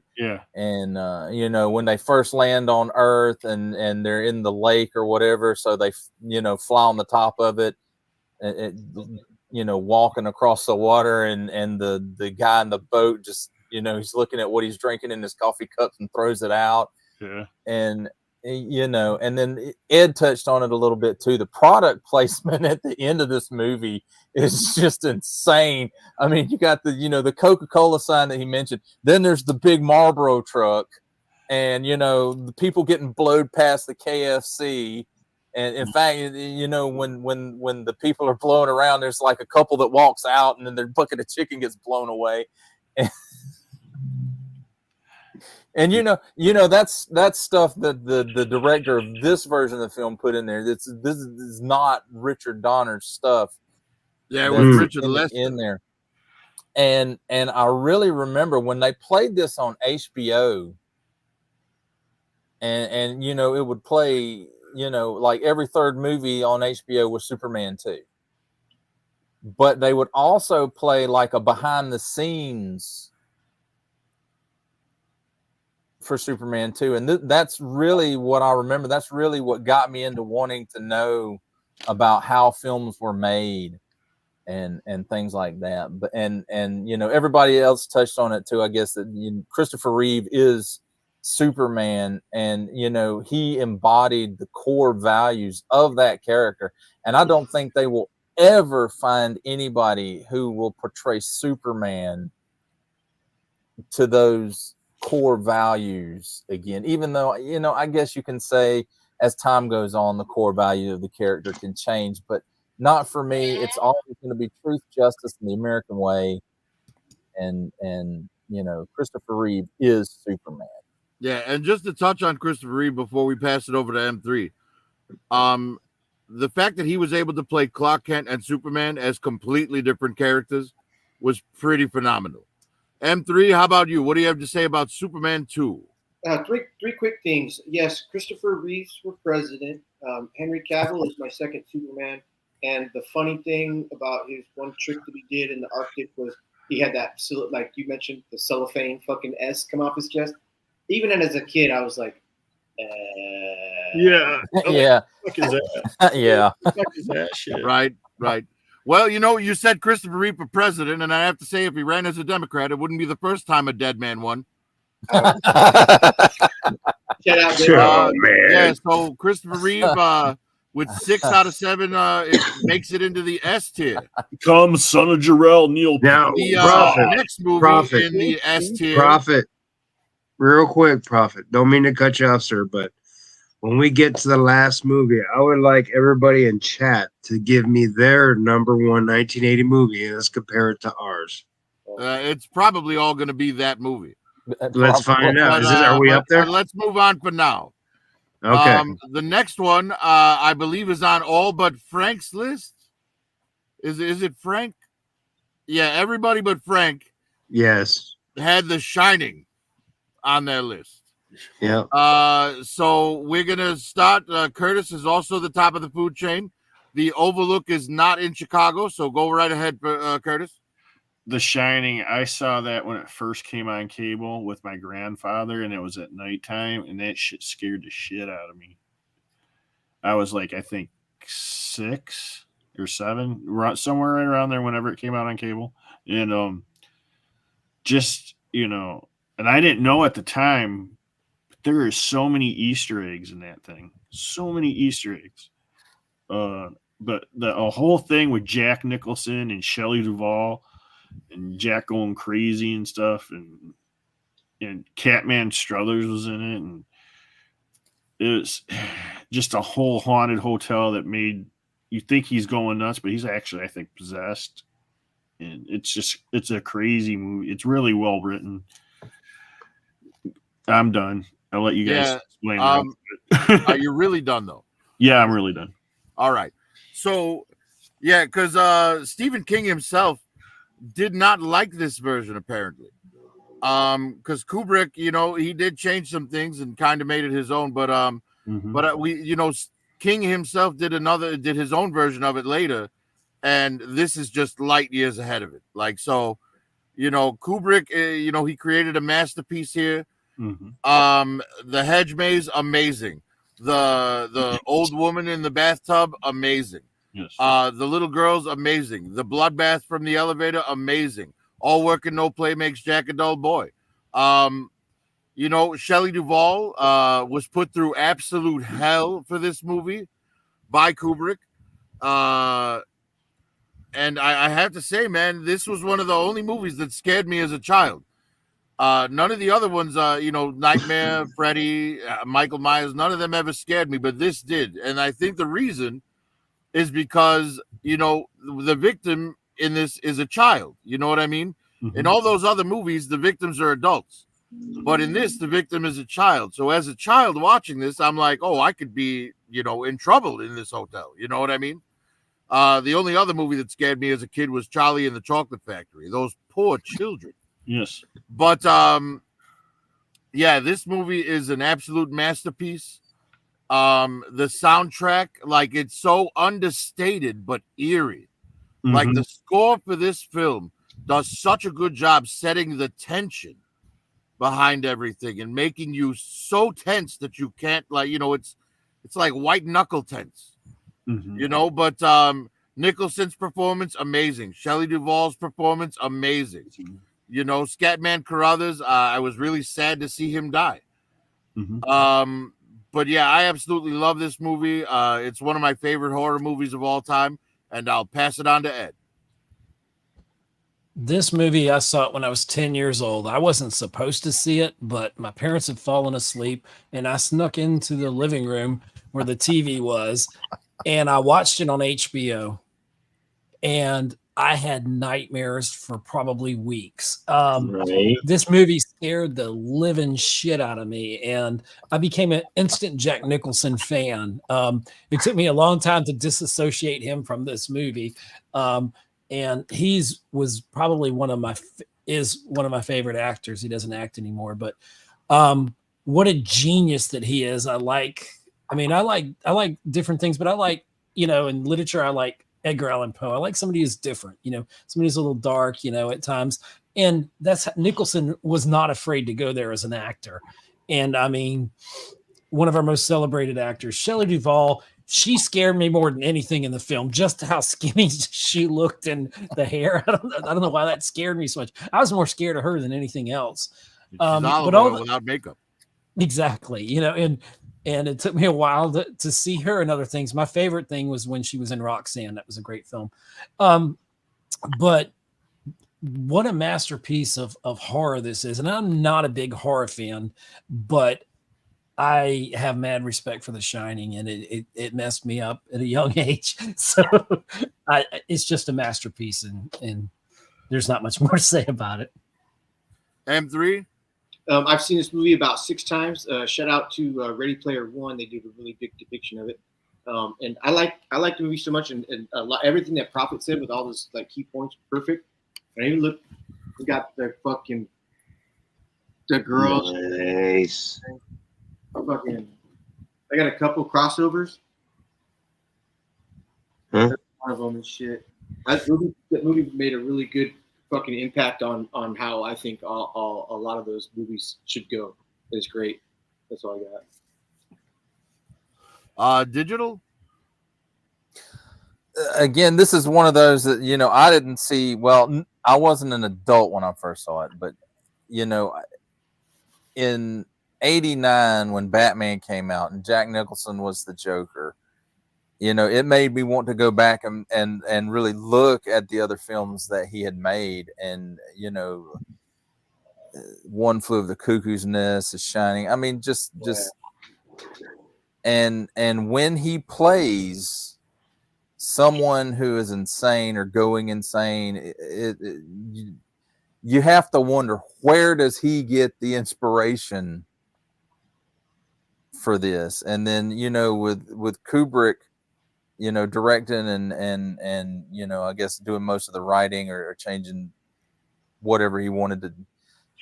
F: when they first land on Earth and they're in the lake or whatever, so they fly on the top of it, walking across the water, and the guy in the boat just he's looking at what he's drinking in his coffee cups and throws it out. And and then Ed touched on it a little bit too. The product placement at the end of this movie is just insane. I mean, you got the Coca-Cola sign that he mentioned. Then there's the big Marlboro truck, and the people getting blowed past the KFC. And in fact, when the people are blowing around, there's like a couple that walks out, and then their bucket of chicken gets blown away. And that's stuff that the director of this version of the film put in there. This is not Richard Donner's stuff.
C: Yeah, it was Richard Lester
F: in there. And I really remember when they played this on HBO, and it would play, like every third movie on HBO was Superman 2. But they would also play like a behind the scenes for Superman 2, and that's really what I remember. That's really what got me into wanting to know about how films were made and things like that. But and everybody else touched on it too. I guess that Christopher Reeve is Superman, and he embodied the core values of that character, and I don't think they will ever find anybody who will portray Superman to those core values again, even though I guess you can say as time goes on the core value of the character can change, but not for me. It's always going to be truth, justice, and the American way, and Christopher Reeve is Superman.
C: Yeah, and just to touch on Christopher Reeve before we pass it over to M3, the fact that he was able to play Clark Kent and Superman as completely different characters was pretty phenomenal. M3, how about you? What do you have to say about Superman 2?
D: Three quick things. Yes, Christopher Reeves for president. Henry Cavill is my second Superman. And the funny thing about his one trick that he did in the Arctic was he had that, like you mentioned, the cellophane fucking S come off his chest. Even as a kid, I was like,
E: Yeah.
F: Yeah.
E: What the fuck is that?
F: Yeah.
E: What the fuck is that shit?
C: Right. Well, you said Christopher Reeve for president, and I have to say, if he ran as a Democrat, it wouldn't be the first time a dead man won.
D: shout out
A: Oh, man.
C: Yeah, so Christopher Reeve, with 6 out of 7, it makes it into the S tier.
E: Come, son of Jarrell, Neil.
A: Now,
C: The next movie
A: Prophet.
C: in the S tier.
A: Prophet, real quick, Prophet. Don't mean to cut you off, sir, but when we get to the last movie, I would like everybody in chat to give me their number one 1980 movie, and let's compare it to ours.
C: It's probably all going to be that movie.
A: Let's find out. Are we up there?
C: Let's move on for now.
A: Okay.
C: The next one, I believe, is on all but Frank's list. Is it Frank? Yeah, everybody but Frank.
A: Yes.
C: Had The Shining on their list.
A: Yeah.
C: So we're gonna start. Curtis is also the top of the food chain. The Overlook is not in Chicago, so go right ahead, Curtis.
E: The Shining, I saw that when it first came on cable with my grandfather, and it was at nighttime, and that shit scared the shit out of me. I was like, I think 6 or 7, somewhere right around there whenever it came out on cable. And just, and I didn't know at the time, but there are so many Easter eggs in that thing. So many Easter eggs. But a whole thing with Jack Nicholson and Shelley Duvall and Jack going crazy and stuff, and Catman Struthers was in it, and it was just a whole haunted hotel that made you think he's going nuts, but he's actually, I think, possessed. And it's a crazy movie. It's really well written. I'm done. I'll let you guys explain.
C: Are you really done though?
E: Yeah, I'm really done.
C: All right. So, yeah, because Stephen King himself did not like this version apparently. Because Kubrick, he did change some things and kind of made it his own. But King himself did his own version of it later, and this is just light years ahead of it. Like, so, Kubrick, he created a masterpiece here.
E: Mm-hmm.
C: The hedge maze, amazing. The old woman in the bathtub, amazing.
E: Yes.
C: The little girls, amazing. The bloodbath from the elevator, amazing. All work and no play makes Jack a dull boy. Shelley Duvall was put through absolute hell for this movie by Kubrick. And I have to say, man, this was one of the only movies that scared me as a child. None of the other ones, Nightmare, Freddy, Michael Myers, none of them ever scared me, but this did. And I think the reason is because, the victim in this is a child. You know what I mean?
E: Mm-hmm.
C: In all those other movies, the victims are adults. But in this, the victim is a child. So as a child watching this, I'm like, oh, I could be, in trouble in this hotel. You know what I mean? The only other movie that scared me as a kid was Charlie and the Chocolate Factory. Those poor children.
E: Yes.
C: But, this movie is an absolute masterpiece. The soundtrack, like, it's so understated but eerie.
E: Mm-hmm.
C: Like, the score for this film does such a good job setting the tension behind everything and making you so tense that you can't, like, it's like white knuckle tense.
E: Mm-hmm.
C: But Nicholson's performance, amazing. Shelley Duvall's performance, amazing. Scatman Carruthers, I was really sad to see him die.
E: Mm-hmm.
C: But yeah, I absolutely love this movie. It's one of my favorite horror movies of all time, and I'll pass it on to Ed.
B: This movie, I saw it when I was 10 years old. I wasn't supposed to see it, but my parents had fallen asleep, and I snuck into the living room where the TV was, and I watched it on HBO, and I had nightmares for probably weeks.
A: Right.
B: This movie scared the living shit out of me, and I became an instant Jack Nicholson fan. It took me a long time to disassociate him from this movie. And was probably one of my favorite actors. He doesn't act anymore, but what a genius that he is. I like different things, but I like, in literature, I like Edgar Allan Poe. I like somebody who's different, somebody who's a little dark, at times. And Nicholson was not afraid to go there as an actor. And I mean, one of our most celebrated actors, Shelley Duvall, she scared me more than anything in the film. Just how skinny she looked and the hair. I don't know why that scared me so much. I was more scared of her than anything else.
C: She's olive oil without makeup.
B: Exactly. And it took me a while to see her and other things. My favorite thing was when she was in Roxanne. That was a great film. But what a masterpiece of horror this is. And I'm not a big horror fan, but I have mad respect for The Shining, and it messed me up at a young age. So it's just a masterpiece, and there's not much more to say about it.
C: M3?
D: I've seen this movie about 6 times. Shout out to Ready Player One. They did a really big depiction of it. And I like the movie so much, and everything that Prophet said with all those like key points, perfect. And even look, we got the girls.
A: Nice.
D: I got a couple crossovers.
A: Huh?
D: One of them and shit. That movie made a really good fucking impact on how I think all a lot of those movies should go. It's great. That's all I got.
C: Digital.
F: Again, this is one of those that, you know, I didn't see. Well, I wasn't an adult when I first saw it, but, you know, in '89 when Batman came out and Jack Nicholson was the Joker, you know, it made me want to go back and really look at the other films that he had made. And, you know, One Flew of the Cuckoo's Nest, The Shining. I mean, just and when he plays someone who is insane or going insane, you have to wonder, where does he get the inspiration for this? And then, you know, with Kubrick, you know, directing and you know, I guess doing most of the writing or changing whatever he wanted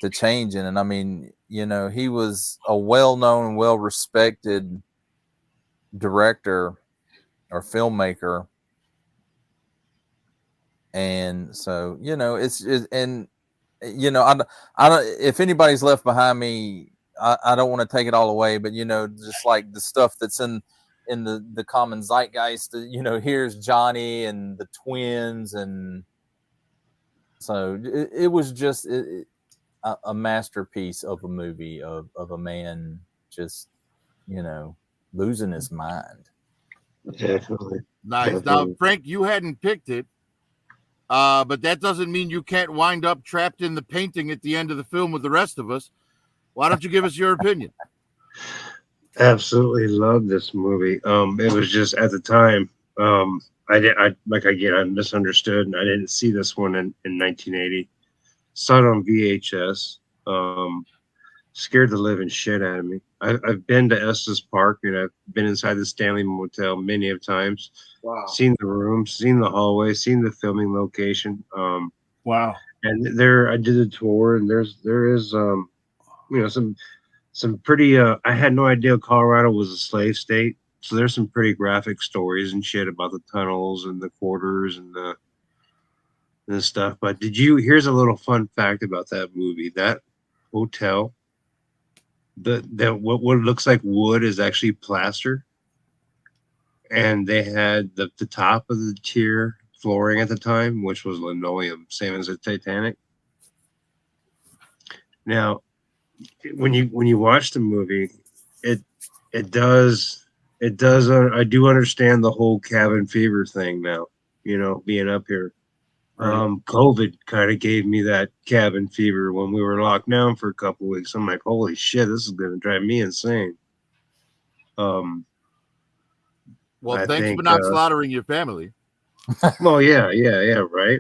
F: to change in. And I mean, you know, he was a well-known and well-respected director or filmmaker. And so, you know, and you know, I don't, if anybody's left behind me, I don't want to take it all away, but, you know, just like the stuff that's in the common zeitgeist, you know, here's Johnny and the twins. And so it was just a masterpiece of a movie of a man just, you know, losing his mind.
A: Definitely.
C: Nice.
A: Definitely.
C: Now, Frank, you hadn't picked it, but that doesn't mean you can't wind up trapped in the painting at the end of the film with the rest of us. Why don't you give us your opinion?
A: Absolutely love this movie. It was just at the time, I misunderstood, and I didn't see this one in 1980. Saw it on VHS. Scared the living shit out of me. I've been to Estes Park, and I've been inside the Stanley Motel many of times.
D: Wow.
A: Seen the rooms, seen the hallway, seen the filming location.
E: Wow.
A: And there I did a tour, and there is you know, some pretty I had no idea Colorado was a slave state, so there's some pretty graphic stories and shit about the tunnels and the quarters and the stuff. But here's a little fun fact about that movie. That hotel, that what looks like wood is actually plaster, and they had the top of the tier flooring at the time, which was linoleum, same as the Titanic. Now, when you watch the movie, it does I do understand the whole cabin fever thing now, you know, being up here.
E: Right.
A: COVID kind of gave me that cabin fever when we were locked down for a couple of weeks. I'm like, holy shit, this is gonna drive me insane.
C: Well,
A: I
C: thanks
A: think,
C: for not slaughtering your family.
A: well, yeah, right.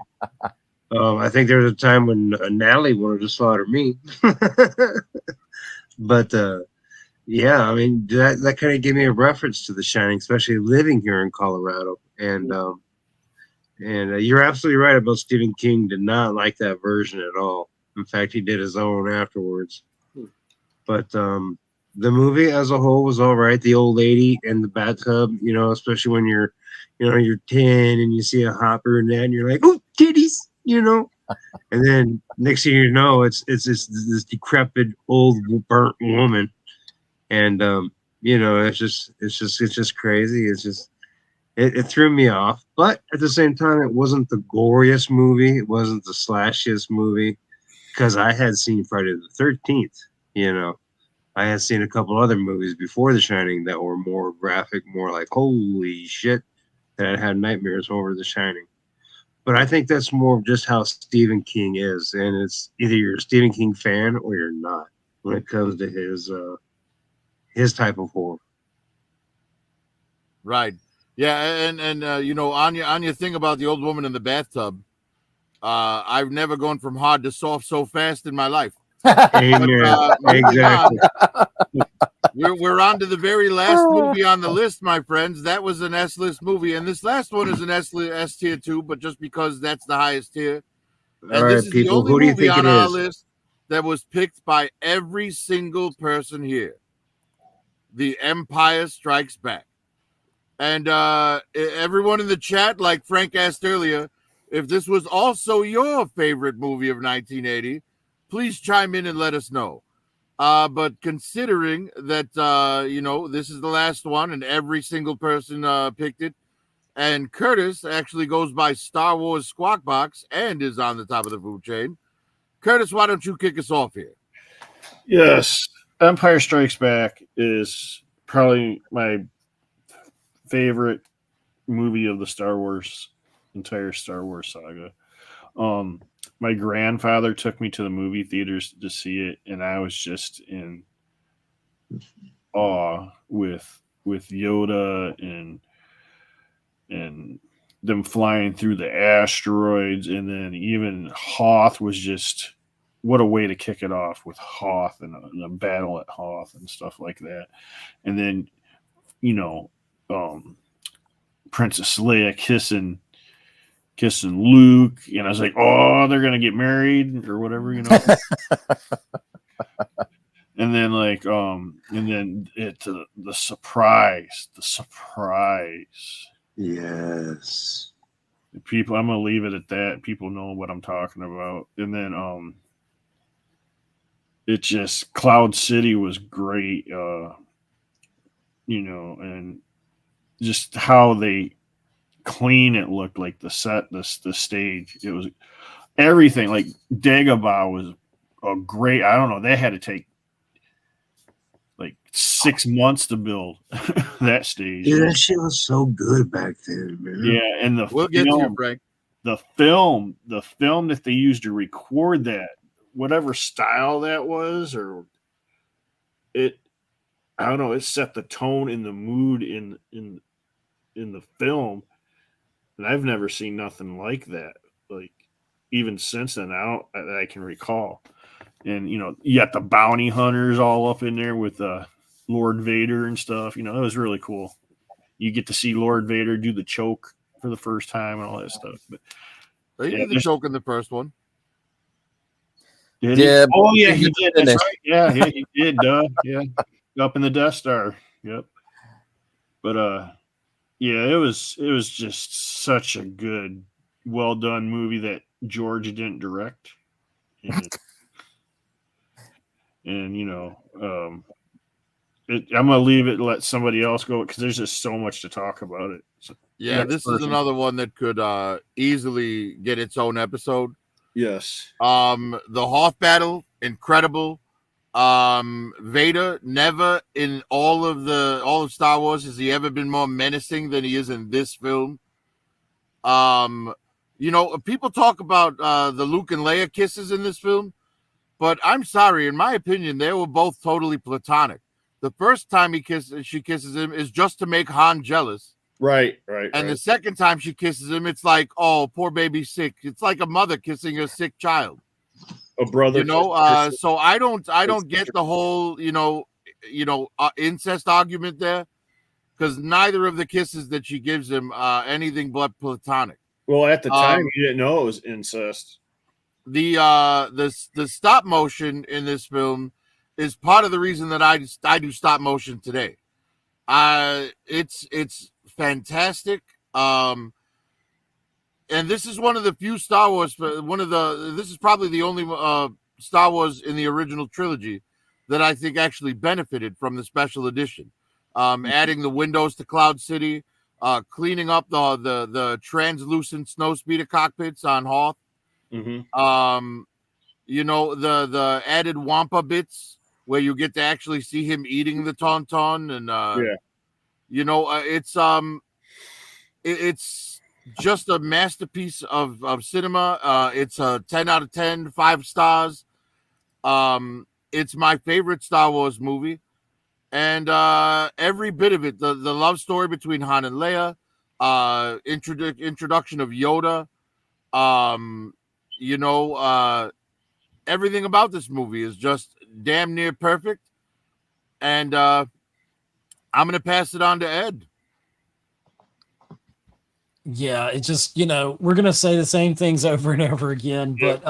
A: I think there was a time when Natalie wanted to slaughter me. But yeah, I mean, that kind of gave me a reference to The Shining, especially living here in Colorado. And you're absolutely right about Stephen King did not like that version at all. In fact, he did his own afterwards. But the movie as a whole was all right. The old lady in the bathtub, you know, especially when you're 10 and you see a hopper and that, and you're like, oh, titties, you know. And then next thing you know, it's this decrepit old burnt woman, and you know, it's just crazy. It threw me off, but at the same time, it wasn't the goriest movie. It wasn't the slashiest movie, because I had seen Friday the 13th. You know, I had seen a couple other movies before The Shining that were more graphic, more like holy shit, that I had nightmares over The Shining. But I think that's more of just how Stephen King is, and it's either you're a Stephen King fan or you're not when it comes to his type of horror.
C: Right. Yeah, and you know, on your thing about the old woman in the bathtub, I've never gone from hard to soft so fast in my life.
A: Amen. Exactly.
C: We're on to the very last movie on the list, my friends. That was an S-list movie, and this last one is an S tier too, but just because that's the highest tier. And
A: All
C: this
A: right,
C: is the
A: people.
C: only
A: Who do you
C: movie
A: think
C: on
A: it
C: our
A: is?
C: list that was picked by every single person here. The Empire Strikes Back. And everyone in the chat, like Frank asked earlier, If this was also your favorite movie of 1980, please chime in and let us know. But considering that, this is the last one and every single person picked it, and Curtis actually goes by Star Wars Squawk Box and is on the top of the food chain. Curtis, why don't you kick us off here?
E: Yes, Empire Strikes Back is probably my favorite movie of the entire Star Wars saga. My grandfather took me to the movie theaters to see it, and I was just in awe with Yoda and them flying through the asteroids, and then even Hoth was just what a way to kick it off with Hoth and the battle at Hoth and stuff like that. And then Princess Leia kissing Luke, and I was like, oh, they're gonna get married or whatever, And then the surprise.
A: Yes.
E: People, I'm gonna leave it at that. People know what I'm talking about. And then it just Cloud City was great, and just how they clean it looked, like the set, the stage, it was everything. Like Dagobah was a great. I don't know. They had to take like 6 months to build that stage.
A: Dude, that shit was so good back then, man.
E: Yeah, and
C: We'll get to you, Frank.
E: The film that they used to record that, whatever style that was, or it, I don't know, it set the tone and the mood in the film. And I've never seen nothing like that, like even since then, that I can recall. And you got the bounty hunters all up in there with Lord Vader and stuff. It was really cool. You get to see Lord Vader do the choke for the first time and all that stuff. But
C: he did the choke in the first one.
E: Did
F: Yeah.
E: he? Oh yeah, he did. That's right. Yeah, he did. Yeah, up in the Death Star. Yep. But yeah, it was just such a good, well done movie that George didn't direct, and I'm gonna leave it, let somebody else go, because there's just so much to talk about it. So,
C: yeah, this is another one that could easily get its own episode.
E: Yes.
C: The Hoth battle, incredible. Vader, never in all of Star Wars has he ever been more menacing than he is in this film. People talk about the Luke and Leia kisses in this film, but I'm sorry, in my opinion, they were both totally platonic. The first time she kisses him is just to make Han jealous.
E: Right.
C: And the second time she kisses him, it's like, oh, poor baby's sick. It's like a mother kissing a sick child.
E: A brother.
C: So I don't get the whole, incest argument there, because neither of the kisses that she gives him anything but platonic.
E: Well, at the time, you didn't know it was incest.
C: The stop motion in this film is part of the reason that I do stop motion today. It's fantastic. And this is one of the few Star Wars. This is probably the only Star Wars in the original trilogy that I think actually benefited from the special edition. Adding the windows to Cloud City, cleaning up the translucent snowspeeder cockpits on Hoth.
E: Mm-hmm.
C: The added Wampa bits where you get to actually see him eating the tauntaun, and it's just a masterpiece of cinema. It's a 10 out of 10, 5 stars. It's my favorite Star Wars movie, and every bit of it, the love story between Han and Leia, introduction of Yoda, everything about this movie is just damn near perfect. And I'm going to pass it on to Ed.
B: Yeah, it just, we're going to say the same things over and over again, but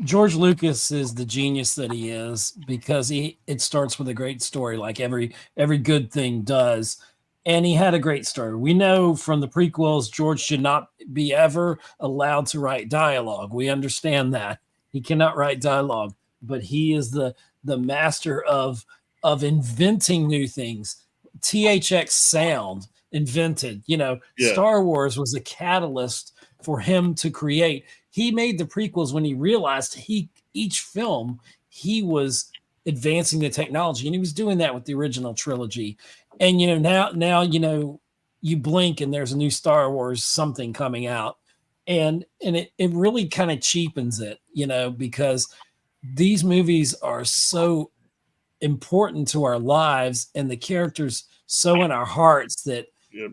B: George Lucas is the genius that he is, because it starts with a great story, like every good thing does. and he had a great story. We know from the prequels, George should not be ever allowed to write dialogue. We understand that he cannot write dialogue, but he is the master of inventing new things. THX sound invented.
E: Yeah.
B: Star Wars was a catalyst for him to create. He made the prequels when he realized each film he was advancing the technology, and he was doing that with the original trilogy. And now you blink and there's a new Star Wars something coming out, and it really kind of cheapens it, because these movies are so important to our lives and the characters so in our hearts that
E: Yep.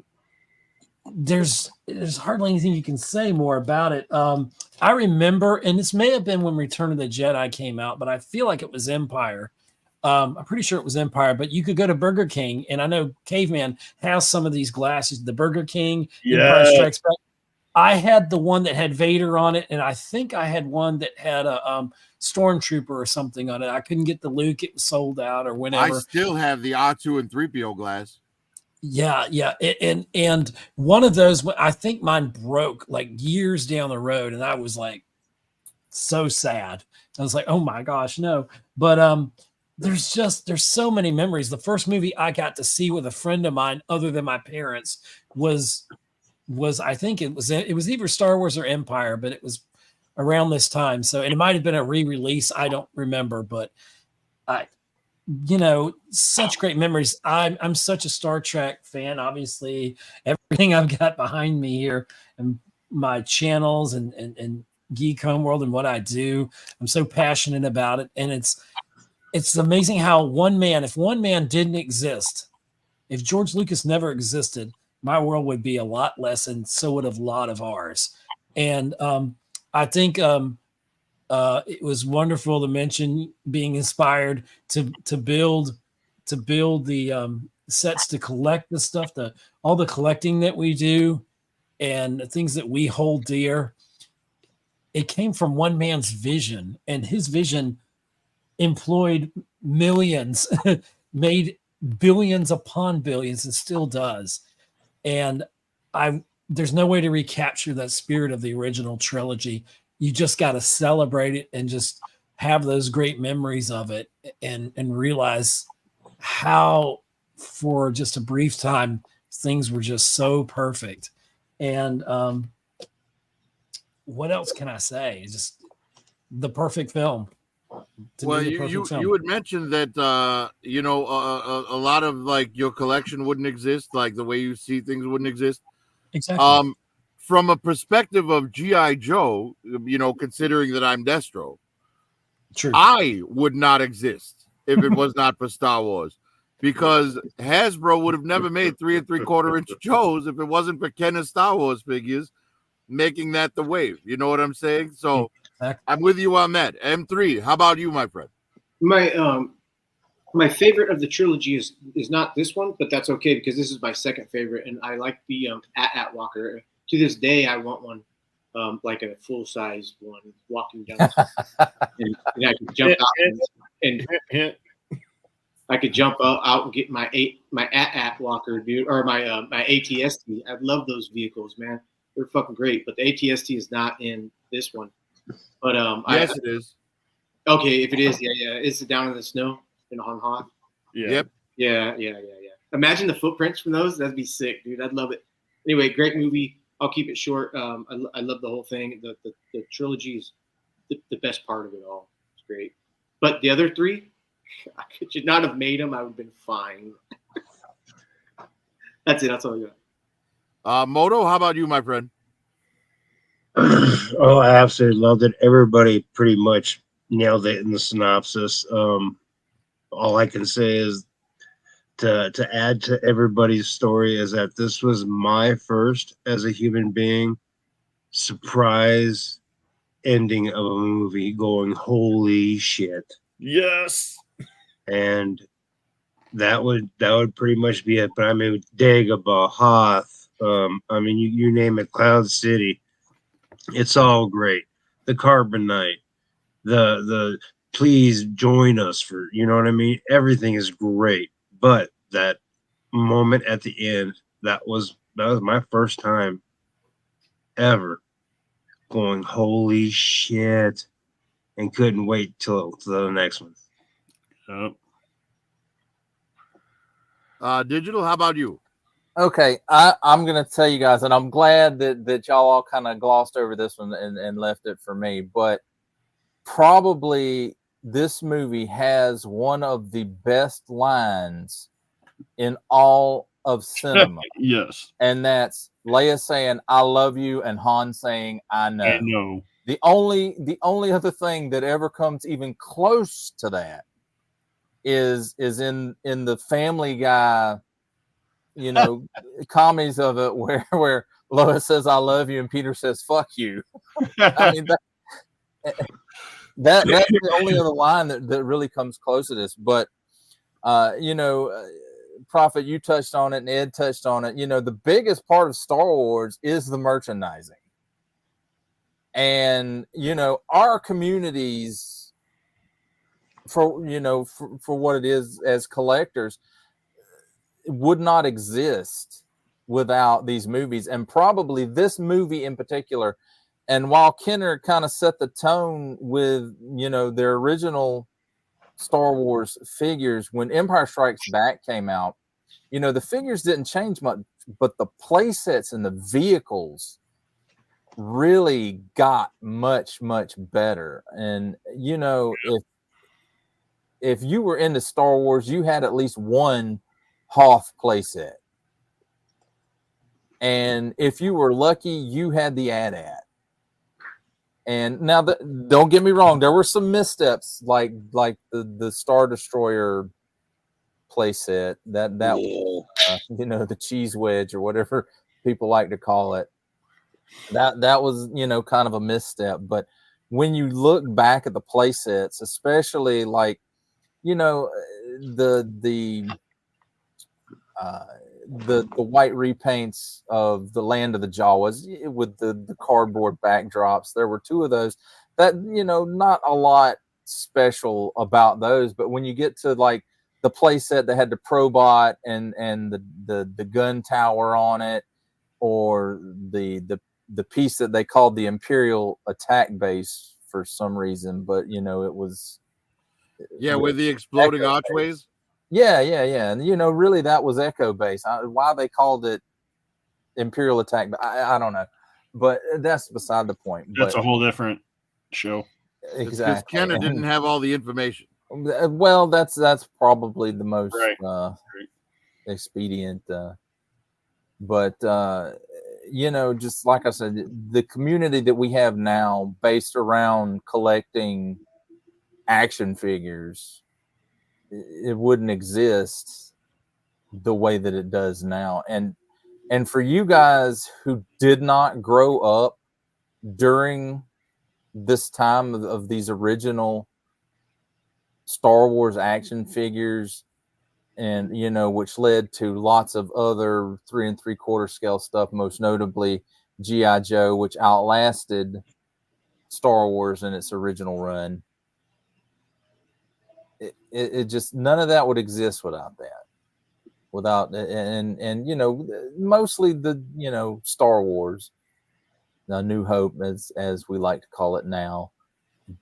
B: there's hardly anything you can say more about it. I remember, and this may have been when Return of the Jedi came out, but I feel like it was Empire. I'm pretty sure it was Empire, but you could go to Burger King, and I know Caveman has some of these glasses. The Burger King, Empire
E: Yeah.
B: Strikes Back. I had the one that had Vader on it, and I think I had one that had a Stormtrooper or something on it. I couldn't get the Luke; it was sold out or
C: I
B: whatever.
C: still have the R2 and 3PO glass.
B: Yeah. And one of those, I think mine broke like years down the road, and I was like so sad. I was like, oh my gosh, no. But there's so many memories. The first movie I got to see with a friend of mine, other than my parents, was I think it was either Star Wars or Empire, but it was around this time. So, and it might have been a re-release. I don't remember, but such great memories. I'm such a Star Trek fan. Obviously, everything I've got behind me here and my channels and Geek Homeworld and what I do, I'm so passionate about it. And it's amazing how if one man didn't exist, if George Lucas never existed, my world would be a lot less, and so would a lot of ours. And I think it was wonderful to mention being inspired to build the sets to collect the stuff, all the collecting that we do, and the things that we hold dear. It came from one man's vision, and his vision employed millions, made billions upon billions, and still does. And there's no way to recapture that spirit of the original trilogy. You just got to celebrate it and just have those great memories of it, and realize how for just a brief time things were just so perfect. And what else can I say? It's just the perfect film.
C: Well, you had mentioned that a lot of like your collection wouldn't exist, like the way you see things wouldn't exist.
B: Exactly.
C: From a perspective of G.I. Joe, considering that I'm Destro,
B: True.
C: I would not exist if it was not for Star Wars, because Hasbro would have never made 3 3/4 inch Joes if it wasn't for Kenner's Star Wars figures making that the wave. You know what I'm saying? So I'm with you on that. M3, how about you, my friend?
D: My favorite of the trilogy is not this one, but that's okay because this is my second favorite, and I like the at Walker. To this day, I want one, like a full size one, walking down, and I could jump out and I could jump out and get my at Walker, dude, or my ATST. I love those vehicles, man. They're fucking great, but the ATST is not in this one. But
C: yes, it is.
D: Okay, if it is, yeah, it's down in the snow in Han Han.
E: Yeah.
C: Yep.
D: Yeah. Imagine the footprints from those. That'd be sick, dude. I'd love it. Anyway, great movie. I'll keep it short. I love the whole thing. The trilogy is the best part of it all. It's great. But the other three, I could not have made them. I would have been fine. That's it. That's all I got.
C: Moto, how about you, my friend?
A: Oh, I absolutely loved it. Everybody pretty much nailed it in the synopsis. All I can say is to add to everybody's story is that this was my first as a human being surprise ending of a movie going, holy shit.
E: Yes.
A: And that would pretty much be it. But I mean, Dagobah, Hoth, I mean, you name it, Cloud City, it's all great. The Carbonite, the please join us for, you know what I mean? Everything is great. But that moment at the end, that was my first time ever going, holy shit, and couldn't wait till the next one.
C: Digital, how about you?
F: Okay, I'm gonna tell you guys, and I'm glad that y'all all kind of glossed over this one and left it for me. But probably this movie has one of the best lines in all of cinema,
E: Yes,
F: and that's Leia saying "I love you" and Han saying "I know."
E: I know.
F: The only other thing that ever comes even close to that is in the Family Guy, you know, comedies of it where Lois says "I love you" and Peter says "fuck you." I mean that's the only other line that really comes close to this. But Prophet, you touched on it, and Ed touched on it. You know, the biggest part of Star Wars is the merchandising. And our communities, for what it is as collectors, would not exist without these movies, and probably this movie in particular. And while Kenner kind of set the tone with their original Star Wars figures, when Empire Strikes Back came out, the figures didn't change much, but the play sets and the vehicles really got much better. And if you were into Star Wars, you had at least one Hoth playset, and if you were lucky, you had the AT-AT. And now, don't get me wrong, there were some missteps, like the Star Destroyer playset that the cheese wedge or whatever people like to call it. That was kind of a misstep. But when you look back at the play sets, especially like the white repaints of the Land of the Jawas with the cardboard backdrops, there were two of those that not a lot special about those. But when you get to like the play set that had the Probot and the gun tower on it, or the piece that they called the Imperial Attack Base for some reason, but it was
C: with the exploding archways.
F: Yeah, and really that was Echo Base. Why they called it Imperial Attack, I don't know, but that's beside the point.
E: That's a whole different show.
F: Exactly,
C: because Kenner didn't have all the information.
F: Well, that's probably the most
E: right.
F: expedient. But just like I said, the community that we have now, based around collecting action figures, it wouldn't exist the way that it does now. And for you guys who did not grow up during this time of these original Star Wars action figures, and which led to lots of other 3 3/4 scale stuff, most notably G.I. Joe, which outlasted Star Wars in its original run. It just, none of that would exist without that. Mostly the Star Wars, the New Hope, as we like to call it now.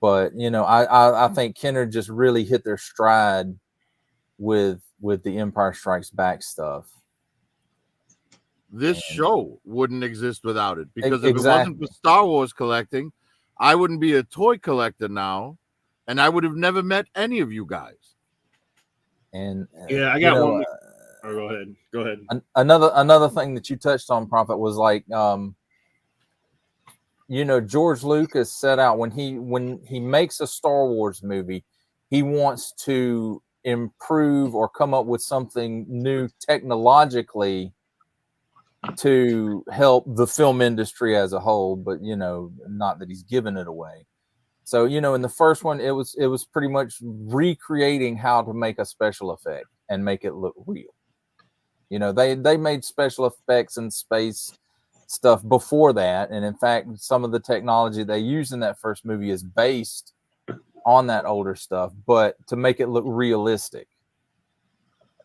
F: But I think Kenner just really hit their stride with the Empire Strikes Back stuff.
C: This show wouldn't exist without it, because if it wasn't for Star Wars collecting, I wouldn't be a toy collector now, and I would have never met any of you guys.
F: And
E: I got one. Go ahead.
F: Another thing that you touched on, Prophet, was like George Lucas set out, when he makes a Star Wars movie, he wants to improve or come up with something new technologically to help the film industry as a whole, but not that he's giving it away. So in the first one, it was pretty much recreating how to make a special effect and make it look real. They made special effects and space stuff before that, and in fact, some of the technology they use in that first movie is based on that older stuff, but to make it look realistic.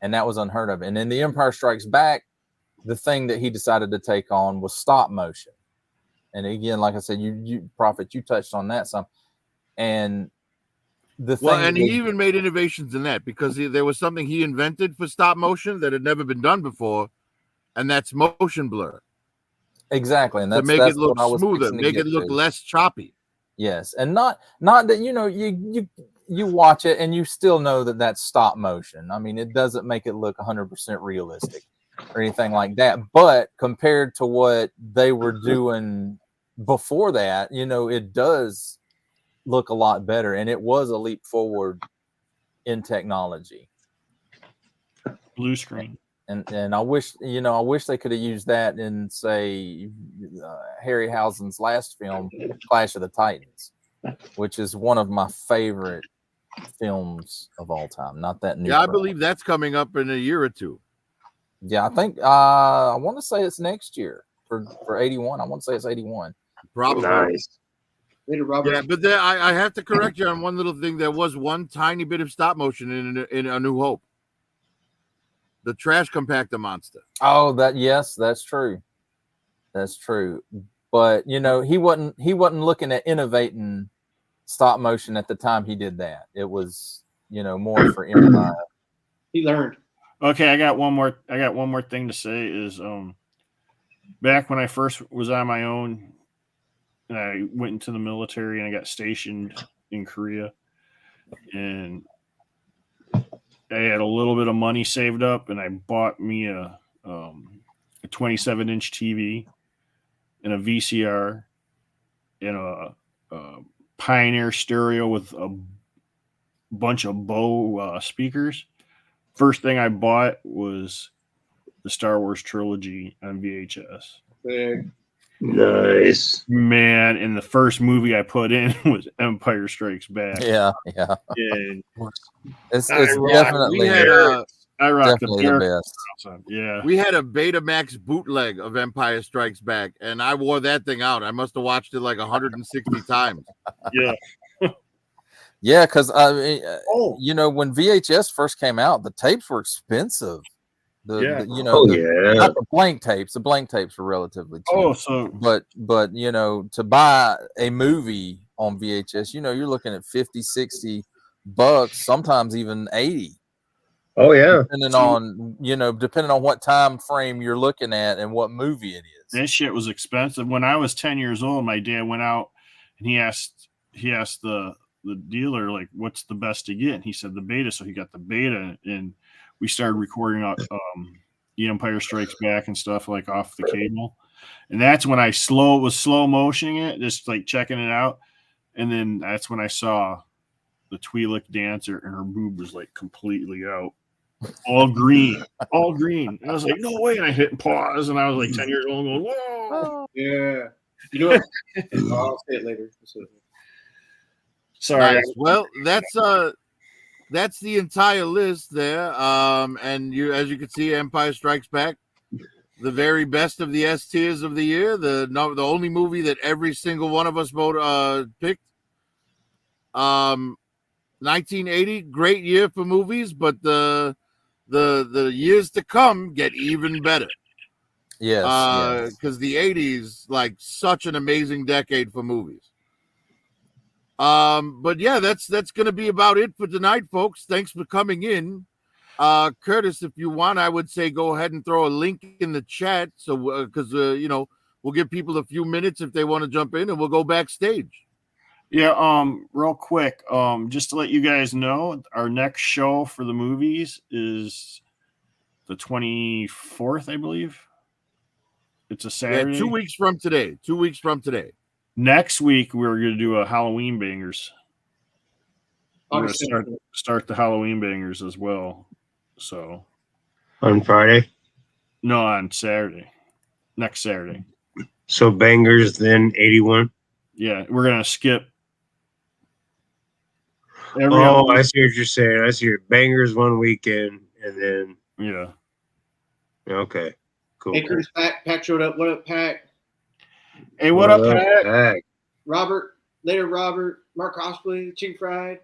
F: and that was unheard of. And in The Empire Strikes Back, the thing that he decided to take on was stop motion. And again, like I said, you Prophet, you touched on that some. And the thing,
C: and he even made innovations in that, because there was something he invented for stop motion that had never been done before, and that's motion blur.
F: Exactly, and
C: to make it look smoother, make it look less choppy.
F: Yes, and not that you watch it and you still know that that's stop motion. I mean, it doesn't make it look 100% realistic or anything like that. But compared to what they were doing before that, it does look a lot better, and it was a leap forward in technology.
E: Blue screen.
F: And I wish they could have used that in, say, Harryhausen's last film, Clash of the Titans, which is one of my favorite films of all time. Not that new.
C: Yeah, I believe that's coming up in a year or two.
F: Yeah, I think I want to say it's next year for 81. I want to say it's 81.
C: Probably.
A: Nice.
D: Later, Robert.
C: Yeah, but I have to correct you on one little thing. There was one tiny bit of stop motion in A New Hope. The trash compactor monster.
F: Oh, yes, that's true. That's true. But he wasn't looking at innovating stop motion at the time he did that. It was more for Empire.
D: He learned.
E: Okay, I got one more thing to say is back when I first was on my own and I went into the military and I got stationed in Korea, and I had a little bit of money saved up, and I bought me a 27-inch TV and a VCR and a Pioneer stereo with a bunch of Bose speakers. First thing I bought was the Star Wars trilogy on VHS.
A: Nice.
E: Man, and the first movie I put in was Empire Strikes Back.
F: Yeah.
E: And
F: It's definitely
E: I rocked
F: definitely the best.
E: Yeah.
C: We had a Betamax bootleg of Empire Strikes Back, and I wore that thing out. I must have watched it like 160 times.
E: Yeah.
F: Yeah, because when VHS first came out, the tapes were expensive. Not the blank tapes. The blank tapes were relatively cheap. But to buy a movie on VHS, you're looking at $50-$60, sometimes even $80.
A: Oh yeah.
F: Depending on what time frame you're looking at and what movie it is.
E: That shit was expensive. When I was 10 years old, my dad went out and he asked the dealer, like, what's the best to get? And he said the beta. So he got the beta, and we started recording The Empire Strikes Back and stuff like off the cable. And that's when I was slow motioning it, just like checking it out. And then that's when I saw the Twi'lek dancer, and her boob was like completely out. All green. And I was like, no way. And I hit pause, and I was like 10 years old going, whoa.
D: Yeah. You know what? I'll say it later.
E: Sorry.
C: Nice. Well, that's the entire list there. And as you can see, Empire Strikes Back, the very best of the S tiers of the year. The only movie that every single one of us picked. 1980, great year for movies, but the years to come get even better.
F: Yes.
C: Because the 80s, like, such an amazing decade for movies. But yeah, that's going to be about it for tonight, folks. Thanks for coming in. Curtis, if you want, I would say go ahead and throw a link in the chat. So, because, we'll give people a few minutes if they want to jump in, and we'll go backstage.
E: Yeah, real quick, just to let you guys know, our next show for the movies is the 24th, I believe. It's a Saturday.
C: Yeah, 2 weeks from today. 2 weeks from today.
E: Next week, we're going to do a Halloween bangers. We're going to start the Halloween bangers as well. So
A: on Friday?
E: No, on Saturday. Next Saturday.
A: So bangers, then 81?
E: Yeah, we're going to skip.
A: I see what you're saying. I see your bangers one weekend, and then okay, cool.
D: Hey, Curtis, Pack showed up. What up, Pack?
E: Hey, what up, Pack?
D: Robert, Mark Cosplay, Chicken Fried.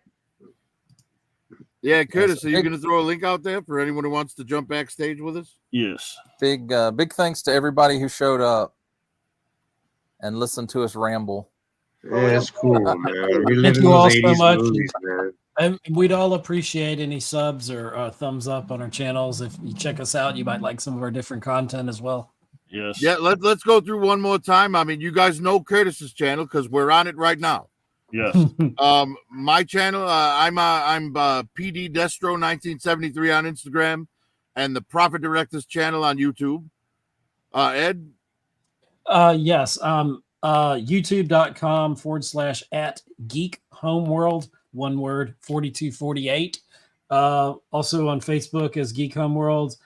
C: Yeah, Curtis,
F: so
C: are you going to throw a link out there for anyone who wants to jump backstage with us?
E: Yes.
F: big thanks to everybody who showed up and listened to us ramble.
A: Yeah, it's cool, man. Reliving
B: Thank you
A: those
B: all so
A: 80s
B: much.
A: movies, man.
B: And we'd all appreciate any subs or thumbs up on our channels. If you check us out, you might like some of our different content as well.
E: Yes.
C: Yeah, let's go through one more time. I mean, you guys know Curtis's channel because we're on it right now.
E: Yes.
C: My channel, I'm PD Destro 1973 on Instagram, and the Profit Directors channel on YouTube. Ed,
B: Yes. YouTube.com/@Geek Homeworld, one word, 4248. Also on Facebook as Geek Homeworld.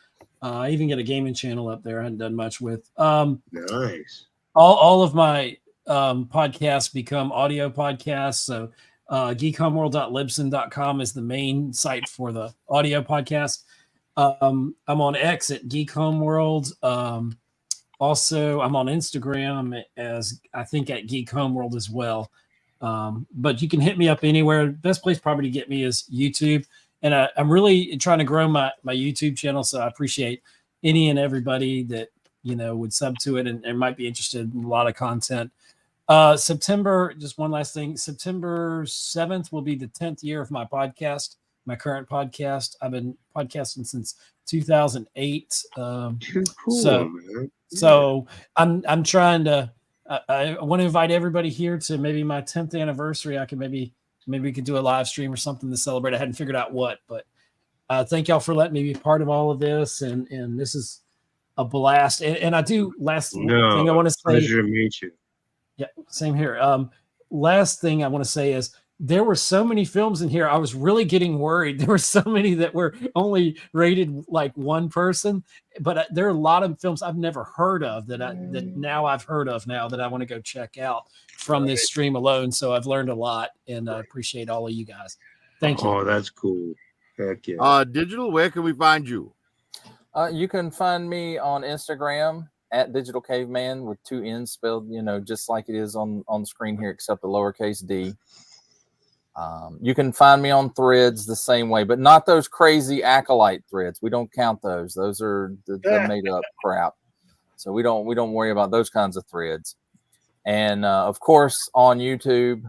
B: I even get a gaming channel up there I hadn't done much with.
A: Nice.
B: All of my podcasts become audio podcasts. So geekhomeworld.libsyn.com is the main site for the audio podcast. I'm on X at Geek Homeworld. Also, I'm on Instagram as I think at Geek Homeworld as well. But you can hit me up anywhere. Best place probably to get me is YouTube. And I'm really trying to grow my YouTube channel. So I appreciate any and everybody that, would sub to it and might be interested in a lot of content. September, just one last thing. September 7th will be the 10th year of my podcast, my current podcast. I've been podcasting since 2008.
A: Too cool, man.
B: So I'm trying to. I want to invite everybody here to maybe my 10th anniversary. I can maybe we could do a live stream or something to celebrate. I hadn't figured out what, but thank y'all for letting me be part of all of this. And this is a blast. And I do last thing I want to say.
A: Pleasure to meet you.
B: Yeah, same here. Last thing I want to say is there were so many films in here. I was really getting worried. There were so many that were only rated like one person, but there are a lot of films I've never heard of that now I've heard of now that I want to go check out from this stream alone. So I've learned a lot, and I appreciate all of you guys. Thank you.
A: Oh, that's cool. Heck yeah.
C: Digital, where can we find you?
F: You can find me on Instagram at Digital Caveman with 2 N's spelled, just like it is on the screen here, except the lowercase d. You can find me on Threads the same way, but not those crazy acolyte threads. We don't count those. Those are the made up crap. So we don't worry about those kinds of threads. And of course on YouTube,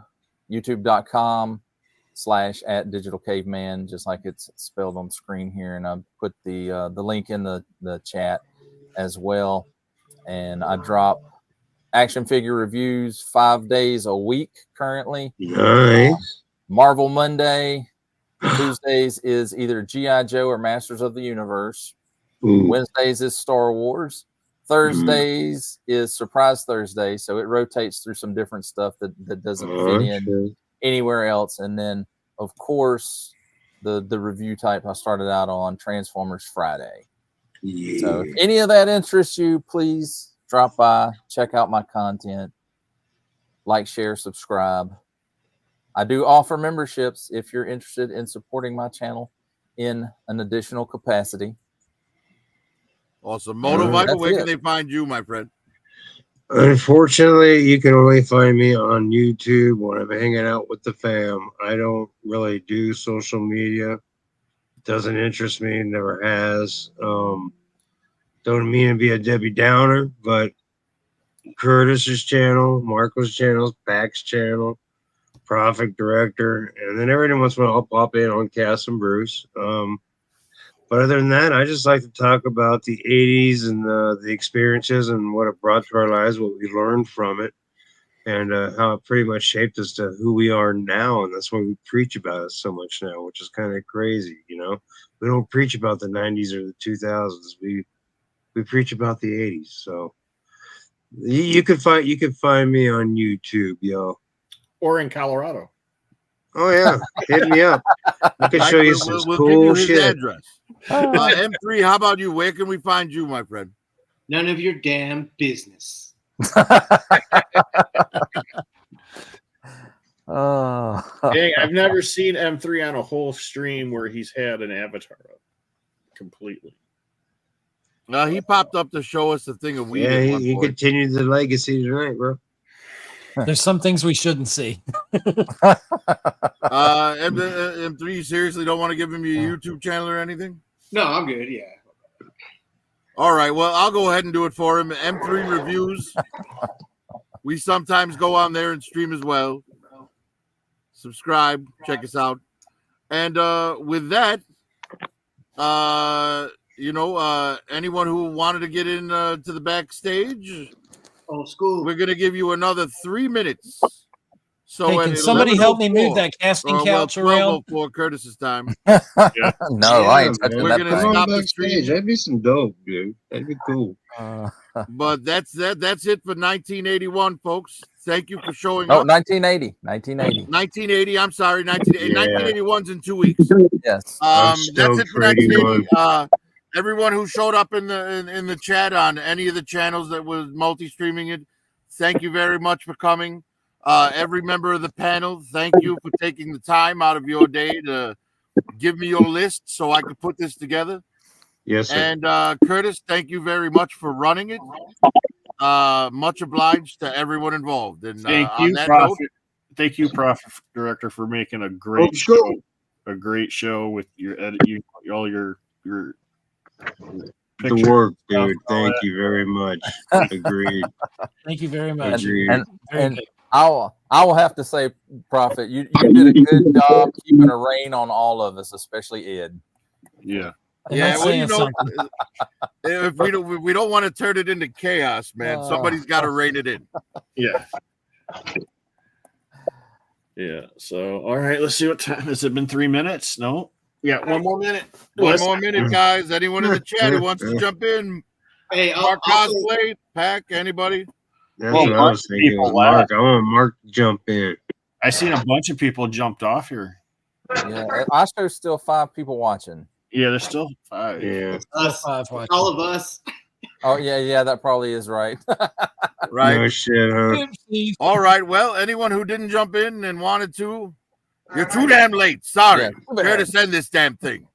F: youtube.com/@digitalcaveman, just like it's spelled on the screen here. And I put the link in the chat as well. And I drop action figure reviews 5 days a week currently.
A: Nice.
F: Marvel Monday. Tuesdays is either G.I. Joe or Masters of the Universe.
A: Ooh.
F: Wednesdays is Star Wars. Thursdays is Surprise Thursday. So it rotates through some different stuff that doesn't fit in anywhere else. And then, of course, the review type I started out on, Transformers Friday.
A: Yeah.
F: So if any of that interests you, please drop by, check out my content, like, share, subscribe. I do offer memberships if you're interested in supporting my channel in an additional capacity.
C: Awesome. Moto Viper,
F: That's
C: where
F: it.
C: can they find you, my friend?
A: Unfortunately, you can only find me on YouTube when I'm hanging out with the fam. I don't really do social media. It doesn't interest me, never has. Don't mean to be a Debbie Downer, but Curtis's channel, Marco's channel, Pac's channel, Profit Director, and then every once in a while I'll pop in on Cass and Bruce. But other than that, I just like to talk about the 80s and the experiences and what it brought to our lives, what we learned from it, and how it pretty much shaped us to who we are now. And that's why we preach about it so much now, which is kind of crazy, We don't preach about the 90s or the 2000s. We preach about the 80s. So you can find me on YouTube, yo.
G: Or in Colorado.
A: Oh yeah, hit me up. I can show you some
C: We'll
A: cool
C: give you his
A: shit.
C: address. M3, how about you? Where can we find you, my friend?
D: None of your damn business.
G: Dang, I've never seen M3 on a whole stream where he's had an avatar up completely.
C: He popped up to show us the thing of weed.
A: Yeah,
C: at one
A: he
C: point.
A: continued the legacy tonight, bro.
B: There's some things we shouldn't see.
C: M3, you seriously don't want to give him your YouTube channel or anything?
D: No, I'm good. Yeah.
C: All right. Well, I'll go ahead and do it for him. M3 Reviews. We sometimes go on there and stream as well. Subscribe. Check us out. And with that, anyone who wanted to get in to the backstage,
D: Old school.
C: we're going to give you another 3 minutes. So
B: Hey,
C: at
B: can somebody help me
C: 11:04,
B: move that casting couch
C: well,
B: around?
C: 12:04 Curtis's time.
F: No, I ain't touching
A: man.
C: We're
F: that
C: gonna
F: thing.
C: stop the
A: backstage.
C: stream.
A: That'd be some dope, dude. That'd be cool.
C: But that's it for 1981, folks. Thank you for showing
F: Oh,
C: up.
F: 1980. 1980.
C: 1980. I'm sorry, 1980.
A: Yeah.
C: 1981's in 2 weeks.
F: Yes.
A: I'm
C: That's
A: stoked
C: it for
A: for 81.
C: 1980. Everyone who showed up in the chat on any of the channels that was multi-streaming it, thank you very much for coming. Every member of the panel, thank you for taking the time out of your day to give me your list so I could put this together.
A: Yes, sir.
C: And Curtis, thank you very much for running it. Much obliged to everyone involved. And
E: Thank
C: on
E: you,
C: that
E: Prophet.
C: note,
E: Thank you, Prophet Director, for making a great
A: Let's go.
E: show. A great show with your edit, all your
A: The
E: pictures.
A: work,
E: stuff,
A: dude.
E: all
A: Thank
E: that.
A: you very much. Agreed.
B: Thank you very much.
A: Agreed.
F: And
B: Very
F: and
B: good.
F: I will have to say, Prophet, you did a good job keeping a rein on all of us, especially Ed.
E: Yeah.
B: And
C: yeah,
B: that's
C: well, you
B: saying
C: know,
B: something.
C: if we don't want to turn it into chaos, man. Somebody's got to rein it in.
E: Yeah. Yeah. So, all right, let's see what time has it been. 3 minutes? No. Yeah, 1 more minute.
C: One more minute, guys. Anyone in the chat who wants to jump in?
D: Hey,
C: Mark
D: I'll say-
C: Cosplay, Pack, anybody?
A: That's
E: Well,
A: what I
E: Mark
A: was thinking.
E: people
A: Was Mark.
E: laugh.
A: I want Mark to jump in.
E: I seen a bunch of people jumped off here.
F: Yeah, I show's still 5 people watching.
E: Yeah, there's still 5.
A: Yeah.
D: us,
B: Five watching.
D: all of us.
F: Oh yeah, that probably is right.
C: Right.
A: No shit, huh?
B: Oopsies.
C: All right. Well, anyone who didn't jump in and wanted to, you're too damn late. Sorry.
F: Yeah, too bad.
C: Curtis, end this damn thing.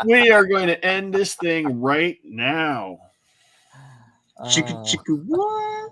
E: We are going to end this thing right now.
A: Chicka chicka what?